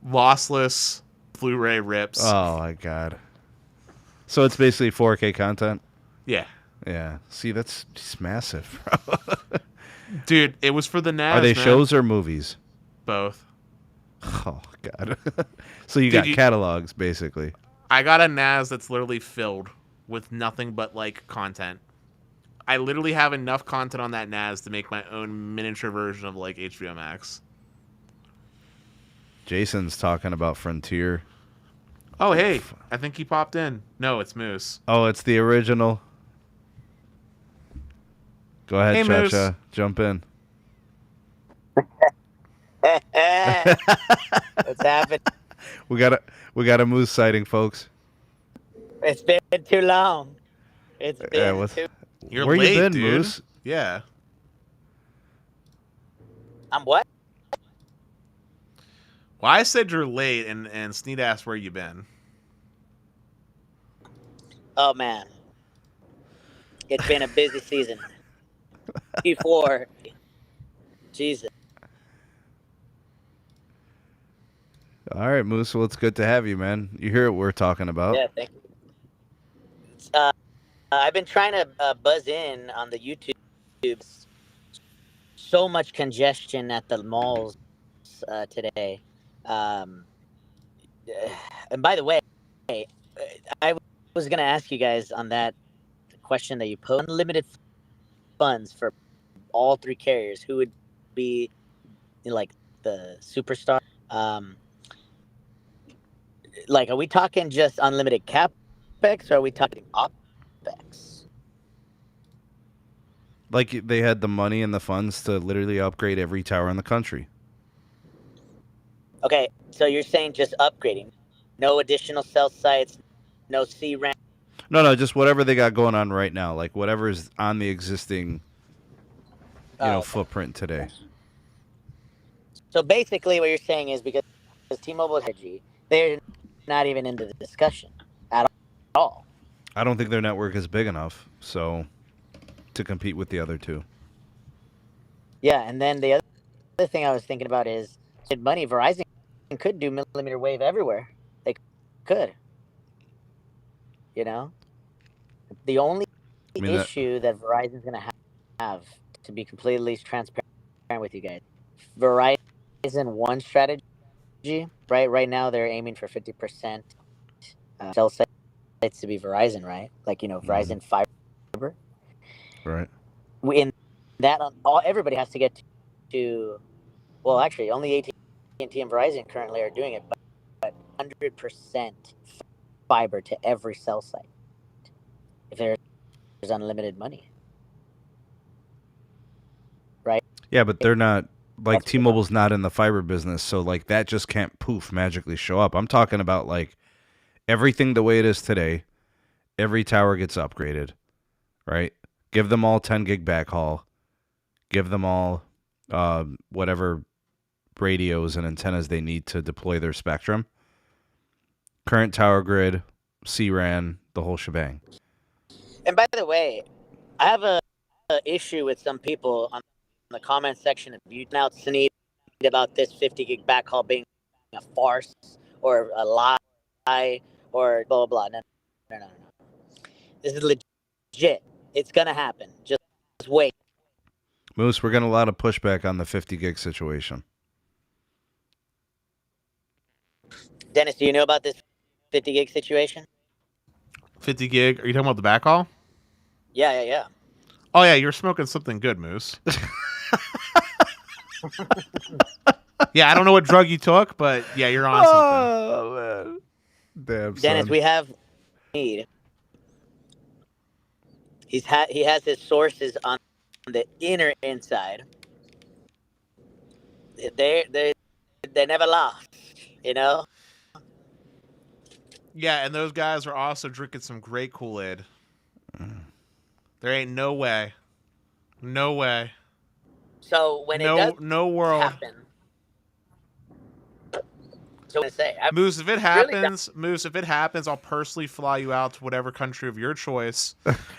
[SPEAKER 1] Lossless Blu-ray rips.
[SPEAKER 2] Oh, my God. So it's basically 4K content?
[SPEAKER 1] Yeah.
[SPEAKER 2] Yeah. See, that's just massive, bro.
[SPEAKER 1] Dude, it was for the NAS,
[SPEAKER 2] Are they
[SPEAKER 1] man.
[SPEAKER 2] shows or movies?
[SPEAKER 1] Both.
[SPEAKER 2] Oh, God. So you got catalogs, basically.
[SPEAKER 1] I got a NAS that's literally filled with nothing but, like, content. I literally have enough content on that NAS to make my own miniature version of, like, HBO Max.
[SPEAKER 2] Jason's talking about Frontier.
[SPEAKER 1] Oh, hey. I think he popped in. No, it's Moose.
[SPEAKER 2] Oh, it's the original. Go ahead,
[SPEAKER 1] Hey,
[SPEAKER 2] Cha-Cha.
[SPEAKER 1] Moose.
[SPEAKER 2] Jump in.
[SPEAKER 4] What's happening?
[SPEAKER 2] We got a moose sighting, folks.
[SPEAKER 4] It's been too long. It's been too...
[SPEAKER 1] You're
[SPEAKER 2] Where
[SPEAKER 1] late,
[SPEAKER 2] you been,
[SPEAKER 1] dude.
[SPEAKER 2] Moose?
[SPEAKER 1] Yeah.
[SPEAKER 4] I'm what?
[SPEAKER 1] Well, I said you're late, and Sneed asked where you been.
[SPEAKER 4] Oh, man. It's been a busy season. Q4. Jesus.
[SPEAKER 2] All right, Moose. Well, it's good to have you, man. You hear what we're talking about.
[SPEAKER 4] Yeah, thank you. I've been trying to buzz in on the YouTube. So much congestion at the malls today. And by the way, I was going to ask you guys on that question that you put. Unlimited funds for all three carriers. Who would be like the superstar? Like, are we talking just unlimited capex, or are we talking opex?
[SPEAKER 2] Like they had the money and the funds to literally upgrade every tower in the country.
[SPEAKER 4] Okay, so you're saying just upgrading, no additional cell sites, no C-RAN.
[SPEAKER 2] No, just whatever they got going on right now, like whatever is on the existing, footprint today.
[SPEAKER 4] So basically, what you're saying is because T-Mobile is 5G, they're not even into the discussion at all.
[SPEAKER 2] I don't think their network is big enough, so to compete with the other two.
[SPEAKER 4] Yeah, and then the other thing I was thinking about is money. Verizon could do millimeter wave everywhere. They could. You know, the only issue that Verizon's going to have, to be completely transparent with you guys, Verizon One strategy, right now they're aiming for 50% cell sites to be Verizon, right? Like, Verizon fiber.
[SPEAKER 2] Right.
[SPEAKER 4] In that, everybody has to get to. Well, actually, only AT&T and Verizon currently are doing it, but 100% fiber to every cell site. If there's unlimited money, right?
[SPEAKER 2] Yeah, but they're not like T-Mobile's not in the fiber business, so like that just can't poof magically show up. I'm talking about like everything the way it is today. Every tower gets upgraded, right? Give them all 10 gig backhaul. Give them all whatever radios and antennas they need to deploy their spectrum. Current tower grid, C-RAN, the whole shebang.
[SPEAKER 4] And by the way, I have a issue with some people on the comment section of YouTube out Sneed about this 50 gig backhaul being a farce or a lie or blah, blah, blah. No. This is legit. It's going to happen. Just wait.
[SPEAKER 2] Moose, we're getting a lot of pushback on the 50 gig situation.
[SPEAKER 4] Dennis, do you know about this 50 gig situation?
[SPEAKER 1] 50 gig? Are you talking about the backhaul?
[SPEAKER 4] Yeah.
[SPEAKER 1] Oh yeah, you're smoking something good, Moose. Yeah, I don't know what drug you took, but yeah, you're on something.
[SPEAKER 2] Oh man, damn
[SPEAKER 4] Dennis,
[SPEAKER 2] son.
[SPEAKER 4] we have need. He has his sources on the inner inside. They never lost, you know.
[SPEAKER 1] Yeah, and those guys are also drinking some great Kool-Aid. There ain't no way. No way.
[SPEAKER 4] So when it
[SPEAKER 1] No
[SPEAKER 4] does
[SPEAKER 1] no world.
[SPEAKER 4] happen, so what to say,
[SPEAKER 1] Moose, if it happens, I'll personally fly you out to whatever country of your choice,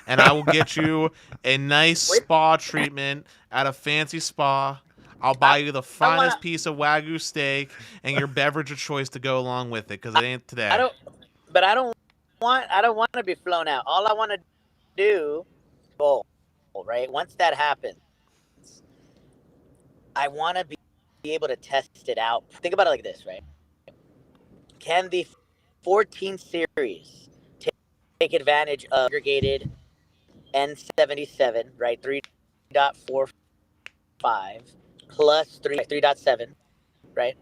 [SPEAKER 1] and I will get you a nice spa treatment at a fancy spa. I'll buy you the finest piece of Wagyu steak and your beverage of choice to go along with it, because it ain't today.
[SPEAKER 4] I don't want to be flown out. All I want to do, right? Once that happens, I want to be able to test it out. Think about it like this, right? Can the 14 series take advantage of aggregated N77, right? 3.45 plus 3.7, right?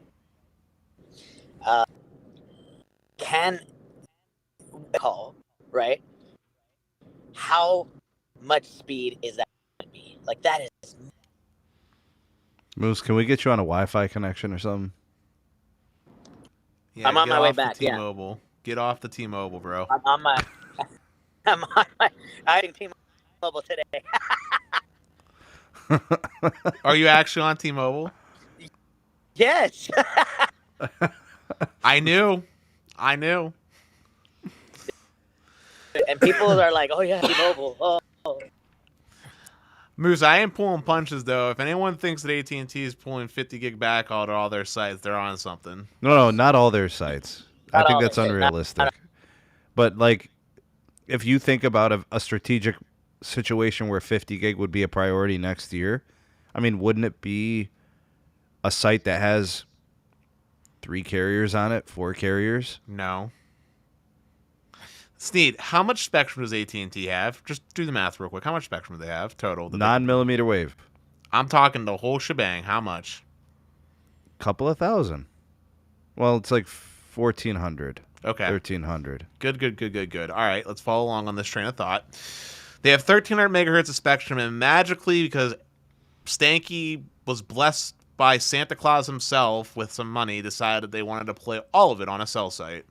[SPEAKER 4] Can call, right? How much speed is that going to be? Like, that is.
[SPEAKER 2] Moose, can we get you on a Wi-Fi connection or something?
[SPEAKER 1] Yeah,
[SPEAKER 4] I'm on my way back.
[SPEAKER 1] T-Mobile. Yeah. Get off the T-Mobile, bro.
[SPEAKER 4] I'm on my. I think T-Mobile today.
[SPEAKER 1] Are you actually on T-Mobile?
[SPEAKER 4] Yes.
[SPEAKER 1] I knew.
[SPEAKER 4] And people are like, "Oh yeah, T-Mobile." Oh.
[SPEAKER 1] Moose, I ain't pulling punches though. If anyone thinks that AT&T is pulling 50 gig backhaul to all their sites, they're on something.
[SPEAKER 2] No, not all their sites. I think that's unrealistic. But like, if you think about a strategic situation where 50 gig would be a priority next year, I mean, wouldn't it be a site that has 3 carriers on it, 4 carriers?
[SPEAKER 1] No. Sneed, how much spectrum does AT&T have? Just do the math real quick. How much spectrum do they have total?
[SPEAKER 2] Non-millimeter wave.
[SPEAKER 1] I'm talking the whole shebang. How much?
[SPEAKER 2] Couple of thousand. Well, it's like 1,400.
[SPEAKER 1] Okay.
[SPEAKER 2] 1,300.
[SPEAKER 1] Good. All right, let's follow along on this train of thought. They have 1,300 megahertz of spectrum, and magically, because Stanky was blessed by Santa Claus himself with some money, decided they wanted to play all of it on a cell site.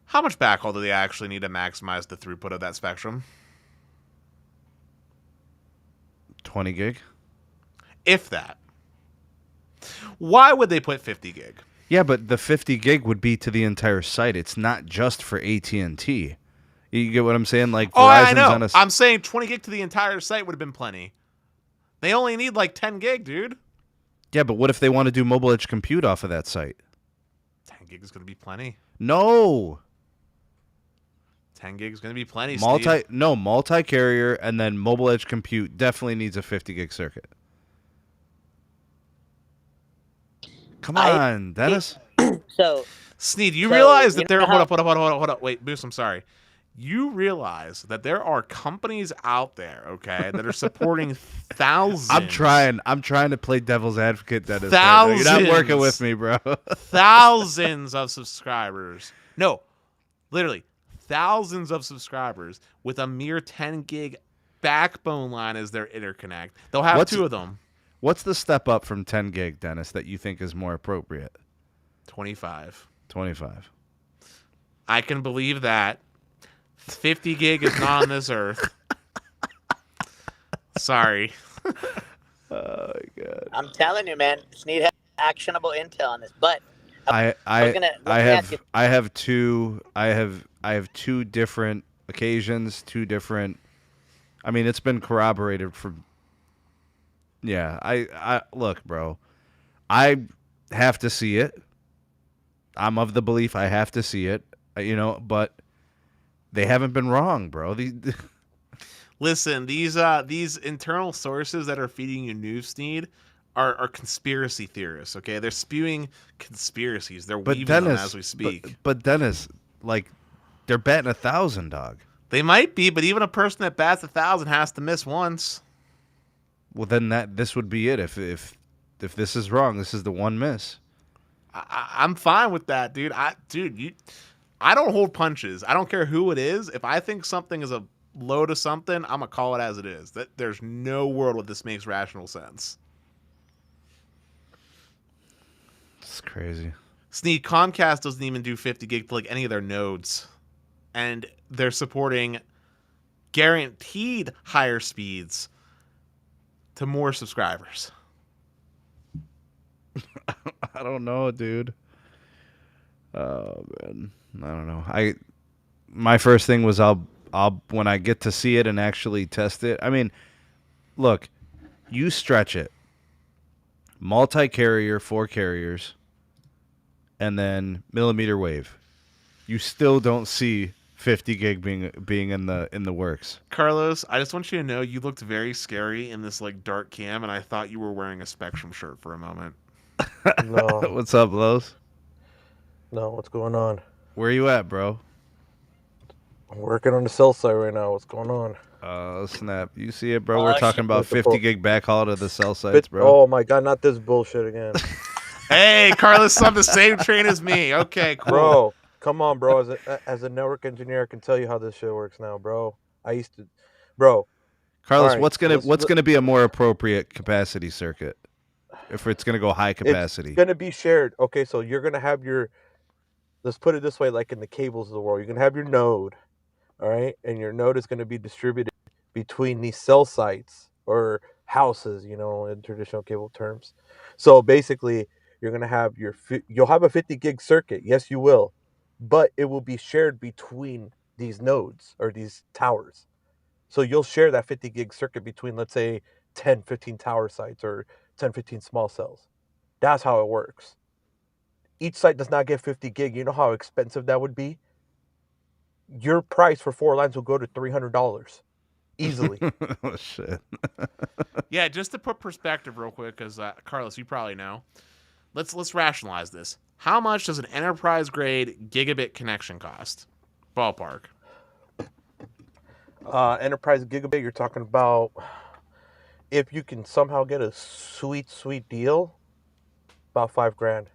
[SPEAKER 1] How much backhaul do they actually need to maximize the throughput of that spectrum?
[SPEAKER 2] 20 gig?
[SPEAKER 1] If that. Why would they put 50 gig?
[SPEAKER 2] Yeah, but the 50 gig would be to the entire site. It's not just for AT&T. You get what I'm saying? Like,
[SPEAKER 1] Verizon's I know. I'm saying 20 gig to the entire site would have been plenty. They only need like 10 gig, dude.
[SPEAKER 2] Yeah, but what if they want to do mobile edge compute off of that site?
[SPEAKER 1] 10 gig is going to be plenty.
[SPEAKER 2] No.
[SPEAKER 1] 10 gig is going to be plenty,
[SPEAKER 2] multi-carrier, and then mobile edge compute definitely needs a 50 gig circuit. Come on, Dennis.
[SPEAKER 4] So,
[SPEAKER 1] Sneed, you realize that there... Hold up. Wait, Boost, I'm sorry. You realize that there are companies out there, okay, that are supporting thousands.
[SPEAKER 2] I'm trying to play devil's advocate, Dennis.
[SPEAKER 1] Thousands.
[SPEAKER 2] You're not working with me, bro.
[SPEAKER 1] Thousands of subscribers. No, literally. Thousands of subscribers with a mere 10 gig backbone line as their interconnect. They'll have 2 of them.
[SPEAKER 2] What's the step up from 10 gig, Dennis, that you think is more appropriate?
[SPEAKER 1] 25.
[SPEAKER 2] I
[SPEAKER 1] can believe that. 50 gig is not on this earth. Sorry.
[SPEAKER 2] Oh my God.
[SPEAKER 4] I'm telling you, man, Sneed has actionable intel on this, but
[SPEAKER 2] I have two different occasions, 2 different. I mean, it's been corroborated from. Yeah, I look, bro. I have to see it. I'm of the belief I have to see it. But they haven't been wrong, bro.
[SPEAKER 1] Listen, these internal sources that are feeding you news, Sneed, are conspiracy theorists, okay? They're spewing conspiracies. They're weaving them as we speak.
[SPEAKER 2] But Dennis, like, they're betting 1,000, dog.
[SPEAKER 1] They might be, but even a person that bats 1,000 has to miss once.
[SPEAKER 2] Well, then this would be it. If this is wrong, this is the one miss.
[SPEAKER 1] I'm fine with that, dude. I don't hold punches. I don't care who it is. If I think something is a load of something, I'm gonna call it as it is. That there's no world where this makes rational sense.
[SPEAKER 2] It's crazy.
[SPEAKER 1] Sneed, Comcast doesn't even do 50 gig to like any of their nodes, and they're supporting guaranteed higher speeds to more subscribers.
[SPEAKER 2] I don't know, dude. Oh man, I don't know. My first thing was I'll when I get to see it and actually test it. I mean, look, you stretch it. Multi-carrier, 4 carriers, and then millimeter wave. You still don't see 50 gig being in the works.
[SPEAKER 1] Carlos, I just want you to know you looked very scary in this like dark cam, and I thought you were wearing a Spectrum shirt for a moment.
[SPEAKER 5] No.
[SPEAKER 2] What's up, Los?
[SPEAKER 5] No, what's going on?
[SPEAKER 2] Where you at, bro?
[SPEAKER 5] I'm working on the cell site right now. What's going on?
[SPEAKER 2] Oh, snap. You see it, bro? We're talking about
[SPEAKER 5] With the
[SPEAKER 2] 50 gig backhaul to the cell sites, bro.
[SPEAKER 5] Oh my god, not this bullshit again.
[SPEAKER 1] Hey, Carlos is on the same train as me. Okay, cool.
[SPEAKER 5] Bro, come on, bro. As a network engineer, I can tell you how this shit works now, bro. I used to, bro.
[SPEAKER 2] Carlos,
[SPEAKER 5] right,
[SPEAKER 2] what's gonna be a more appropriate capacity circuit if it's gonna go high capacity?
[SPEAKER 5] It's gonna be shared. Okay, so you're gonna have your. Let's put it this way, like in the cables of the world, you're gonna have your node, all right, and your node is gonna be distributed between these cell sites or houses, in traditional cable terms. So basically, you're gonna have you'll have a 50 gig circuit. Yes, you will, but it will be shared between these nodes or these towers. So you'll share that 50 gig circuit between, let's say, 10, 15 tower sites or 10, 15 small cells. That's how it works. Each site does not get 50 gig. You know how expensive that would be? Your price for 4 lines will go to $300 easily.
[SPEAKER 2] Oh, shit.
[SPEAKER 1] Yeah, just to put perspective real quick, because Carlos, you probably know. Let's rationalize this. How much does an enterprise-grade gigabit connection cost? Ballpark.
[SPEAKER 5] Enterprise gigabit, you're talking about if you can somehow get a sweet deal, about $5,000.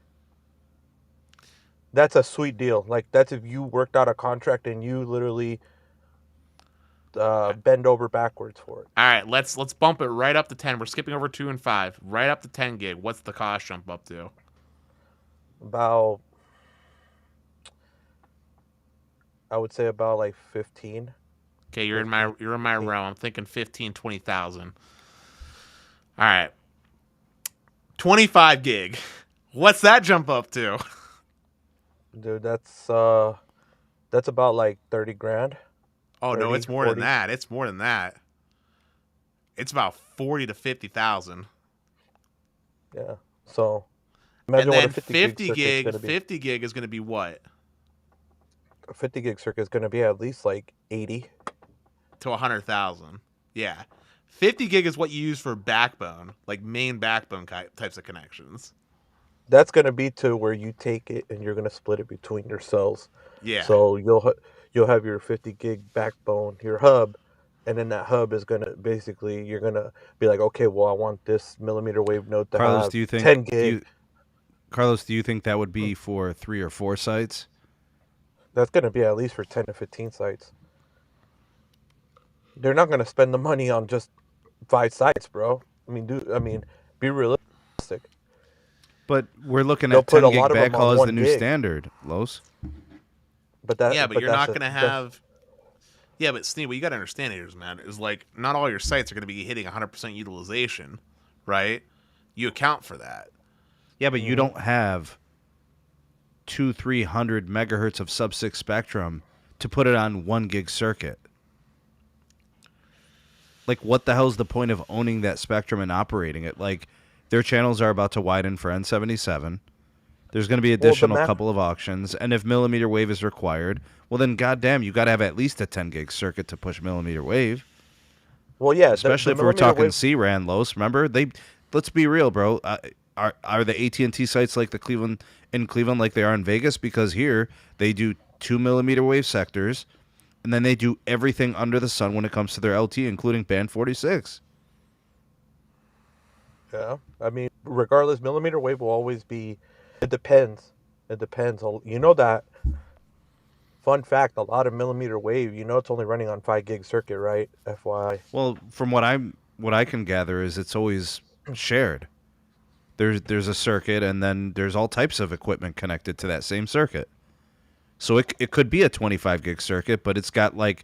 [SPEAKER 5] That's a sweet deal. Like, that's if you worked out a contract and you literally bend over backwards for it.
[SPEAKER 1] All right, let's bump it right up to 10. We're skipping over 2 and 5. Right up to 10 gig. What's the cost jump up to?
[SPEAKER 5] About, I would say about like 15.
[SPEAKER 1] Okay, you're in my realm. I'm thinking 15, 20,000. All right. 25 gig. What's that jump up to?
[SPEAKER 5] Dude, that's about like $30,000.
[SPEAKER 1] Oh,
[SPEAKER 5] 30,
[SPEAKER 1] no, it's more
[SPEAKER 5] 40.
[SPEAKER 1] than that. It's more than that. It's about 40 to 50,000.
[SPEAKER 5] Yeah. So
[SPEAKER 1] And
[SPEAKER 5] imagine
[SPEAKER 1] then
[SPEAKER 5] what a 50 gig
[SPEAKER 1] 50 gig is going to be what?
[SPEAKER 5] A 50 gig circuit is going to be at least like 80
[SPEAKER 1] to 100,000. Yeah. 50 gig is what you use for backbone, like main backbone types of connections.
[SPEAKER 5] That's going to be to where you take it and you're going to split it between your cells.
[SPEAKER 1] Yeah.
[SPEAKER 5] So you'll have your 50 gig backbone, your hub, and then that hub is going to basically, you're going to be like, okay, well, I want this millimeter wave node to
[SPEAKER 2] Carlos,
[SPEAKER 5] have
[SPEAKER 2] do you think
[SPEAKER 5] 10 gig.
[SPEAKER 2] Carlos, do you think that would be for 3 or 4 sites?
[SPEAKER 5] That's going to be at least for 10 to 15 sites. They're not going to spend the money on just 5 sites, bro. Be realistic.
[SPEAKER 2] But we're looking
[SPEAKER 5] They'll
[SPEAKER 2] at
[SPEAKER 5] put
[SPEAKER 2] 10
[SPEAKER 5] a
[SPEAKER 2] gig
[SPEAKER 5] lot of them
[SPEAKER 2] backhaul
[SPEAKER 5] on
[SPEAKER 2] as
[SPEAKER 5] 1
[SPEAKER 2] the new
[SPEAKER 5] gig.
[SPEAKER 2] standard, Los.
[SPEAKER 5] But
[SPEAKER 1] you're not going to have... Yeah, but Sneed, what you got to understand here is, man, is like not all your sites are going to be hitting 100% utilization, right? You account for that.
[SPEAKER 2] Yeah, but you don't have 200-300 megahertz of sub-6 spectrum to put it on 1 gig circuit. Like, what the hell's the point of owning that spectrum and operating it? Like, their channels are about to widen for N77. There's going to be additional couple of auctions, and if millimeter wave is required, well then, goddamn, you got to have at least a 10 gig circuit to push millimeter wave.
[SPEAKER 5] Well, yeah,
[SPEAKER 2] especially if we're talking C-RAN, Los. Remember, let's be real, bro. Are the AT&T sites like in Cleveland like they are in Vegas? Because here they do 2 millimeter wave sectors, And then they do everything under the sun when it comes to their LTE, including Band 46.
[SPEAKER 5] Yeah, I mean, regardless, millimeter wave will always be. It depends. It depends. You know that. Fun fact: a lot of millimeter wave, it's only running on 5 gig circuit, right? FYI.
[SPEAKER 2] Well, from what I can gather is it's always shared. There's a circuit, and then there's all types of equipment connected to that same circuit. So it could be a 25 gig circuit, but it's got like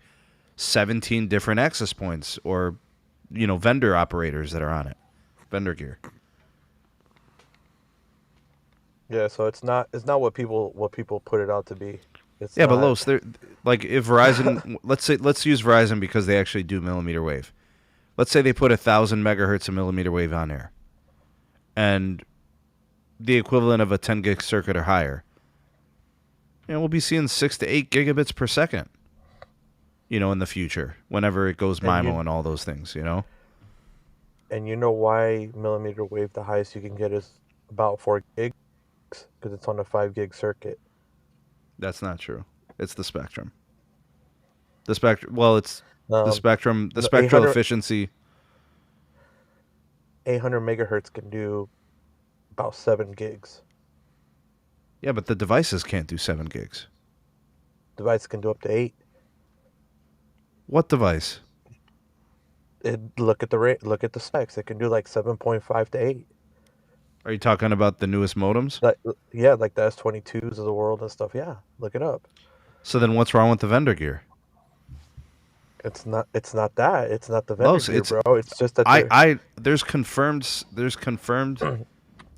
[SPEAKER 2] 17 different access points or vendor operators that are on it. Vendor gear.
[SPEAKER 5] Yeah, so it's not what people put it out to be. It's
[SPEAKER 2] yeah,
[SPEAKER 5] not.
[SPEAKER 2] but Los, like if Verizon, let's use Verizon because they actually do millimeter wave. Let's say they put 1,000 megahertz of millimeter wave on air, and the equivalent of a 10 gig circuit or higher. We'll be seeing 6 to 8 gigabits per second. In the future, whenever it goes MIMO and all those things,
[SPEAKER 5] And you know why millimeter wave, the highest you can get is about 4 gigs? Because it's on a 5 gig circuit.
[SPEAKER 2] That's not true. It's the spectrum. The spectrum. Well, it's the spectrum. The spectral efficiency.
[SPEAKER 5] 800 megahertz can do about 7 gigs.
[SPEAKER 2] Yeah, but the devices can't do 7 gigs.
[SPEAKER 5] Device can do up to 8.
[SPEAKER 2] What device?
[SPEAKER 5] Look at the specs. It can do like 7.5 to 8.
[SPEAKER 2] Are you talking about the newest modems?
[SPEAKER 5] Like the S22s of the world and stuff. Yeah, look it up.
[SPEAKER 2] So then what's wrong with the vendor gear?
[SPEAKER 5] It's not that. It's not the vendor gear, bro. It's just that
[SPEAKER 2] there's confirmed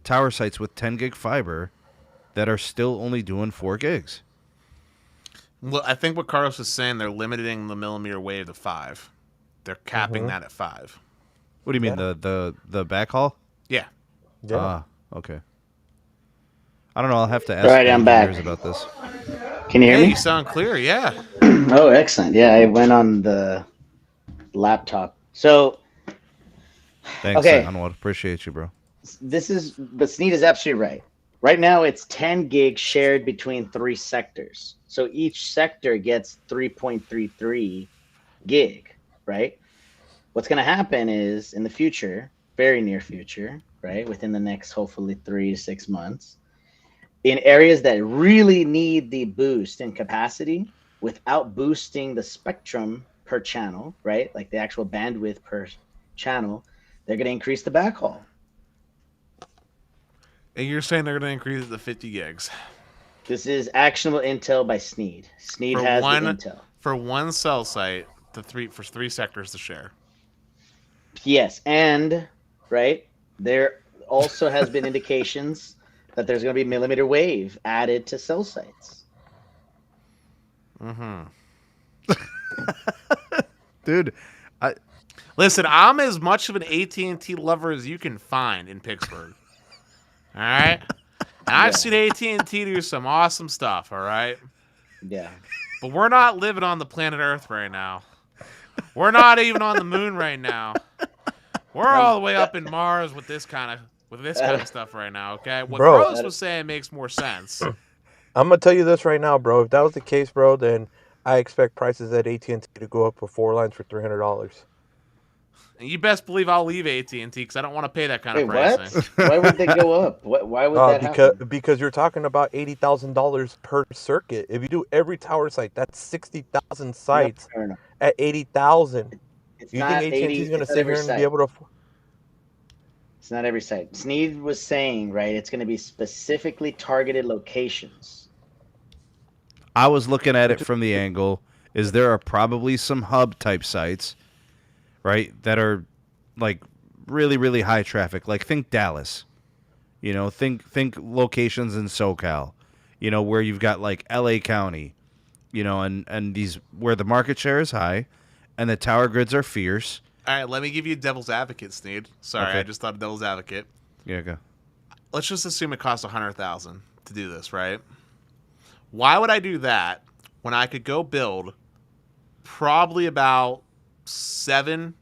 [SPEAKER 2] tower sites with 10 gig fiber that are still only doing 4 gigs.
[SPEAKER 1] Well, I think what Carlos is saying, they're limiting the millimeter wave to 5. They're capping that at 5.
[SPEAKER 2] What do you mean, the backhaul?
[SPEAKER 1] Yeah.
[SPEAKER 5] Yeah.
[SPEAKER 2] Ah, okay. I don't know. I'll have to ask
[SPEAKER 6] I'm back.
[SPEAKER 2] about this.
[SPEAKER 6] Can you hear
[SPEAKER 1] Hey,
[SPEAKER 6] me?
[SPEAKER 1] you sound clear. Yeah.
[SPEAKER 6] Oh, excellent. Yeah, I went on the laptop. So,
[SPEAKER 2] Thanks,
[SPEAKER 6] okay.
[SPEAKER 2] Anwar. Appreciate you, bro.
[SPEAKER 6] But Sneed is absolutely right. Right now, it's 10 gigs shared between 3 sectors. So each sector gets 3.33 gig, right? What's going to happen is in the future, very near future, right, within the next hopefully 3 to 6 months, in areas that really need the boost in capacity without boosting the spectrum per channel, right, like the actual bandwidth per channel, they're going to increase the backhaul.
[SPEAKER 1] And you're saying they're going to increase it to 50 gigs.
[SPEAKER 6] This is actionable intel by Sneed. Sneed has the intel.
[SPEAKER 1] For one cell site, for 3 sectors to share.
[SPEAKER 6] Yes, and right there also has been indications that there's going to be millimeter wave added to cell sites.
[SPEAKER 1] Mm-hmm.
[SPEAKER 2] Dude,
[SPEAKER 1] listen, I'm as much of an AT&T lover as you can find in Pittsburgh. All right? And I've seen AT&T do some awesome stuff, all right?
[SPEAKER 6] Yeah.
[SPEAKER 1] But we're not living on the planet Earth right now. We're not even on the moon right now. We're all the way up in Mars with this kind of stuff right now, okay? What Carlos was saying makes more sense.
[SPEAKER 5] I'm going to tell you this right now, bro. If that was the case, bro, then I expect prices at AT&T to go up for 4 lines for $300.
[SPEAKER 1] And you best believe I'll leave AT&T because I don't want to pay that kind of
[SPEAKER 6] pricing.
[SPEAKER 1] What?
[SPEAKER 6] Why would they go up? Why would that happen?
[SPEAKER 5] Because you're talking about $80,000 per circuit. If you do every tower site, that's 60,000 sites at 80,000. You think AT&T is going to sit here and be able to?
[SPEAKER 6] It's not every site. Sneed was saying, right, it's going to be specifically targeted locations.
[SPEAKER 2] I was looking at it from the angle is there are probably some hub type sites, right, that are like really, really high traffic. Like think Dallas, think locations in SoCal, where you've got like LA County, and these where the market share is high and the tower grids are fierce.
[SPEAKER 1] All right, let me give you a devil's advocate, Sneed. Sorry, okay. I just thought of devil's advocate.
[SPEAKER 2] Yeah, go.
[SPEAKER 1] Let's just assume it costs $100,000 to do this, right? Why would I do that when I could go build probably about 7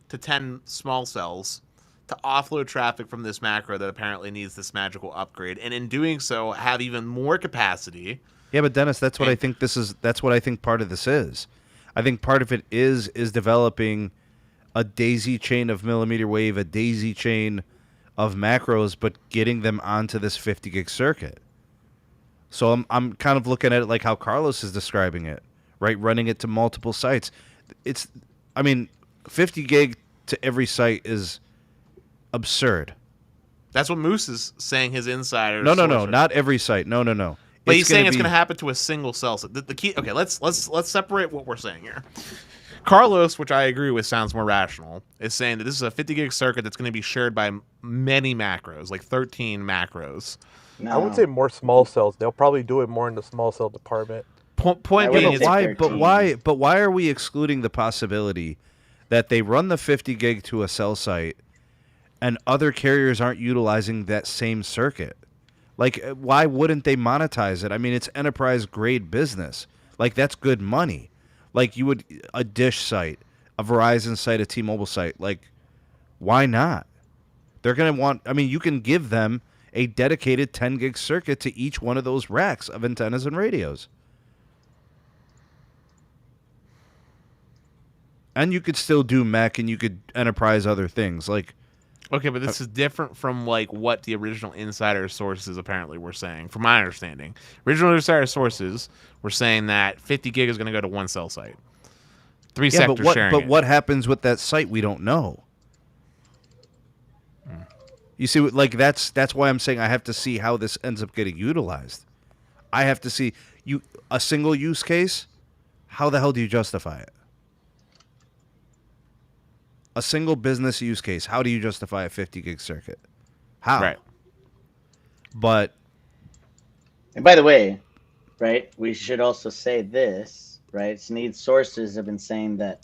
[SPEAKER 1] to 10 small cells to offload traffic from this macro that apparently needs this magical upgrade, and in doing so, have even more capacity?
[SPEAKER 2] Yeah, but Dennis, that's what I think part of this is. I think part of it is developing a daisy chain of millimeter wave, a daisy chain of macros, but getting them onto this 50 gig circuit. So I'm kind of looking at it like how Carlos is describing it, right? Running it to multiple sites. 50 gig to every site is absurd.
[SPEAKER 1] That's what Moose is saying. His insider.
[SPEAKER 2] No, not every site. No.
[SPEAKER 1] But he's saying it's going to happen to a single cell site. The key. Okay, let's separate what we're saying here. Carlos, which I agree with, sounds more rational, is saying that this is a 50 gig circuit that's going to be shared by many macros, like 13 macros.
[SPEAKER 6] No.
[SPEAKER 5] I would say more small cells. They'll probably do it more in the small cell department.
[SPEAKER 1] Point being, is
[SPEAKER 2] why are we excluding the possibility that they run the 50 gig to a cell site and other carriers aren't utilizing that same circuit? Like, why wouldn't they monetize it? I mean, it's enterprise grade business. Like, that's good money. Like, you would, a Dish site, a Verizon site, a T-Mobile site. Like, why not? They're going to want, you can give them a dedicated 10 gig circuit to each one of those racks of antennas and radios. And you could still do MEC and you could enterprise other things. Like,
[SPEAKER 1] okay, but this is different from like what the original insider sources apparently were saying, from my understanding. Original insider sources were saying that 50 gig is going to go to one cell site. Three sectors sharing it.
[SPEAKER 2] But what happens with that site, we don't know. You see, like that's why I'm saying I have to see how this ends up getting utilized. I have to see a single use case. How the hell do you justify it? A single business use case. How do you justify a 50 gig circuit? How?
[SPEAKER 1] Right.
[SPEAKER 2] But.
[SPEAKER 6] And by the way, right, we should also say this, right? Sneed sources have been saying that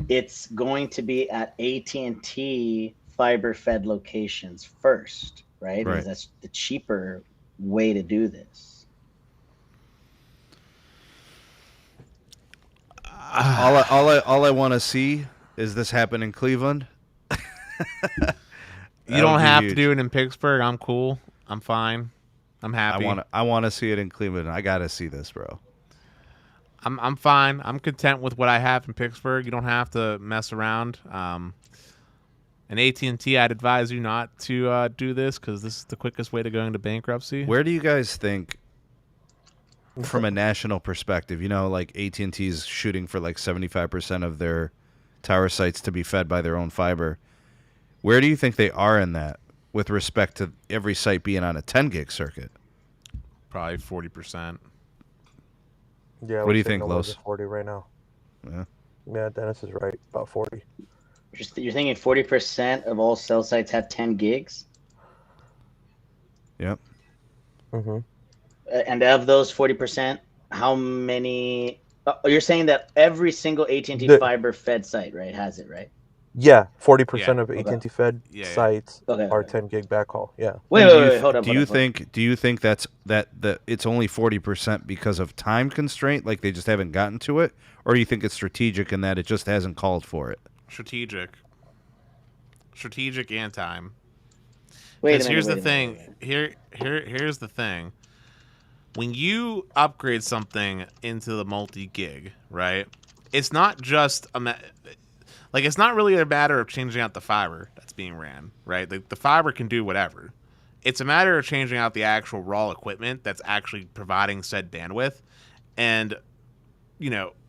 [SPEAKER 6] it's going to be at AT&T fiber-fed locations first, right? Because that's the cheaper way to do this.
[SPEAKER 2] All I want to see is this happen in Cleveland.
[SPEAKER 1] You don't have to do it in Pittsburgh. I'm cool. I'm fine. I'm happy.
[SPEAKER 2] I want to see it in Cleveland. I got to see this, bro.
[SPEAKER 1] I'm fine. I'm content with what I have in Pittsburgh. You don't have to mess around. And AT&T, I'd advise you not to do this because this is the quickest way to go into bankruptcy.
[SPEAKER 2] Where do you guys think, from a national perspective, like AT&T's shooting for like 75% of their tower sites to be fed by their own fiber. Where do you think they are in that with respect to every site being on a 10 gig circuit?
[SPEAKER 1] Probably 40%.
[SPEAKER 5] Yeah.
[SPEAKER 2] What do you think, Los?
[SPEAKER 5] 40 right now. Yeah, Dennis is right. About 40.
[SPEAKER 6] You're thinking 40% of all cell sites have 10 gigs?
[SPEAKER 2] Yep.
[SPEAKER 5] Mm-hmm.
[SPEAKER 6] And of those 40%, how many... you're saying that every single AT&T fiber-fed site, right, has it, right?
[SPEAKER 5] Yeah, 40% of AT&T fed sites are
[SPEAKER 6] Okay.
[SPEAKER 5] 10 gig backhaul. Yeah.
[SPEAKER 6] Wait, hold up.
[SPEAKER 2] Do you think that's that it's only 40% because of time constraint, like they just haven't gotten to it, or do you think it's strategic in that it just hasn't called for it?
[SPEAKER 1] Strategic and time.
[SPEAKER 6] Here's
[SPEAKER 1] the thing. Here's the thing. When you upgrade something into the multi-gig, right? It's not just it's not really a matter of changing out the fiber that's being ran, right? The fiber can do whatever. It's a matter of changing out the actual raw equipment that's actually providing said bandwidth, and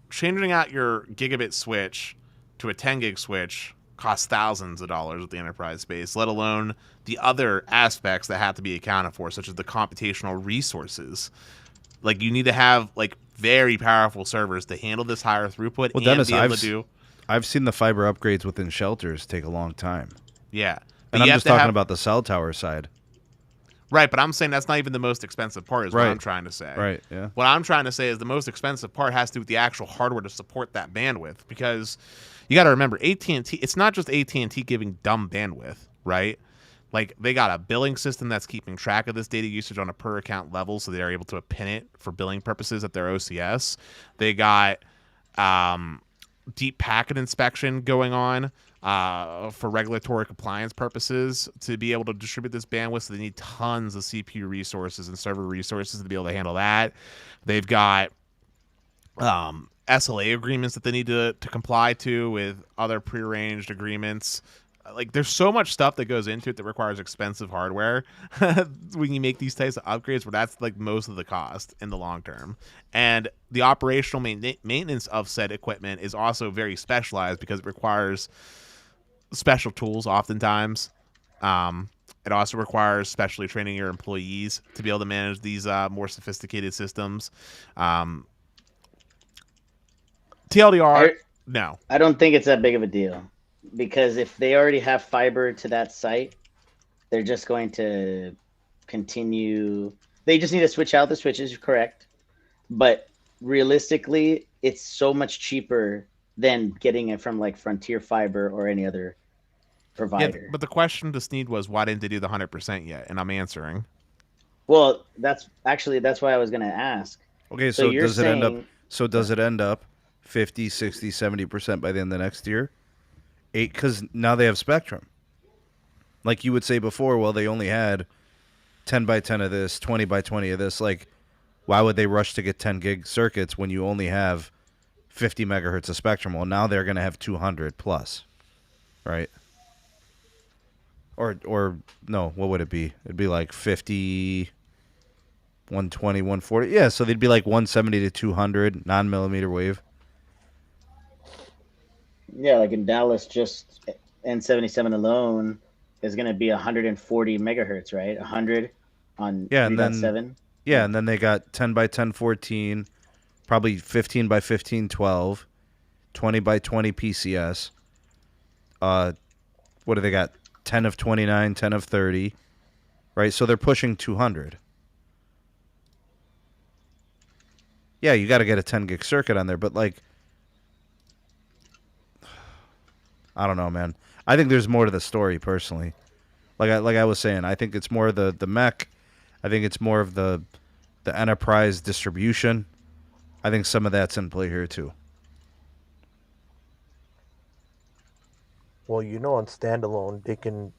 [SPEAKER 1] changing out your gigabit switch to a 10 gig switch costs thousands of dollars with the enterprise space, let alone the other aspects that have to be accounted for, such as the computational resources. Like, you need to have very powerful servers to handle this higher throughput.
[SPEAKER 2] Well, Dennis, I've seen the fiber upgrades within shelters take a long time.
[SPEAKER 1] Yeah.
[SPEAKER 2] And I'm just talking about the cell tower side.
[SPEAKER 1] Right, but I'm saying that's not even the most expensive part is what I'm trying to say.
[SPEAKER 2] Right, yeah.
[SPEAKER 1] What I'm trying to say is the most expensive part has to do with the actual hardware to support that bandwidth, because you got to remember, AT&T, it's not just AT&T giving dumb bandwidth, right? Like, they got a billing system that's keeping track of this data usage on a per account level, so they're able to pin it for billing purposes at their OCS. They got deep packet inspection going on for regulatory compliance purposes to be able to distribute this bandwidth, so they need tons of CPU resources and server resources to be able to handle that. They've got SLA agreements that they need to comply to with other prearranged agreements. Like, there's so much stuff that goes into it that requires expensive hardware when you make these types of upgrades, where that's like most of the cost in the long term. And the operational maintenance of said equipment is also very specialized because it requires special tools oftentimes. It also requires specially training your employees to be able to manage these more sophisticated systems. TLDR, no.
[SPEAKER 6] I don't think it's that big of a deal, because if they already have fiber to that site, they're just going to continue. They just need to switch out the switches, correct? But realistically, it's so much cheaper than getting it from like Frontier Fiber or any other provider.
[SPEAKER 1] Yeah, but the question to Sneed was, why didn't they do the 100% yet? And I'm answering.
[SPEAKER 6] Well, that's why I was going to ask.
[SPEAKER 2] Okay, so does it end up 50, 60, 70% by the end of the next year? 8, because now they have spectrum. Like you would say before, well, they only had 10 by 10 of this, 20 by 20 of this. Like, why would they rush to get 10 gig circuits when you only have 50 megahertz of spectrum? Well, now they're going to have 200 plus, right? Or no, what would it be? It'd be like 50, 120, 140. Yeah, so they'd be like 170 to 200 non-millimeter wave.
[SPEAKER 6] Yeah, like in Dallas, just N77 alone is going to be 140 megahertz, right? 100 on 3.7.
[SPEAKER 2] Yeah, and then they got 10 by 10, 14, probably 15 by 15, 12, 20 by 20 PCS. What do they got? 10 of 29, 10 of 30, right? So they're pushing 200. Yeah, you got to get a 10 gig circuit on there, but like, I don't know, man. I think there's more to the story, personally. Like I was saying, I think it's more the mech. I think it's more of the enterprise distribution. I think some of that's in play here too.
[SPEAKER 5] Well, on standalone, they can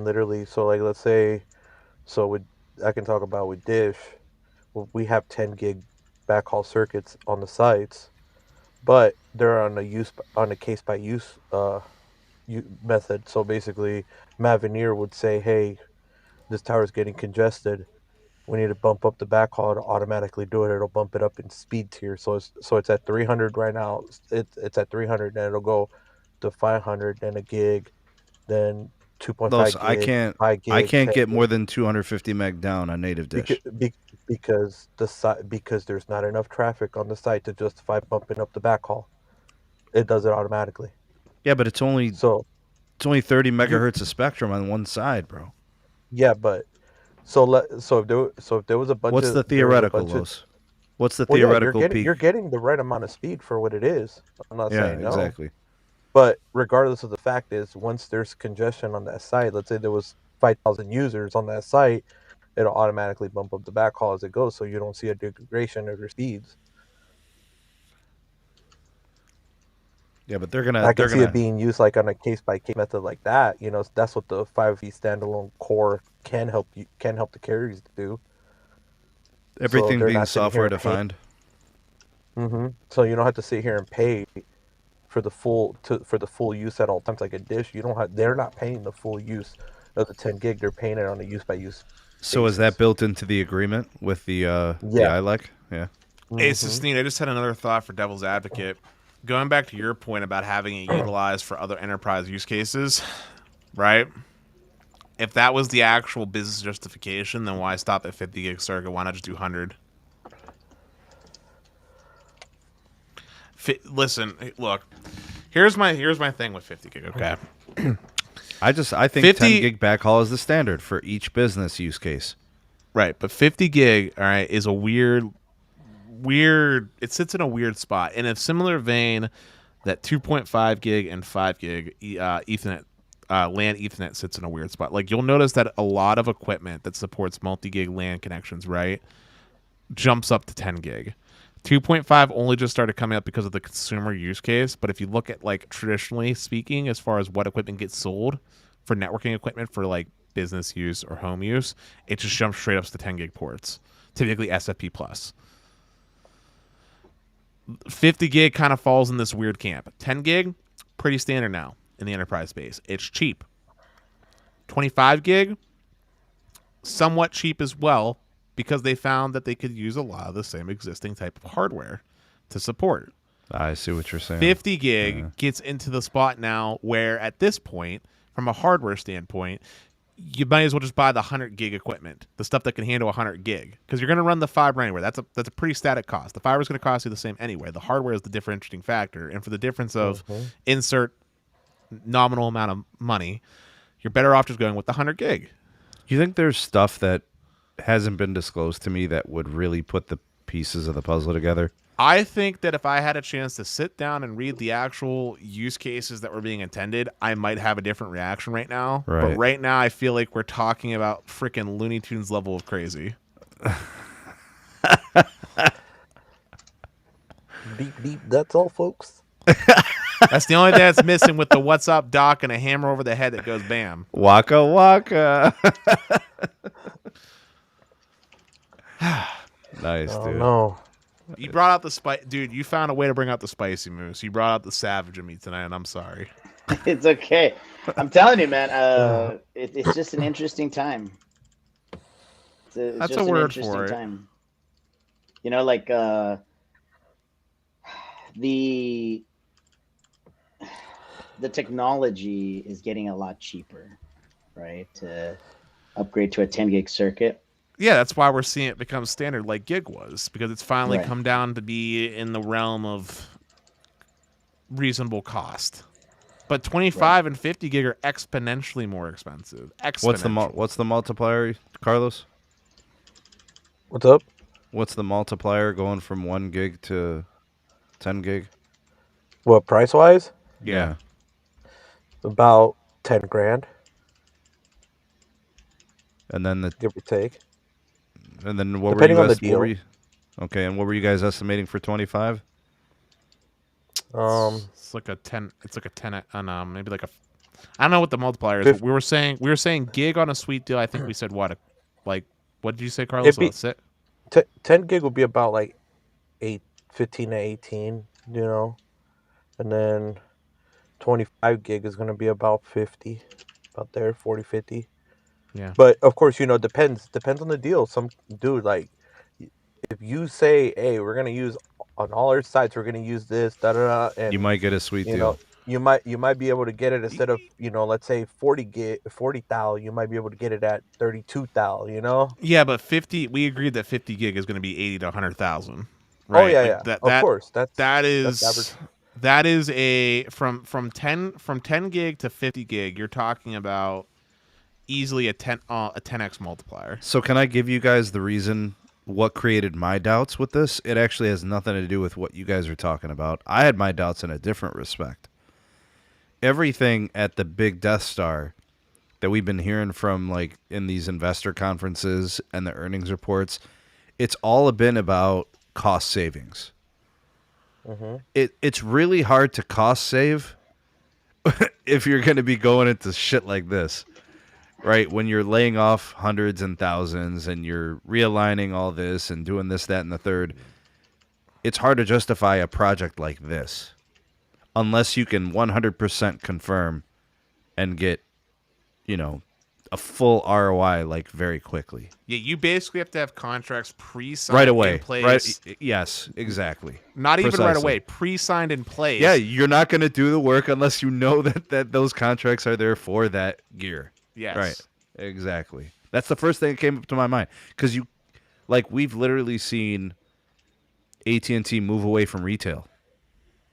[SPEAKER 5] literally, so like, let's say, I can talk about with Dish, we have 10 gig backhaul circuits on the sites, but they're on a case by use method. So basically, Mavenir would say, hey, this tower is getting congested. We need to bump up the backhaul. It'll automatically do it. It'll bump it up in speed tier. So it's at 300 right now. It's at 300, then it'll go to 500, then a gig, then 2.5 gig.
[SPEAKER 2] I can't get more than 250 meg down on native Dish
[SPEAKER 5] because there's not enough traffic on the site to justify bumping up the backhaul. It does it automatically.
[SPEAKER 2] Yeah, but it's only 30 megahertz of spectrum on one side, bro.
[SPEAKER 5] Yeah, but so if there was a bunch.
[SPEAKER 2] What's the theoretical, Los? What's the theoretical peak?
[SPEAKER 5] You're getting the right amount of speed for what it is. I'm not saying no.
[SPEAKER 2] Exactly.
[SPEAKER 5] But regardless of the fact is, once there's congestion on that site, let's say there was 5,000 users on that site, it'll automatically bump up the backhaul as it goes, so you don't see a degradation of your speeds.
[SPEAKER 2] Yeah, but they're gonna.
[SPEAKER 5] I can see it being used like on a case by case method like that. That's what the 5V standalone core can help the carriers do.
[SPEAKER 2] Everything being software defined.
[SPEAKER 5] Mm-hmm. So you don't have to sit here and pay for the full use at all times, like a Dish. They're not paying the full use of the 10 gig. They're paying it on a use by use.
[SPEAKER 2] So is that built into the agreement with the ILEC? Yeah.
[SPEAKER 1] Mm-hmm. Hey, Sistine, I just had another thought for devil's advocate. Going back to your point about having it utilized for other enterprise use cases, right? If that was the actual business justification, then why stop at 50 gig circuit? Why not just do 100? Listen, look. Here's my thing with 50 gig. Okay.
[SPEAKER 2] I think 10 gig backhaul is the standard for each business use case.
[SPEAKER 1] Right, but 50 gig, all right, is a weird. It sits in a weird spot in a similar vein that 2.5 gig and 5 gig Ethernet LAN Ethernet sits in a weird spot. Like, you'll notice that a lot of equipment that supports multi-gig LAN connections, right, jumps up to 10 gig. 2.5 only just started coming up because of the consumer use case, but if you look at, like, traditionally speaking, as far as what equipment gets sold for networking equipment for, like, business use or home use, it just jumps straight up to 10 gig ports, typically SFP+. 50 gig kind of falls in this weird camp. 10 gig, pretty standard now in the enterprise space. It's cheap. 25 gig, somewhat cheap as well, because they found that they could use a lot of the same existing type of hardware to support.
[SPEAKER 2] I see what you're saying.
[SPEAKER 1] 50 gig gets into the spot now where at this point, from a hardware standpoint, you might as well just buy the 100 gig equipment, the stuff that can handle 100 gig, because you're going to run the fiber anywhere. That's a pretty static cost. The fiber is going to cost you the same anyway. The hardware is the differentiating factor, and for the difference of insert nominal amount of money, you're better off just going with the 100 gig.
[SPEAKER 2] You think there's stuff that hasn't been disclosed to me that would really put the pieces of the puzzle together?
[SPEAKER 1] I think that if I had a chance to sit down and read the actual use cases that were being intended, I might have a different reaction right now.
[SPEAKER 2] Right.
[SPEAKER 1] But right now, I feel like we're talking about freaking Looney Tunes level of crazy.
[SPEAKER 5] Beep, beep. That's all, folks.
[SPEAKER 1] That's the only thing that's missing with the "What's up, Doc" and a hammer over the head that goes bam.
[SPEAKER 2] Waka waka. Nice,
[SPEAKER 5] Oh
[SPEAKER 2] dude.
[SPEAKER 5] no.
[SPEAKER 1] You brought out the spice, dude. You found a way to bring out the spicy moose. You brought out the savage in me tonight, and I'm sorry.
[SPEAKER 6] It's okay. I'm telling you, man. It's just an interesting time. It's
[SPEAKER 1] That's
[SPEAKER 6] just
[SPEAKER 1] a
[SPEAKER 6] an
[SPEAKER 1] word
[SPEAKER 6] interesting
[SPEAKER 1] for it.
[SPEAKER 6] time. You know, like the technology is getting a lot cheaper, right? To upgrade to a 10 gig circuit.
[SPEAKER 1] Yeah, that's why we're seeing it become standard like gig was, because it's finally
[SPEAKER 6] Right.
[SPEAKER 1] come down to be in the realm of reasonable cost. But 25 and 50 gig are exponentially more expensive.
[SPEAKER 2] What's the multiplier, Carlos?
[SPEAKER 5] What's up?
[SPEAKER 2] What's the multiplier going from 1 gig to 10 gig?
[SPEAKER 5] What, price wise?
[SPEAKER 2] Yeah.
[SPEAKER 5] About 10 grand,
[SPEAKER 2] And then
[SPEAKER 5] give or take.
[SPEAKER 2] what
[SPEAKER 5] Depending
[SPEAKER 2] were you
[SPEAKER 5] on the
[SPEAKER 2] guys,
[SPEAKER 5] deal.
[SPEAKER 2] okay, and what were you guys estimating for 25?
[SPEAKER 1] It's like a 10. It's like a 10 on maybe like a. I don't know what the multiplier is. But we were saying gig on a sweet deal. I think we said what what did you say, Carlos?
[SPEAKER 5] It'd be-
[SPEAKER 1] That's it.
[SPEAKER 5] 10 gig would be about like 15 to 18, you know, and then 25 gig is going to be about 50, about there, 40, 50.
[SPEAKER 1] Yeah.
[SPEAKER 5] But of course, you know, depends on the deal. Some dude, like, if you say, hey, we're going to use on all our sites, we're going to use this, da da da, and
[SPEAKER 2] You might get a sweet
[SPEAKER 5] you
[SPEAKER 2] deal.
[SPEAKER 5] know, you might be able to get it instead of, you know, let's say 40 thou, you might be able to get it at 32 thou, you know.
[SPEAKER 1] Yeah, but 50. We agreed that 50 gig is going to be 80 to 100,000. Right?
[SPEAKER 5] Oh yeah,
[SPEAKER 1] Like,
[SPEAKER 5] yeah.
[SPEAKER 1] That
[SPEAKER 5] Of course,
[SPEAKER 1] that
[SPEAKER 5] that's
[SPEAKER 1] is
[SPEAKER 5] average.
[SPEAKER 1] that is a from 10 gig to 50 gig. You're talking about easily a 10x multiplier.
[SPEAKER 2] So can I give you guys the reason what created my doubts with this? It actually has nothing to do with what you guys are talking about. I had my doubts in a different respect. Everything at the big Death Star that we've been hearing from, like, in these investor conferences and the earnings reports, it's all been about cost savings. It's really hard to cost save if you're going to be going into shit like this, right? When you're laying off hundreds and thousands and you're realigning all this and doing this, that, and the third, it's hard to justify a project like this unless you can 100% confirm and get, you know, a full ROI, like, very quickly.
[SPEAKER 1] Yeah, you basically have to have contracts pre-signed
[SPEAKER 2] Right away.
[SPEAKER 1] in place.
[SPEAKER 2] Right? Yes, exactly.
[SPEAKER 1] Not even right
[SPEAKER 2] Precisely.
[SPEAKER 1] away. Pre-signed in place.
[SPEAKER 2] Yeah, you're not going to do the work unless you know that those contracts are there for that gear.
[SPEAKER 1] Yes.
[SPEAKER 2] Right. Exactly. That's the first thing that came up to my mind. Because we've literally seen AT&T move away from retail.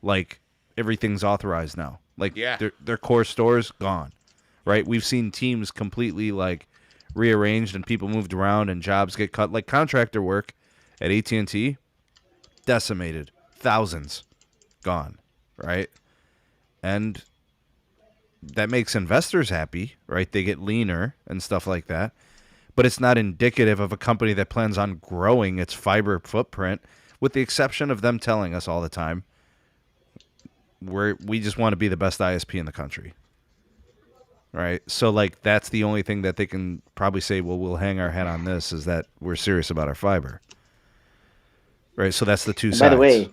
[SPEAKER 2] Like, everything's authorized now. Like,
[SPEAKER 1] Yeah.
[SPEAKER 2] their core stores, gone. Right? We've seen teams completely, like, rearranged and people moved around and jobs get cut. Like, contractor work at AT&T, decimated. Thousands gone. Right? And that makes investors happy, right? They get leaner and stuff like that. But it's not indicative of a company that plans on growing its fiber footprint, with the exception of them telling us all the time, we just want to be the best ISP in the country. Right? So, like, that's the only thing that they can probably say, well, we'll hang our hat on this, is that we're serious about our fiber. Right? So that's the two
[SPEAKER 6] And
[SPEAKER 2] sides.
[SPEAKER 6] by the way,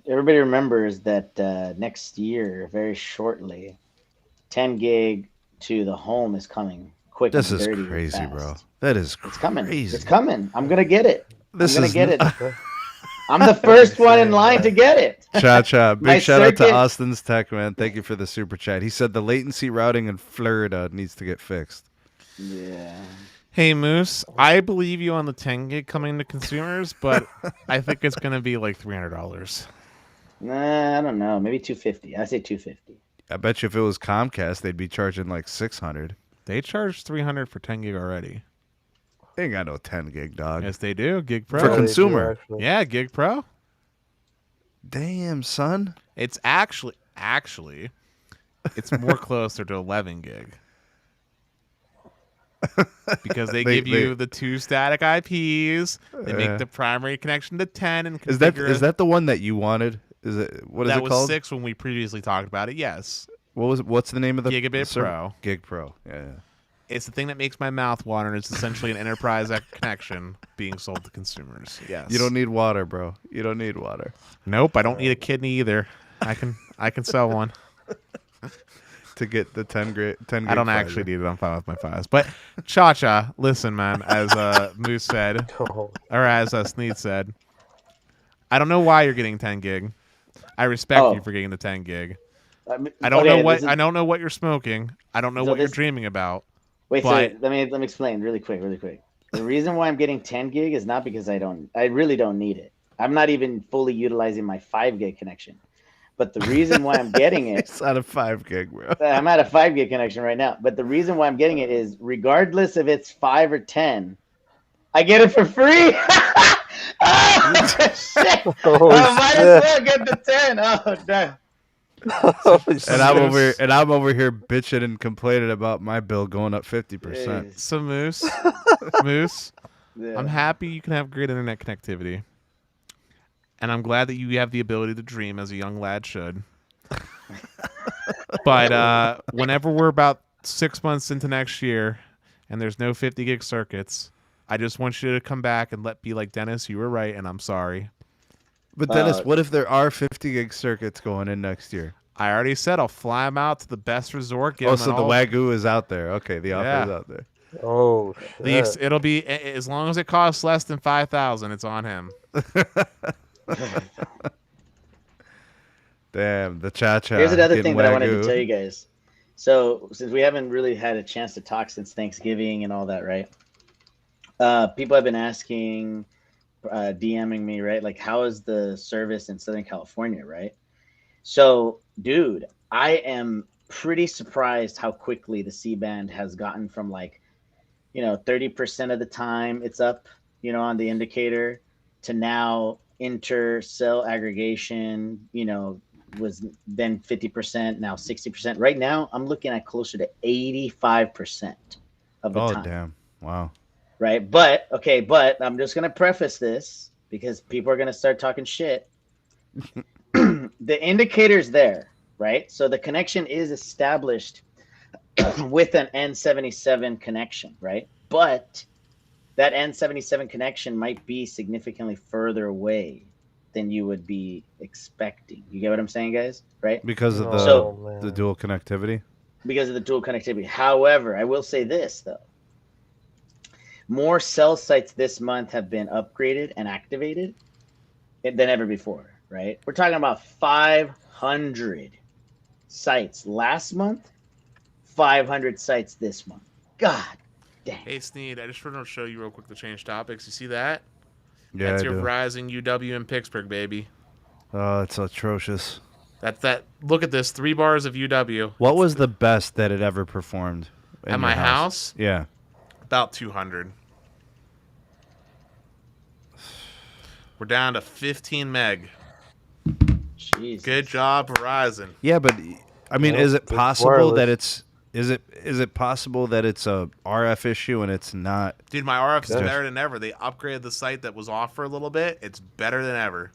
[SPEAKER 6] everybody remembers that next year, very shortly, 10 gig to the home is coming quick
[SPEAKER 2] This
[SPEAKER 6] and
[SPEAKER 2] is
[SPEAKER 6] dirty and
[SPEAKER 2] crazy,
[SPEAKER 6] fast.
[SPEAKER 2] bro. That is
[SPEAKER 6] It's coming.
[SPEAKER 2] crazy.
[SPEAKER 6] It's coming. I'm gonna get it.
[SPEAKER 2] This
[SPEAKER 6] I'm gonna
[SPEAKER 2] is
[SPEAKER 6] get it.
[SPEAKER 5] Okay.
[SPEAKER 6] I'm the first one in
[SPEAKER 5] insane,
[SPEAKER 6] line
[SPEAKER 5] man.
[SPEAKER 6] to get it.
[SPEAKER 2] Cha.
[SPEAKER 6] My
[SPEAKER 2] Big shout out to
[SPEAKER 6] circuit-
[SPEAKER 2] Austin's Tech, man. Thank you for the super chat. He said the latency routing in Florida needs to get fixed.
[SPEAKER 6] Yeah.
[SPEAKER 1] Hey Moose, I believe you on the 10 gig coming to consumers, but I think it's gonna be like $300.
[SPEAKER 6] Nah, I don't know. Maybe 250. I say 250.
[SPEAKER 2] I bet you if it was Comcast, they'd be charging like 600.
[SPEAKER 1] They charge $300 for 10 gig already.
[SPEAKER 2] They ain't got no 10 gig, dog.
[SPEAKER 1] Yes, they do. Gig Pro.
[SPEAKER 2] For
[SPEAKER 5] Yeah, they do,
[SPEAKER 2] consumer.
[SPEAKER 5] actually.
[SPEAKER 1] Yeah, Gig Pro.
[SPEAKER 2] Damn, son.
[SPEAKER 1] It's actually, it's more closer to 11 gig. Because they give you the 2 static IPs. They make the primary connection to 10 and
[SPEAKER 2] Is that
[SPEAKER 1] configure
[SPEAKER 2] the one that you wanted? Is it what is
[SPEAKER 1] that
[SPEAKER 2] it
[SPEAKER 1] was
[SPEAKER 2] called?
[SPEAKER 1] 6 when we previously talked about it. Yes,
[SPEAKER 2] What's the name of the
[SPEAKER 1] Gigabit Pro.
[SPEAKER 2] Gig Pro. Yeah.
[SPEAKER 1] It's the thing that makes my mouth water, and it's essentially an enterprise connection being sold to consumers. Yes.
[SPEAKER 2] You don't need water, bro. You don't need water.
[SPEAKER 1] Nope, I don't need a kidney either. I can sell one.
[SPEAKER 2] To get the 10 gig.
[SPEAKER 1] I don't actually need it. I'm fine with my 5s. But Cha, listen, man. As Moose said,
[SPEAKER 5] Oh,
[SPEAKER 1] or as Sneed said, I don't know why you're getting 10 gig. I respect you for getting the 10 gig. I don't know what I don't know what you're smoking. I don't know
[SPEAKER 6] So
[SPEAKER 1] what you're
[SPEAKER 6] this-
[SPEAKER 1] dreaming about.
[SPEAKER 6] Wait,
[SPEAKER 1] but-
[SPEAKER 6] so let me explain really quick. The reason why I'm getting 10 gig is not because I really don't need it. I'm not even fully utilizing my 5 gig connection. But the reason why I'm getting it,
[SPEAKER 2] It's out of 5 gig, bro.
[SPEAKER 6] I'm at a 5 gig connection right now. But the reason why I'm getting it is regardless if it's 5 or 10, I get it for free. Oh, shit.
[SPEAKER 5] Oh,
[SPEAKER 6] I might
[SPEAKER 5] shit.
[SPEAKER 6] as well get the 10. Oh, no.
[SPEAKER 2] And I'm over here bitching and complaining about my bill going up 50%.
[SPEAKER 1] So Moose,
[SPEAKER 6] Yeah.
[SPEAKER 1] I'm happy you can have great internet connectivity. And I'm glad that you have the ability to dream as a young lad should. But whenever we're about 6 months into next year and there's no 50 gig circuits, I just want you to come back and be like, Dennis, you were right, and I'm sorry.
[SPEAKER 2] But Dennis, what if there are 50 gig circuits going in next year?
[SPEAKER 1] I already said I'll fly them out to the best resort. Give
[SPEAKER 2] Oh,
[SPEAKER 1] 'em
[SPEAKER 2] so
[SPEAKER 1] an
[SPEAKER 2] the
[SPEAKER 1] all-
[SPEAKER 2] Wagyu is out there. Okay, the offer is
[SPEAKER 1] Yeah.
[SPEAKER 2] out there.
[SPEAKER 5] Oh, shit.
[SPEAKER 1] It'll be as long as it costs less than 5,000. It's on him.
[SPEAKER 2] Damn, the cha-cha.
[SPEAKER 6] Here's another
[SPEAKER 2] getting
[SPEAKER 6] thing that I wanted to
[SPEAKER 2] Wagyu.
[SPEAKER 6] tell you guys. So, since we haven't really had a chance to talk since Thanksgiving and all that, right? People have been asking, DMing me, right? Like, how is the service in Southern California, right? So, dude, I am pretty surprised how quickly the C-band has gotten from 30% of the time it's up, on the indicator to now inter-cell aggregation, was then 50%, now 60%. Right now, I'm looking at closer to 85% of the time.
[SPEAKER 2] Oh, damn. Wow.
[SPEAKER 6] Right. But I'm just going to preface this because people are going to start talking shit. The indicator's there, right? So the connection is established with an N77 connection, right? But that N77 connection might be significantly further away than you would be expecting. You get what I'm saying, guys? Right?
[SPEAKER 2] Because of
[SPEAKER 5] Oh,
[SPEAKER 2] the
[SPEAKER 5] man.
[SPEAKER 2] dual connectivity?
[SPEAKER 6] Because of the dual connectivity. However, I will say this, though. More cell sites this month have been upgraded and activated than ever before, right? We're talking about 500 sites last month, 500 sites this month. God dang.
[SPEAKER 1] Hey, Sneed, I just wanted to show you real quick to change topics. You see that?
[SPEAKER 2] Yeah,
[SPEAKER 1] That's
[SPEAKER 2] I
[SPEAKER 1] your
[SPEAKER 2] do.
[SPEAKER 1] Verizon UW in Pittsburgh, baby.
[SPEAKER 2] Oh, it's atrocious.
[SPEAKER 1] That's that. Look at this. 3 bars of UW.
[SPEAKER 2] What was the best that it ever performed? in
[SPEAKER 1] At
[SPEAKER 2] your
[SPEAKER 1] my house?
[SPEAKER 2] Yeah.
[SPEAKER 1] About 200. We're down to 15 meg.
[SPEAKER 6] Jesus.
[SPEAKER 1] Good job, Verizon.
[SPEAKER 2] Yeah, but I mean,
[SPEAKER 5] Well,
[SPEAKER 2] is it
[SPEAKER 5] it's
[SPEAKER 2] possible
[SPEAKER 5] wireless.
[SPEAKER 2] that it's is it possible that it's a RF issue and it's not?
[SPEAKER 1] Dude, my RF is
[SPEAKER 5] Yes.
[SPEAKER 1] better than ever. They upgraded the site that was off for a little bit. It's better than ever.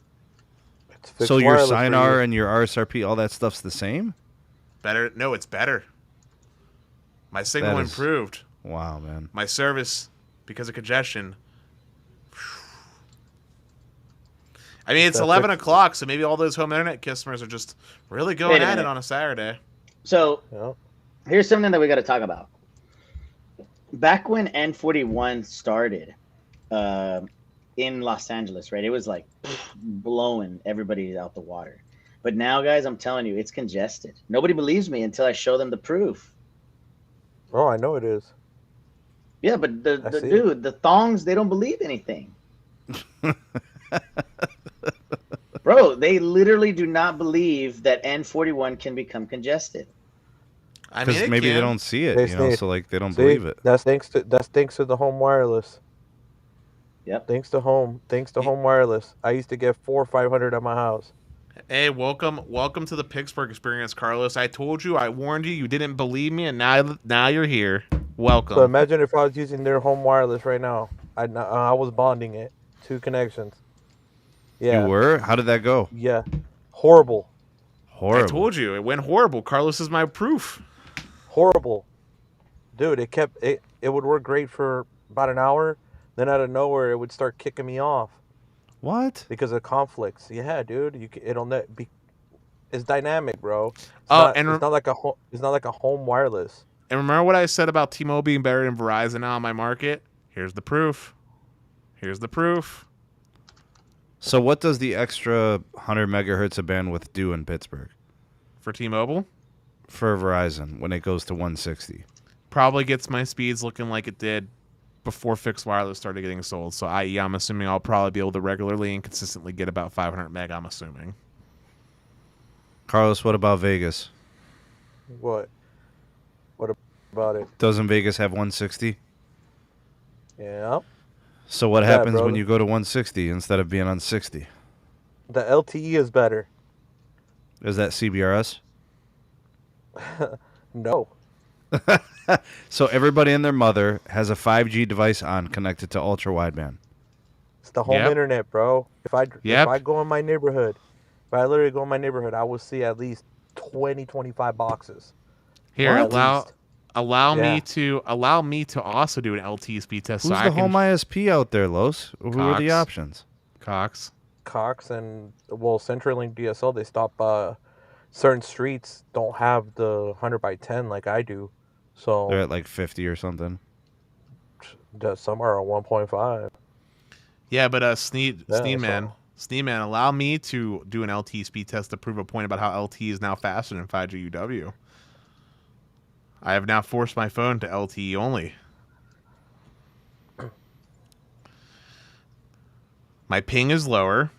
[SPEAKER 5] It's fixed
[SPEAKER 2] So your
[SPEAKER 5] wireless for
[SPEAKER 2] SINAR
[SPEAKER 5] you.
[SPEAKER 2] and your RSRP, all that stuff's the same?
[SPEAKER 1] Better? No, it's better. My signal
[SPEAKER 2] That is-
[SPEAKER 1] improved.
[SPEAKER 2] Wow, man.
[SPEAKER 1] My service, because of congestion. I mean, it's
[SPEAKER 5] That
[SPEAKER 1] 11
[SPEAKER 5] fix-
[SPEAKER 1] o'clock, so maybe all those home internet customers are just really going
[SPEAKER 6] Wait a
[SPEAKER 1] at it
[SPEAKER 6] minute.
[SPEAKER 1] on a Saturday.
[SPEAKER 6] So
[SPEAKER 5] Yeah.
[SPEAKER 6] here's something that we got to talk about. Back when N41 started in Los Angeles, right? It was like blowing everybody out the water. But now, guys, I'm telling you, it's congested. Nobody believes me until I show them the proof.
[SPEAKER 5] Oh, I know it is.
[SPEAKER 6] Yeah, but
[SPEAKER 5] I see it.
[SPEAKER 6] dude, the thongs, they don't believe anything. Bro, they literally do not believe that N41 can become congested.
[SPEAKER 1] I mean,
[SPEAKER 2] Because
[SPEAKER 1] it
[SPEAKER 2] maybe they
[SPEAKER 1] can.
[SPEAKER 2] don't see it,
[SPEAKER 5] They
[SPEAKER 2] you know,
[SPEAKER 5] see it.
[SPEAKER 2] so like they don't
[SPEAKER 5] See,
[SPEAKER 2] believe it.
[SPEAKER 5] that's thanks to the home wireless.
[SPEAKER 6] Yep.
[SPEAKER 5] Thanks to home wireless. I used to get 400 or 500 at my house.
[SPEAKER 1] Hey, welcome to the Pittsburgh experience, Carlos. I told you, I warned you, you didn't believe me, and now you're here. Welcome.
[SPEAKER 5] So imagine if I was using their home wireless right now. I was bonding it, 2 connections. Yeah.
[SPEAKER 2] You were? How did that go?
[SPEAKER 5] Yeah. Horrible.
[SPEAKER 2] Horrible.
[SPEAKER 1] I told you, it went horrible. Carlos is my proof.
[SPEAKER 5] Horrible. Dude, it would work great for about an hour, then out of nowhere it would start kicking me off
[SPEAKER 2] What?
[SPEAKER 5] because of conflicts. Yeah, dude, it's dynamic, bro. It's
[SPEAKER 1] And
[SPEAKER 5] not like a home wireless.
[SPEAKER 1] remember what I said about T-Mobile being better than Verizon now on my market? Here's the proof.
[SPEAKER 2] So what does the extra 100 megahertz of bandwidth do in Pittsburgh
[SPEAKER 1] For T-Mobile,
[SPEAKER 2] for Verizon when it goes to 160?
[SPEAKER 1] probably gets my speeds looking like it did before fixed wireless started getting sold. So, i.e., I'm assuming I'll probably be able to regularly and consistently get about 500 meg, I'm assuming.
[SPEAKER 2] Carlos, what about Vegas?
[SPEAKER 5] What about it?
[SPEAKER 2] Doesn't Vegas have 160?
[SPEAKER 5] Yeah.
[SPEAKER 2] So what
[SPEAKER 5] Yeah,
[SPEAKER 2] happens
[SPEAKER 5] bro.
[SPEAKER 2] when you go to 160 instead of being on 60?
[SPEAKER 5] The LTE is better.
[SPEAKER 2] Is that CBRS?
[SPEAKER 5] No.
[SPEAKER 2] So everybody and their mother has a 5G device on connected to ultra wideband.
[SPEAKER 5] It's the home
[SPEAKER 1] Yep.
[SPEAKER 5] internet, bro. If I
[SPEAKER 1] Yep.
[SPEAKER 5] go in my neighborhood, I will see at least 20, 25 boxes.
[SPEAKER 1] Here,
[SPEAKER 5] Or at
[SPEAKER 1] allow
[SPEAKER 5] least.
[SPEAKER 1] allow me to also do an LTE speed test.
[SPEAKER 2] Who's
[SPEAKER 1] so
[SPEAKER 2] the
[SPEAKER 1] I
[SPEAKER 2] home
[SPEAKER 1] can
[SPEAKER 2] ISP out there, Los? Who are the
[SPEAKER 1] Cox.
[SPEAKER 2] options?
[SPEAKER 1] Cox.
[SPEAKER 5] Cox and CenturyLink DSL, they stop certain streets don't have the 100 by 10 like I do. So
[SPEAKER 2] They're at like 50 or something.
[SPEAKER 5] some are on 1.5.
[SPEAKER 1] Yeah, but
[SPEAKER 5] so-
[SPEAKER 1] Sneedman, allow me to do an LTE speed test to prove a point about how LTE is now faster than 5G UW. I have now forced my phone to LTE only. My ping is lower.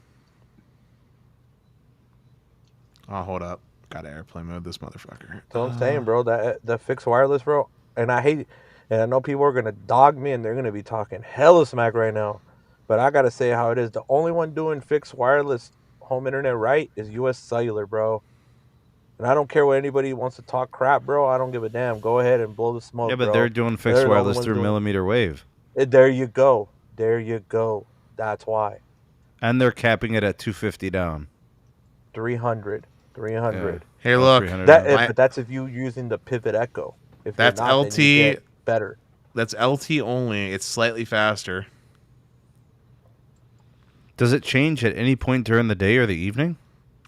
[SPEAKER 1] Oh, hold up. Got airplane mode, this motherfucker.
[SPEAKER 5] That's what I'm saying, bro. That fixed wireless, bro. And I know people are gonna dog me and they're gonna be talking hella smack right now. But I gotta say how it is. The only one doing fixed wireless home internet right is US Cellular, bro. And I don't care what anybody wants to talk crap, bro. I don't give a damn. Go ahead and blow the smoke.
[SPEAKER 2] Yeah, but
[SPEAKER 5] bro.
[SPEAKER 2] they're doing fixed
[SPEAKER 5] They're the only
[SPEAKER 2] wireless
[SPEAKER 5] ones
[SPEAKER 2] through
[SPEAKER 5] doing-
[SPEAKER 2] millimeter wave.
[SPEAKER 5] There you go. That's why.
[SPEAKER 2] And they're capping it at 250 down.
[SPEAKER 5] 300.
[SPEAKER 1] Here, look.
[SPEAKER 2] 300
[SPEAKER 5] That
[SPEAKER 2] down.
[SPEAKER 5] but that's if you using the pivot echo. If
[SPEAKER 1] That's
[SPEAKER 5] you're not, then
[SPEAKER 1] LT.
[SPEAKER 5] you get better.
[SPEAKER 1] That's LT only. It's slightly faster.
[SPEAKER 2] Does it change at any point during the day or the evening?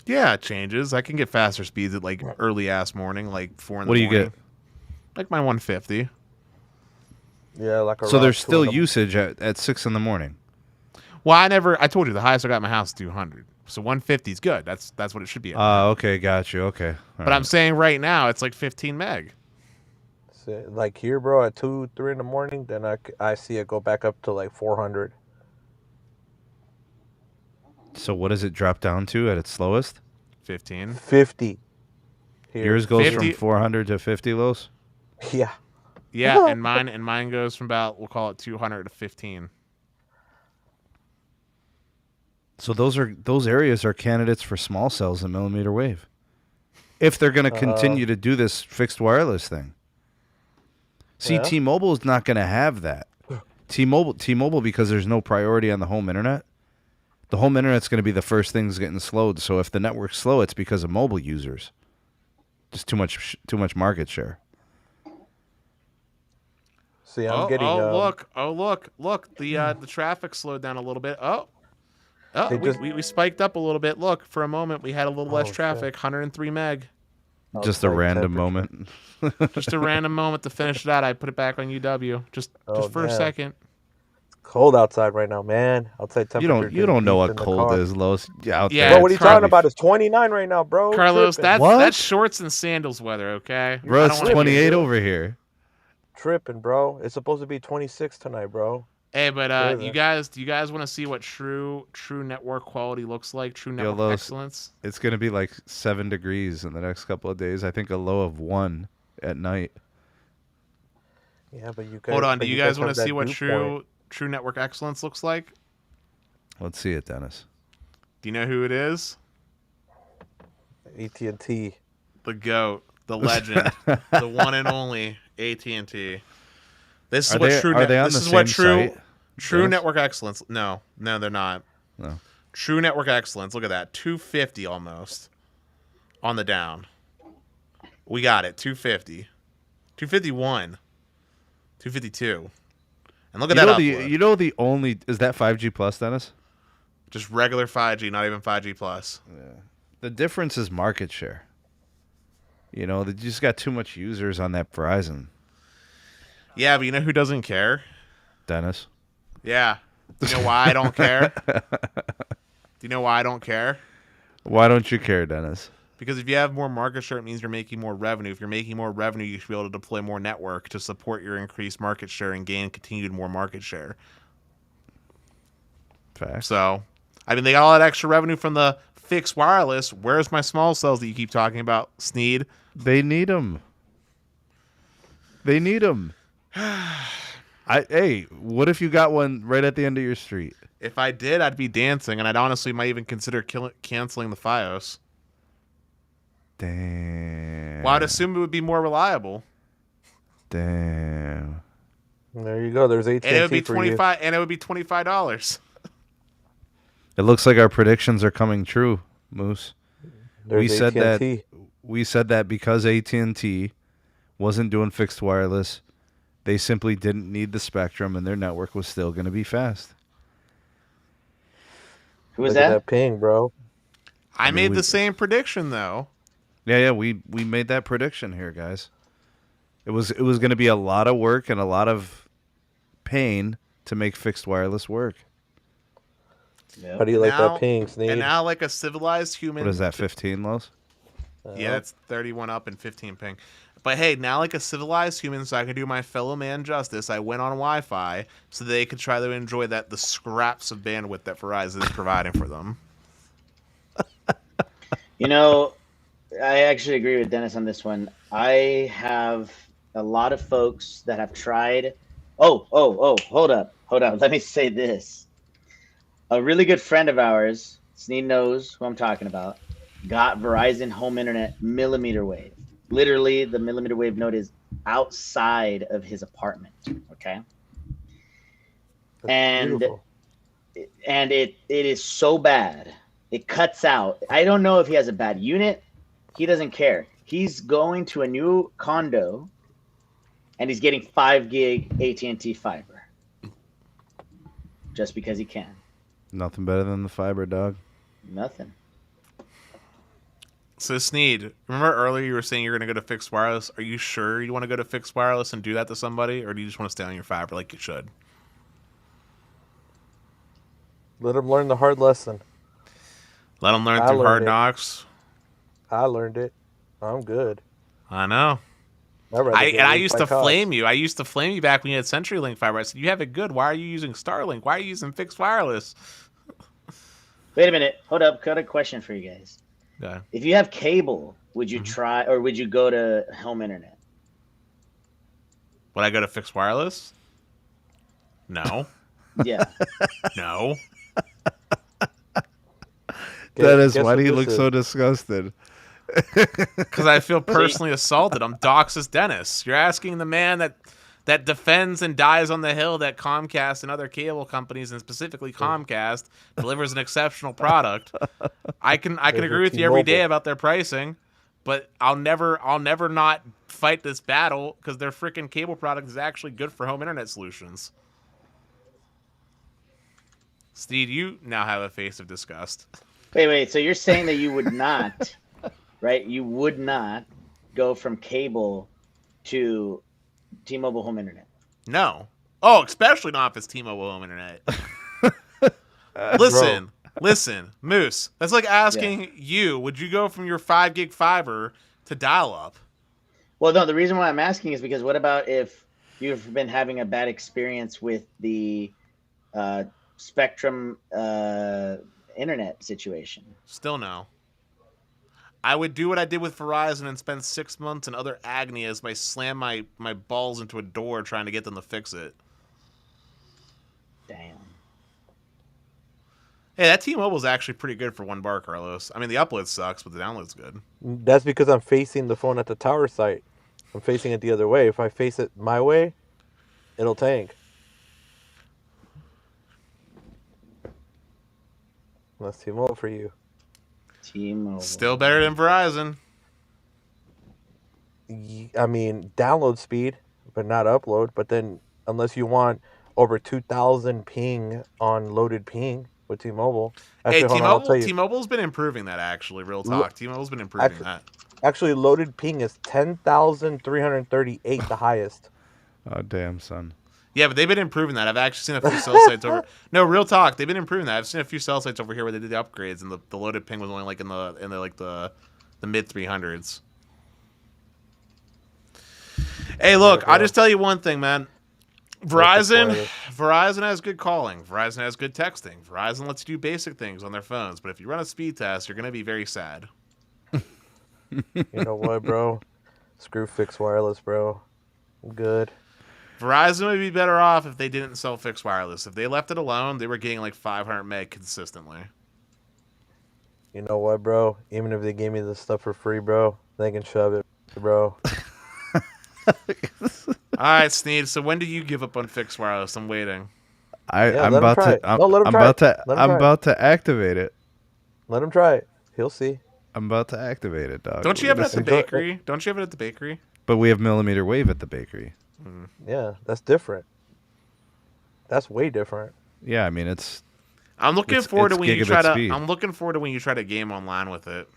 [SPEAKER 1] Yeah, it changes. I can get faster speeds at like early ass morning, like 4 in the
[SPEAKER 2] What do you
[SPEAKER 1] morning.
[SPEAKER 2] get?
[SPEAKER 1] Like my 150.
[SPEAKER 5] Yeah, like
[SPEAKER 2] So
[SPEAKER 5] around
[SPEAKER 2] there's
[SPEAKER 5] 2
[SPEAKER 2] still
[SPEAKER 5] in the-
[SPEAKER 2] usage at 6 in the morning.
[SPEAKER 1] Well, I told you the highest I got in my house is 200. So 150 is good. That's what it should be at.
[SPEAKER 2] Okay, got you. Okay. All
[SPEAKER 1] But
[SPEAKER 2] right.
[SPEAKER 1] I'm saying right now it's like 15 meg.
[SPEAKER 5] Like here, bro, at 2, 3 in the morning, then I see it go back up to like 400.
[SPEAKER 2] So what does it drop down to at its slowest?
[SPEAKER 1] 15.
[SPEAKER 5] 50. Here.
[SPEAKER 2] Yours goes
[SPEAKER 1] 50.
[SPEAKER 2] from 400 to 50, Los?
[SPEAKER 5] Yeah.
[SPEAKER 1] Yeah, and mine goes from about, we'll call it 200 to 15.
[SPEAKER 2] So those areas are candidates for small cells and millimeter wave. If they're going to continue to do this fixed wireless thing. See,
[SPEAKER 5] Yeah.
[SPEAKER 2] T-Mobile is not going to have that. T-Mobile, because there's no priority on the home internet. The home internet's going to be the first things getting slowed. So if the network's slow, it's because of mobile users. Just too much market share.
[SPEAKER 5] See, I'm getting.
[SPEAKER 1] look. The traffic slowed down a little bit. Oh. Oh,
[SPEAKER 5] They just-
[SPEAKER 1] we spiked up a little bit. Look, for a moment, we had a little less
[SPEAKER 5] Oh, shit.
[SPEAKER 1] traffic, 103 meg.
[SPEAKER 2] Just a
[SPEAKER 5] Outside
[SPEAKER 2] random
[SPEAKER 5] temperature.
[SPEAKER 2] moment.
[SPEAKER 1] Just a random moment to finish that. I put it back on UW just
[SPEAKER 5] Oh,
[SPEAKER 1] for a
[SPEAKER 5] damn.
[SPEAKER 1] second.
[SPEAKER 5] Cold outside right now, man. Outside
[SPEAKER 2] You
[SPEAKER 5] temperature.
[SPEAKER 2] don't know
[SPEAKER 5] deep
[SPEAKER 2] what
[SPEAKER 5] in the
[SPEAKER 2] cold
[SPEAKER 5] car.
[SPEAKER 2] is, Los. Yeah, out
[SPEAKER 1] Yeah,
[SPEAKER 2] there.
[SPEAKER 5] Bro, what are you
[SPEAKER 2] it's
[SPEAKER 5] talking
[SPEAKER 2] probably-
[SPEAKER 5] about? It's 29 right now, bro.
[SPEAKER 1] Carlos,
[SPEAKER 5] Tripping.
[SPEAKER 2] What?
[SPEAKER 1] that's shorts and sandals weather, okay?
[SPEAKER 2] Bro,
[SPEAKER 1] I
[SPEAKER 2] it's
[SPEAKER 1] don't wanna-
[SPEAKER 2] 28
[SPEAKER 5] dude.
[SPEAKER 2] over here.
[SPEAKER 5] Tripping, bro. It's supposed to be 26 tonight, bro.
[SPEAKER 1] Hey, but
[SPEAKER 5] Where is
[SPEAKER 1] do
[SPEAKER 5] it?
[SPEAKER 1] you guys want to see what true network quality looks like? True network
[SPEAKER 2] Los,
[SPEAKER 1] excellence?
[SPEAKER 2] It's going to be like 7 degrees in the next couple of days. I think a low of 1 at night.
[SPEAKER 5] Yeah, but you guys.
[SPEAKER 1] Hold on.
[SPEAKER 5] but
[SPEAKER 1] Do you guys want
[SPEAKER 5] have
[SPEAKER 1] to see
[SPEAKER 5] that
[SPEAKER 1] what
[SPEAKER 5] dew point.
[SPEAKER 1] true network excellence looks like?
[SPEAKER 2] Let's see it, Dennis.
[SPEAKER 1] Do you know who it is?
[SPEAKER 5] AT&T.
[SPEAKER 1] The GOAT, the legend, the one and only AT&T. This is
[SPEAKER 2] Are
[SPEAKER 1] what
[SPEAKER 2] they-
[SPEAKER 1] true.
[SPEAKER 2] are they on
[SPEAKER 1] this
[SPEAKER 2] the
[SPEAKER 1] is what
[SPEAKER 2] same
[SPEAKER 1] true
[SPEAKER 2] site,
[SPEAKER 1] true
[SPEAKER 2] Dennis?
[SPEAKER 1] network excellence. No, they're not.
[SPEAKER 2] No.
[SPEAKER 1] True network excellence. Look at that, 250 almost on the down. We got it, 250, 251, 252, and look at that uplift.
[SPEAKER 2] You know the only is that 5G plus, Dennis?
[SPEAKER 1] Just regular 5G, not even 5G plus.
[SPEAKER 2] The difference is market share. You know, they just got too much users on that Verizon,
[SPEAKER 1] Yeah, but you know who doesn't care?
[SPEAKER 2] Dennis.
[SPEAKER 1] Yeah. Do you know why I don't care? Do you know why I don't care?
[SPEAKER 2] Why don't you care, Dennis?
[SPEAKER 1] Because if you have more market share, it means you're making more revenue. If you're making more revenue, you should be able to deploy more network to support your increased market share and gain continued more market share.
[SPEAKER 2] Facts.
[SPEAKER 1] So, I mean, they got all that extra revenue from the fixed wireless. Where's my small cells that you keep talking about, Sneed?
[SPEAKER 2] They need them. They need them. Hey, what if you got one right at the end of your street?
[SPEAKER 1] If I did, I'd be dancing, and I'd honestly might even consider canceling the FiOS.
[SPEAKER 2] Damn.
[SPEAKER 1] Well, I'd assume it would be more reliable.
[SPEAKER 2] Damn.
[SPEAKER 5] There you go. There's AT&T
[SPEAKER 1] And it would be
[SPEAKER 5] for you.
[SPEAKER 1] $25. And it would be $25.
[SPEAKER 2] It looks like our predictions are coming true, Moose.
[SPEAKER 5] There's
[SPEAKER 2] we said
[SPEAKER 5] AT&T.
[SPEAKER 2] that because AT&T wasn't doing fixed wireless, they simply didn't need the spectrum, and their network was still going to be fast.
[SPEAKER 6] Who was
[SPEAKER 5] Look at
[SPEAKER 6] that?
[SPEAKER 5] that ping, bro.
[SPEAKER 1] I
[SPEAKER 2] mean,
[SPEAKER 1] made
[SPEAKER 2] we-
[SPEAKER 1] the same prediction, though.
[SPEAKER 2] Yeah, we made that prediction here, guys. It was going to be a lot of work and a lot of pain to make fixed wireless work.
[SPEAKER 6] Yep.
[SPEAKER 5] How do you like
[SPEAKER 1] Now-
[SPEAKER 5] that ping, Sneed?
[SPEAKER 1] And now, like a civilized human...
[SPEAKER 2] What is that, 15, Los?
[SPEAKER 1] Yeah, it's 31 up and 15 ping. But hey, now like a civilized human, so I can do my fellow man justice, I went on Wi-Fi so they could try to enjoy the scraps of bandwidth that Verizon is providing for them.
[SPEAKER 6] You know, I actually agree with Dennis on this one. I have a lot of folks that have tried. Oh, hold up. Let me say this. A really good friend of ours, Sneed knows who I'm talking about, got Verizon Home Internet millimeter wave. Literally, the millimeter wave node is outside of his apartment. Okay.
[SPEAKER 5] That's
[SPEAKER 6] and
[SPEAKER 5] beautiful.
[SPEAKER 6] and it is so bad. It cuts out. I don't know if he has a bad unit. He doesn't care. He's going to a new condo, and he's getting 5 gig AT&T fiber, just because he can.
[SPEAKER 2] Nothing better than the fiber, dog.
[SPEAKER 6] Nothing.
[SPEAKER 1] So Sneed, remember earlier you were saying you're going to go to fixed wireless? Are you sure you want to go to fixed wireless and do that to somebody, or do you just want to stay on your fiber like you should?
[SPEAKER 5] Let him learn the hard lesson.
[SPEAKER 1] Let them learn
[SPEAKER 5] I
[SPEAKER 1] through hard
[SPEAKER 5] learned it.
[SPEAKER 1] knocks.
[SPEAKER 5] I learned it. I'm good.
[SPEAKER 1] I know. I used to flame you. I used to flame you back when you had CenturyLink fiber. I said, you have it good. Why are you using Starlink? Why are you using fixed wireless?
[SPEAKER 6] Wait a minute. Hold up. Got a question for you guys.
[SPEAKER 1] Yeah.
[SPEAKER 6] If you have cable, would you try, or would you go to home internet?
[SPEAKER 1] Would I go to fixed wireless? No.
[SPEAKER 6] Yeah.
[SPEAKER 1] No.
[SPEAKER 2] Dennis,
[SPEAKER 5] guess
[SPEAKER 2] why
[SPEAKER 5] what
[SPEAKER 2] do you
[SPEAKER 5] this
[SPEAKER 2] look
[SPEAKER 5] is?
[SPEAKER 2] so disgusted?
[SPEAKER 1] Because I feel personally assaulted. I'm Doxus Dennis. You're asking the man that defends and dies on the hill that Comcast and other cable companies, and specifically Comcast, delivers an exceptional product. I can agree with you every day
[SPEAKER 5] T-Mobile.
[SPEAKER 1] about their pricing, but I'll never not fight this battle because their freaking cable product is actually good for home internet solutions. Steve, you now have a face of disgust.
[SPEAKER 6] Wait. So you're saying that you would not, right? You would not go from cable to T-Mobile home internet.
[SPEAKER 1] No. Oh, especially not if it's T-Mobile home internet. Listen, Moose. That's like asking you, would you go from your 5 gig fiber to dial-up?
[SPEAKER 6] Well, no, the reason why I'm asking is because what about if you've been having a bad experience with the Spectrum internet situation?
[SPEAKER 1] Still no. I would do what I did with Verizon and spend 6 months in other agony as I slam my balls into a door trying to get them to fix it.
[SPEAKER 6] Damn.
[SPEAKER 1] Hey, that T-Mobile is actually pretty good for 1 bar, Carlos. I mean, the upload sucks, but the download's good.
[SPEAKER 5] That's because I'm facing the phone at the tower site. I'm facing it the other way. If I face it my way, it'll tank. That's T-Mobile for you.
[SPEAKER 6] T-Mobile.
[SPEAKER 1] Still better than Verizon.
[SPEAKER 5] I mean, download speed, but not upload. But then, unless you want over 2,000 ping on loaded ping with T-Mobile. Actually,
[SPEAKER 1] hey, T-Mobile's been improving that, actually, real talk. T-Mobile's been improving that.
[SPEAKER 5] Actually, loaded ping is 10,338, the highest.
[SPEAKER 2] Oh, damn, son.
[SPEAKER 1] Yeah, but they've been improving that. I've actually seen a few cell sites over. No, real talk. They've been improving that. I've seen a few cell sites over here where they did the upgrades, and the loaded ping was only like in the mid 300s. Hey, look, I'll just tell you one thing, man. Verizon has good calling. Verizon has good texting. Verizon lets you do basic things on their phones. But if you run a speed test, you're going to be very sad.
[SPEAKER 5] You know what, bro? Screw fixed wireless, bro. I'm good.
[SPEAKER 1] Verizon would be better off if they didn't sell fixed wireless. If they left it alone, they were getting like 500 meg consistently.
[SPEAKER 5] You know what, bro? Even if they gave me this stuff for free, bro, they can shove it, bro.
[SPEAKER 1] All right, Sneed. So when do you give up on fixed wireless? I'm waiting.
[SPEAKER 2] I'm about to activate it.
[SPEAKER 5] Let him try it. He'll see.
[SPEAKER 2] I'm about to activate it, dog.
[SPEAKER 1] Don't you have it at the bakery? Don't you have it at the bakery?
[SPEAKER 2] But we have millimeter wave at the bakery.
[SPEAKER 5] Yeah, that's different. That's way different.
[SPEAKER 2] Yeah, I mean it's.
[SPEAKER 1] I'm looking forward to when you try to.
[SPEAKER 2] Speed.
[SPEAKER 1] I'm looking forward to when you try to game online with it.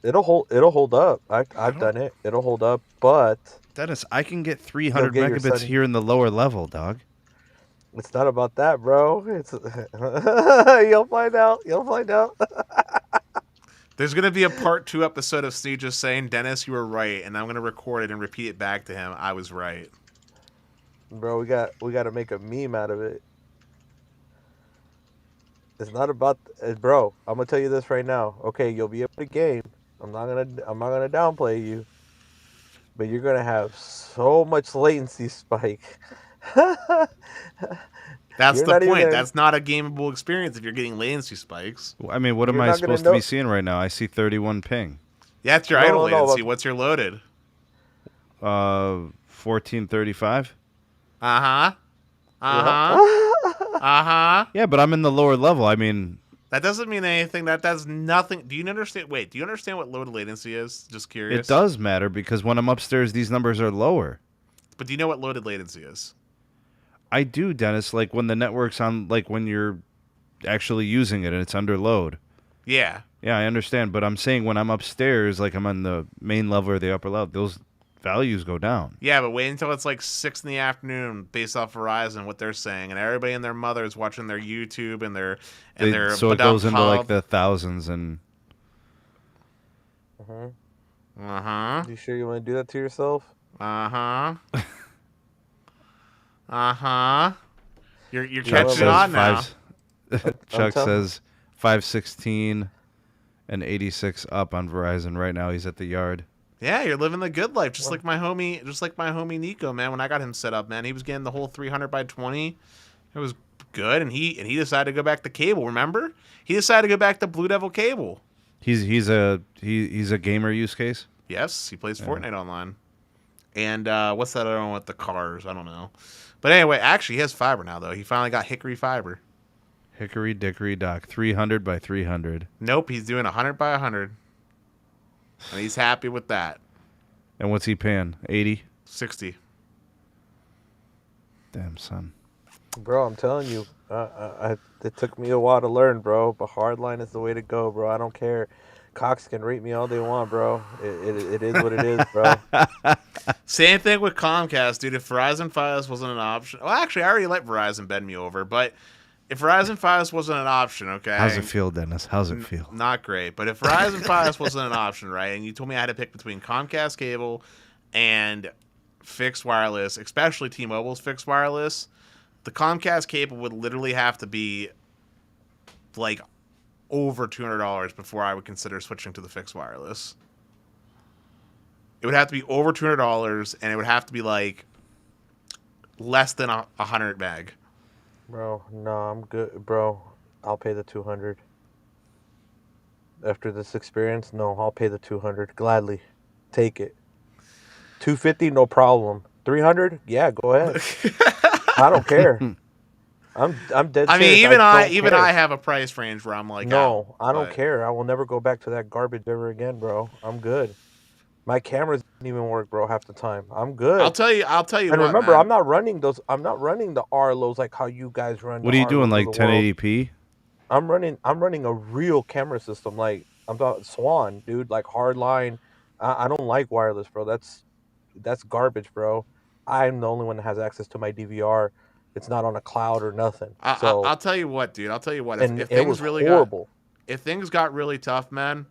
[SPEAKER 5] It'll hold up. I've done it. It'll hold up, but
[SPEAKER 2] Dennis, I can get 300 megabits here in the lower level, dog.
[SPEAKER 5] It's not about that, bro. It's you'll find out. You'll find out.
[SPEAKER 1] There's gonna be a part 2 episode of Steve just saying, "Dennis, you were right," and I'm gonna record it and repeat it back to him. I was right,
[SPEAKER 5] bro. We got to make a meme out of it. It's not about, bro. I'm gonna tell you this right now. Okay, you'll be able to game. I'm not gonna downplay you, but you're gonna have so much latency spike.
[SPEAKER 1] That's the point. That's not a gameable experience if you're getting latency spikes.
[SPEAKER 2] I mean, what am I supposed to be seeing right now? I see 31 ping.
[SPEAKER 1] Yeah, that's your idle latency. What's your loaded?
[SPEAKER 2] 1435.
[SPEAKER 1] Uh-huh.
[SPEAKER 2] Yeah, but I'm in the lower level. I mean,
[SPEAKER 1] that doesn't mean anything. That does nothing. Do you understand? Wait, do you understand what loaded latency is? Just curious.
[SPEAKER 2] It does matter because when I'm upstairs, these numbers are lower.
[SPEAKER 1] But do you know what loaded latency is?
[SPEAKER 2] I do, Dennis. Like when the network's on, like when you're actually using it and it's under load.
[SPEAKER 1] Yeah.
[SPEAKER 2] Yeah, I understand. But I'm saying when I'm upstairs, like I'm on the main level or the upper level, those values go down.
[SPEAKER 1] Yeah, but wait until it's like 6 PM based off Verizon, what they're saying, and everybody and their mother's watching their YouTube and their
[SPEAKER 2] so it goes into like the thousands and.
[SPEAKER 5] You sure you want to do that to yourself?
[SPEAKER 1] You're catching on now.
[SPEAKER 2] Chuck says 516 and 86 up on Verizon right now. He's at the yard.
[SPEAKER 1] Yeah, you're living the good life, just like my homie Nico, man. When I got him set up, man, he was getting the whole 300 by 20. It was good, and he decided to go back to cable. Remember, he decided to go back to Blue Devil cable.
[SPEAKER 2] He's a gamer use case.
[SPEAKER 1] Yes, he plays Fortnite online. And what's that other one with the cars? I don't know. But anyway, actually, he has fiber now, though. He finally got Hickory fiber.
[SPEAKER 2] Hickory Dickory Dock, 300 by 300.
[SPEAKER 1] Nope, he's doing 100 by 100. And he's happy with that.
[SPEAKER 2] And what's he paying? 80?
[SPEAKER 1] 60.
[SPEAKER 2] Damn, son.
[SPEAKER 5] Bro, I'm telling you, it took me a while to learn, bro. But hardline is the way to go, bro. I don't care. Cox can rate me all they want, bro. It is what it is, bro.
[SPEAKER 1] Same thing with Comcast, dude. If Verizon Fios wasn't an option, well, actually, I already let Verizon bend me over. But if Verizon Fios wasn't an option, okay,
[SPEAKER 2] How's it feel, Dennis? How's it feel?
[SPEAKER 1] not great. But if Verizon Fios wasn't an option, right, and you told me I had to pick between Comcast cable and fixed wireless, especially T-Mobile's fixed wireless, the Comcast cable would literally have to be like over $200 before I would consider switching to the fixed wireless. It would have to be over $200, and it would have to be like less than 100 meg.
[SPEAKER 5] Bro, no, I'm good, bro. I'll pay the 200. After this experience, no, I'll pay the 200 gladly. Take it. 250, no problem. 300, yeah, go ahead. I don't care. I'm dead serious.
[SPEAKER 1] I mean, even I have a price range where I'm like,
[SPEAKER 5] no, I don't care. I will never go back to that garbage ever again, bro. I'm good. My cameras didn't even work, bro, half the time. I'm good.
[SPEAKER 1] I'll tell you.
[SPEAKER 5] And
[SPEAKER 1] what,
[SPEAKER 5] remember,
[SPEAKER 1] man.
[SPEAKER 5] I'm not running the RLOs like how you guys run.
[SPEAKER 2] What are you doing, like 1080p?
[SPEAKER 5] I'm running a real camera system. Like I'm talking Swan, dude. Like hardline. I don't like wireless, bro. That's garbage, bro. I'm the only one that has access to my DVR. It's not on a cloud or nothing. So
[SPEAKER 1] I'll tell you what, dude. I'll tell you what.
[SPEAKER 5] and
[SPEAKER 1] If
[SPEAKER 5] it
[SPEAKER 1] things
[SPEAKER 5] was
[SPEAKER 1] really
[SPEAKER 5] horrible.
[SPEAKER 1] if things got really tough, man,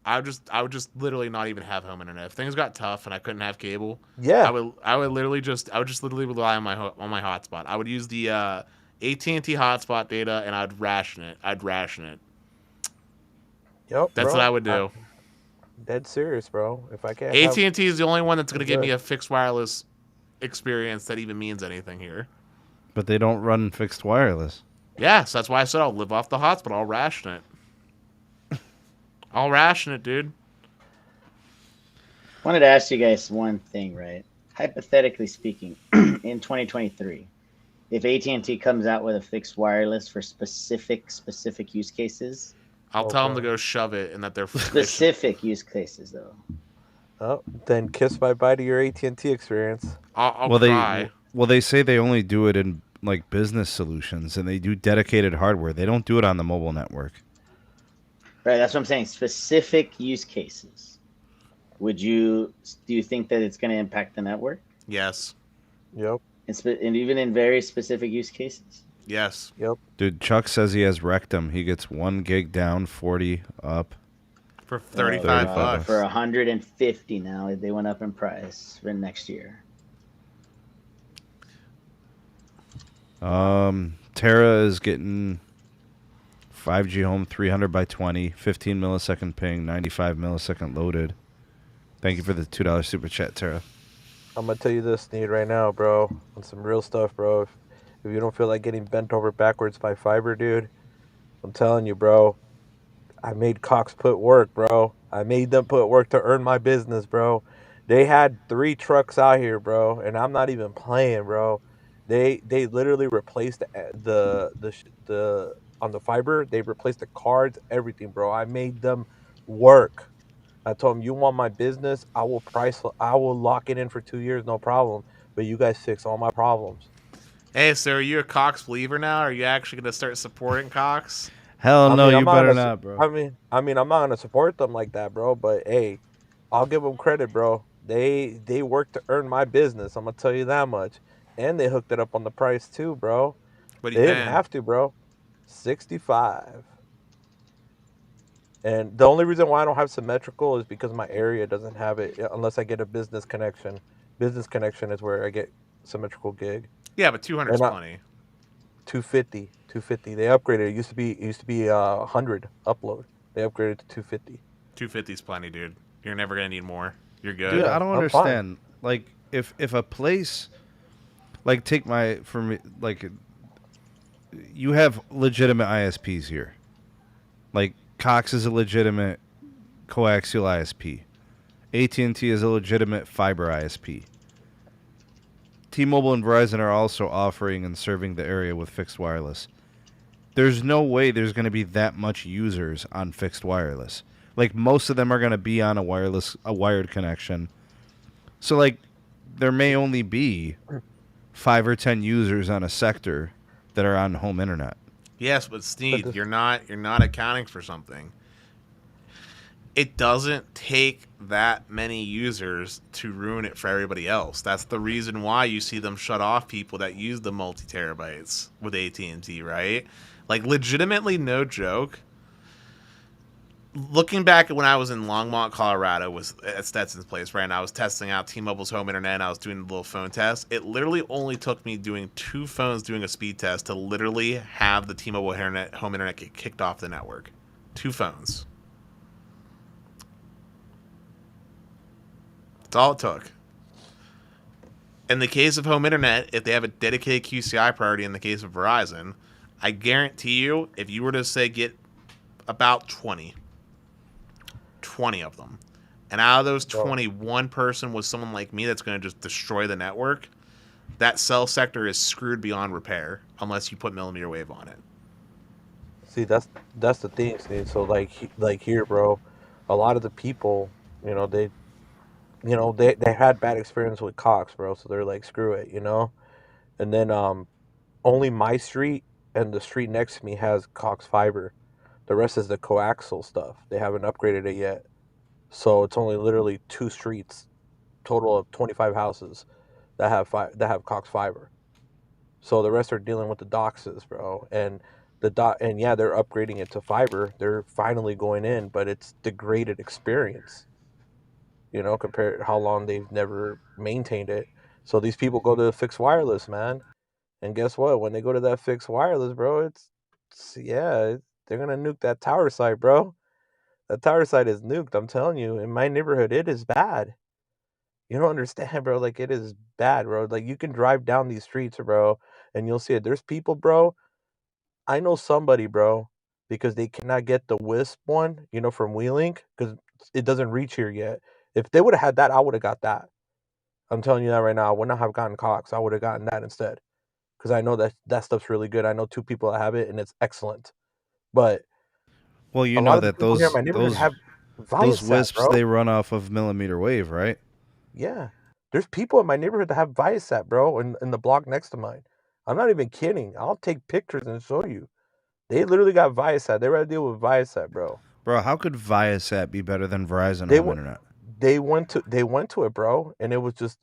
[SPEAKER 1] I would just literally not even have home internet. If things got tough and I couldn't have cable,
[SPEAKER 5] Yeah.
[SPEAKER 1] I would just literally rely on my hotspot. I would use the AT&T hotspot data, and I'd ration it.
[SPEAKER 5] Yep.
[SPEAKER 1] That's what I would do.
[SPEAKER 5] Dead serious, bro. If I can't.
[SPEAKER 1] AT&T is the only one that's going to give me a fixed wireless experience that even means anything here.
[SPEAKER 2] But they don't run fixed wireless.
[SPEAKER 1] Yeah, so that's why I said I'll live off the hotspot. I'll ration it, dude.
[SPEAKER 6] I wanted to ask you guys one thing, right? Hypothetically speaking, in 2023, if AT&T comes out with a fixed wireless for specific use cases,
[SPEAKER 1] I'll tell them to go shove it, and that they're
[SPEAKER 6] specific use cases, though.
[SPEAKER 5] Oh, then kiss bye-bye to your AT&T experience.
[SPEAKER 1] I'll cry.
[SPEAKER 2] They say they only do it in like business solutions, and they do dedicated hardware. They don't do it on the mobile network.
[SPEAKER 6] Right, that's what I'm saying. Specific use cases. Do you think that it's going to impact the network?
[SPEAKER 1] Yes.
[SPEAKER 5] Yep.
[SPEAKER 6] And even in very specific use cases?
[SPEAKER 1] Yes.
[SPEAKER 5] Yep.
[SPEAKER 2] Dude, Chuck says he has Rectum. He gets 1 gig down, 40 up.
[SPEAKER 1] For $35.
[SPEAKER 6] For $150 now. They went up in price for next year.
[SPEAKER 2] Terra is getting 5G home 300 by 20, 15 millisecond ping, 95 millisecond loaded. Thank you for the $2 super chat, Terra.
[SPEAKER 5] I'm gonna tell you this, Sneed, right now, bro. On some real stuff, bro. If you don't feel like getting bent over backwards by fiber, dude, I'm telling you, bro. I made Cox put work, bro. I made them put work to earn my business, bro. They had 3 trucks out here, bro, and I'm not even playing, bro. They literally replaced the on the fiber. They replaced the cards, everything, bro. I made them work. I told them, you want my business? I will lock it in for 2 years, no problem. But you guys fix all my problems.
[SPEAKER 1] Hey, so are you a Cox believer now? Are you actually going to start supporting Cox?
[SPEAKER 2] Hell no, you better not, bro.
[SPEAKER 5] I mean, I'm not gonna support them like that, bro. But hey, I'll give them credit, bro. They worked to earn my business. I'm gonna tell you that much. And they hooked it up on the price too, bro.
[SPEAKER 1] But
[SPEAKER 5] they didn't have to, bro. 65. And the only reason why I don't have symmetrical is because my area doesn't have it unless I get a business connection. Business connection is where I get symmetrical gig.
[SPEAKER 1] Yeah, but 200 is plenty.
[SPEAKER 5] 250. They upgraded. It used to be 100 upload. They upgraded to 250.
[SPEAKER 1] 250 is plenty, dude. You're never gonna need more. You're good.
[SPEAKER 2] Dude, I don't understand. Like, if a place, like, you have legitimate ISPs here. Like, Cox is a legitimate coaxial ISP. AT&T is a legitimate fiber ISP. T-Mobile and Verizon are also offering and serving the area with fixed wireless. There's no way there's going to be that much users on fixed wireless. Like, most of them are going to be on a wired connection. So, like, there may only be 5 or 10 users on a sector that are on home internet.
[SPEAKER 1] Yes, but Sneed,
[SPEAKER 5] this-
[SPEAKER 1] you're not accounting for something. It doesn't take that many users to ruin it for everybody else. That's the reason why you see them shut off people that use the multi-terabytes with AT&T, right? Like, legitimately, no joke. Looking back at when I was in Longmont, Colorado, was at Stetson's place, right? And I was testing out T-Mobile's home internet, and I was doing a little phone test. It literally only took me doing 2 phones doing a speed test to literally have the T-Mobile home internet get kicked off the network. 2 phones. That's all it took. In the case of home internet, if they have a dedicated QCI priority in the case of Verizon, I guarantee you, if you were to say get about 20 of them, and out of those 20, one person was someone like me that's going to just destroy the network, that cell sector is screwed beyond repair unless you put mmWave on it.
[SPEAKER 5] See, that's the thing. See, so like here, bro, a lot of the people, they had bad experience with Cox, bro. So they're like, screw it, And then only my street and the street next to me has Cox fiber. The rest is the coaxial stuff. They haven't upgraded it yet. So it's only literally 2 streets, total of 25 houses that have Cox fiber. So the rest are dealing with the DOCSIS, bro. And yeah, they're upgrading it to fiber. They're finally going in, but it's degraded experience. Compared to how long they've never maintained it. So these people go to fixed wireless, man. And guess what? When they go to that fixed wireless, bro, they're gonna nuke that tower site, bro. That tower site is nuked. I'm telling you, in my neighborhood, it is bad. You don't understand, bro. Like, it is bad, bro. Like, you can drive down these streets, bro, and you'll see it. There's people, bro. I know somebody, bro, because they cannot get the Wisp one, from WeLink, because it doesn't reach here yet. If they would have had that, I would have got that. I'm telling you that right now. I would not have gotten Cox. I would have gotten that instead. Because I know that stuff's really good. I know 2 people that have it, and it's excellent. But
[SPEAKER 2] Well,
[SPEAKER 5] a lot of the people here in my neighborhood have
[SPEAKER 2] those
[SPEAKER 5] Viasat,
[SPEAKER 2] wisps,
[SPEAKER 5] bro.
[SPEAKER 2] they run off of mmWave, right?
[SPEAKER 5] Yeah. There's people in my neighborhood that have Viasat, bro, in the block next to mine. I'm not even kidding. I'll take pictures and show you. They literally got Viasat. They rather deal with Viasat, bro.
[SPEAKER 2] Bro, how could Viasat be better than Verizon
[SPEAKER 5] They
[SPEAKER 2] Home
[SPEAKER 5] went
[SPEAKER 2] Internet?
[SPEAKER 5] they went to it, bro, and it was just,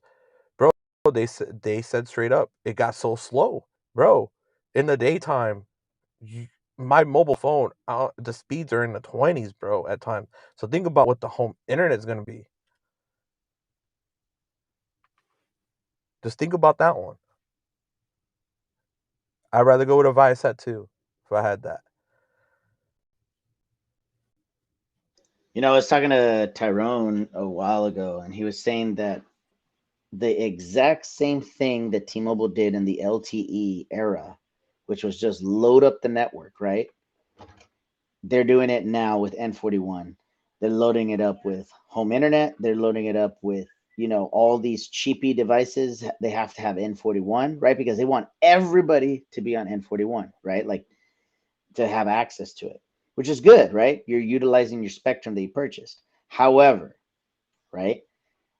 [SPEAKER 5] bro, they said straight up, it got so slow, bro. In the daytime, my mobile phone, the speeds are in the 20s, bro, at times. So think about what the home internet is going to be. Just think about that one. I'd rather go with a Viasat too if I had that.
[SPEAKER 6] I was talking to Tyrone a while ago, and he was saying that the exact same thing that T-Mobile did in the LTE era, which was just load up the network, right? They're doing it now with N41. They're loading it up with home internet. They're loading it up with, all these cheapy devices. They have to have N41, right? Because they want everybody to be on N41, right? Like, to have access to it, which is good, right? You're utilizing your spectrum that you purchased. However, right,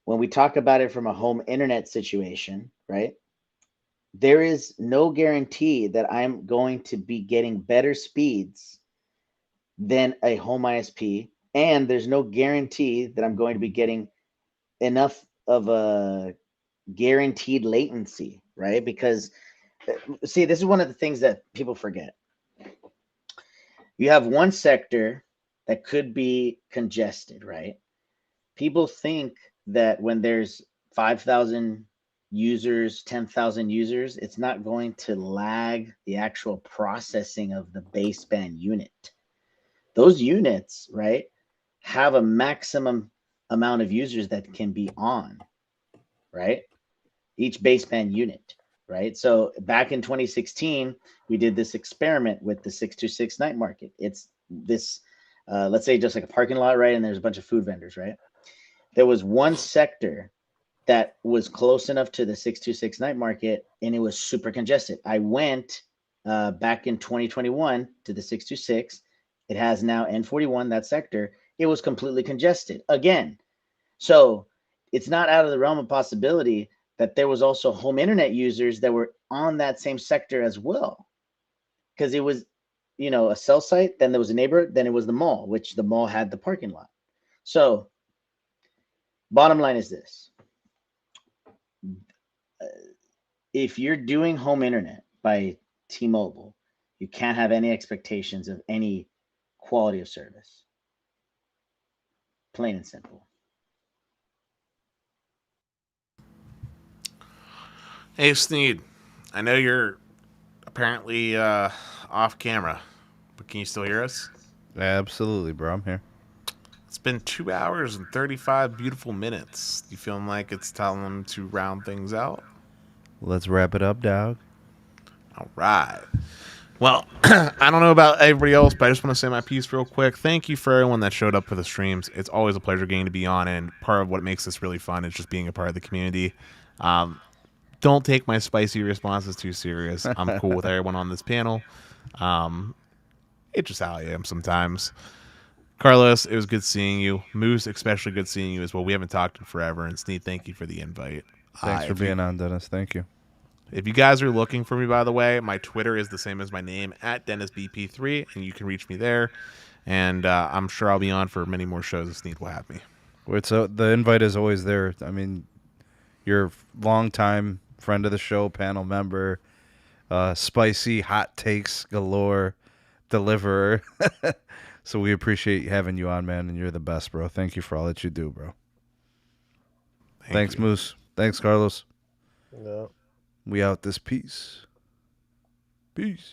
[SPEAKER 6] when we talk about it from a home internet situation, right, there is no guarantee that I'm going to be getting better speeds than a home ISP, and there's no guarantee that I'm going to be getting enough of a guaranteed latency, right? Because, see, this is one of the things that people forget. You have one sector that could be congested, right? People think that when there's 5,000 users, 10,000 users, it's not going to lag the actual processing of the baseband unit. Those units, right, have a maximum amount of users that can be on, right? Each baseband unit, right? So back in 2016, we did this experiment with the 626 night market. It's this, let's say just like a parking lot, right? And there's a bunch of food vendors, right? There was one sector that was close enough to the 626 night market, and it was super congested. I went back in 2021 to the 626. It has now N41, that sector. It was completely congested again. So it's not out of the realm of possibility that there was also home internet users that were on that same sector as well. Because it was, a cell site, then there was a neighborhood, then it was the mall, which the mall had the parking lot. So bottom line is this. If you're doing home internet by T-Mobile, you can't have any expectations of any quality of service. Plain and simple.
[SPEAKER 1] Hey, Sneed, I know you're apparently off camera, but can you still hear us?
[SPEAKER 2] Absolutely, bro. I'm here.
[SPEAKER 1] It's been 2 hours and 35 beautiful minutes. You feeling like it's time to round things out?
[SPEAKER 2] Let's wrap it up, dog.
[SPEAKER 1] All right. Well, I don't know about everybody else, but I just want to say my piece real quick. Thank you for everyone that showed up for the streams. It's always a pleasure getting to be on, and part of what makes this really fun is just being a part of the community. Don't take my spicy responses too serious. I'm cool with everyone on this panel. It's just how I am sometimes. Carlos, it was good seeing you. Moose, especially good seeing you as well. We haven't talked in forever. And Sneed, thank you for the invite.
[SPEAKER 2] Thanks for being on, Dennis. Thank you.
[SPEAKER 1] If you guys are looking for me, by the way, my Twitter is the same as my name, @DennisBP3, and you can reach me there. And I'm sure I'll be on for many more shows if Sneed will have me.
[SPEAKER 2] So the invite is always there. I mean, you're a longtime friend of the show, panel member, spicy hot takes galore deliverer. So we appreciate having you on, man, and you're the best, bro. Thank you for all that you do, bro. Thanks, Moose. Thanks, Carlos.
[SPEAKER 5] No.
[SPEAKER 2] We out this piece. Peace.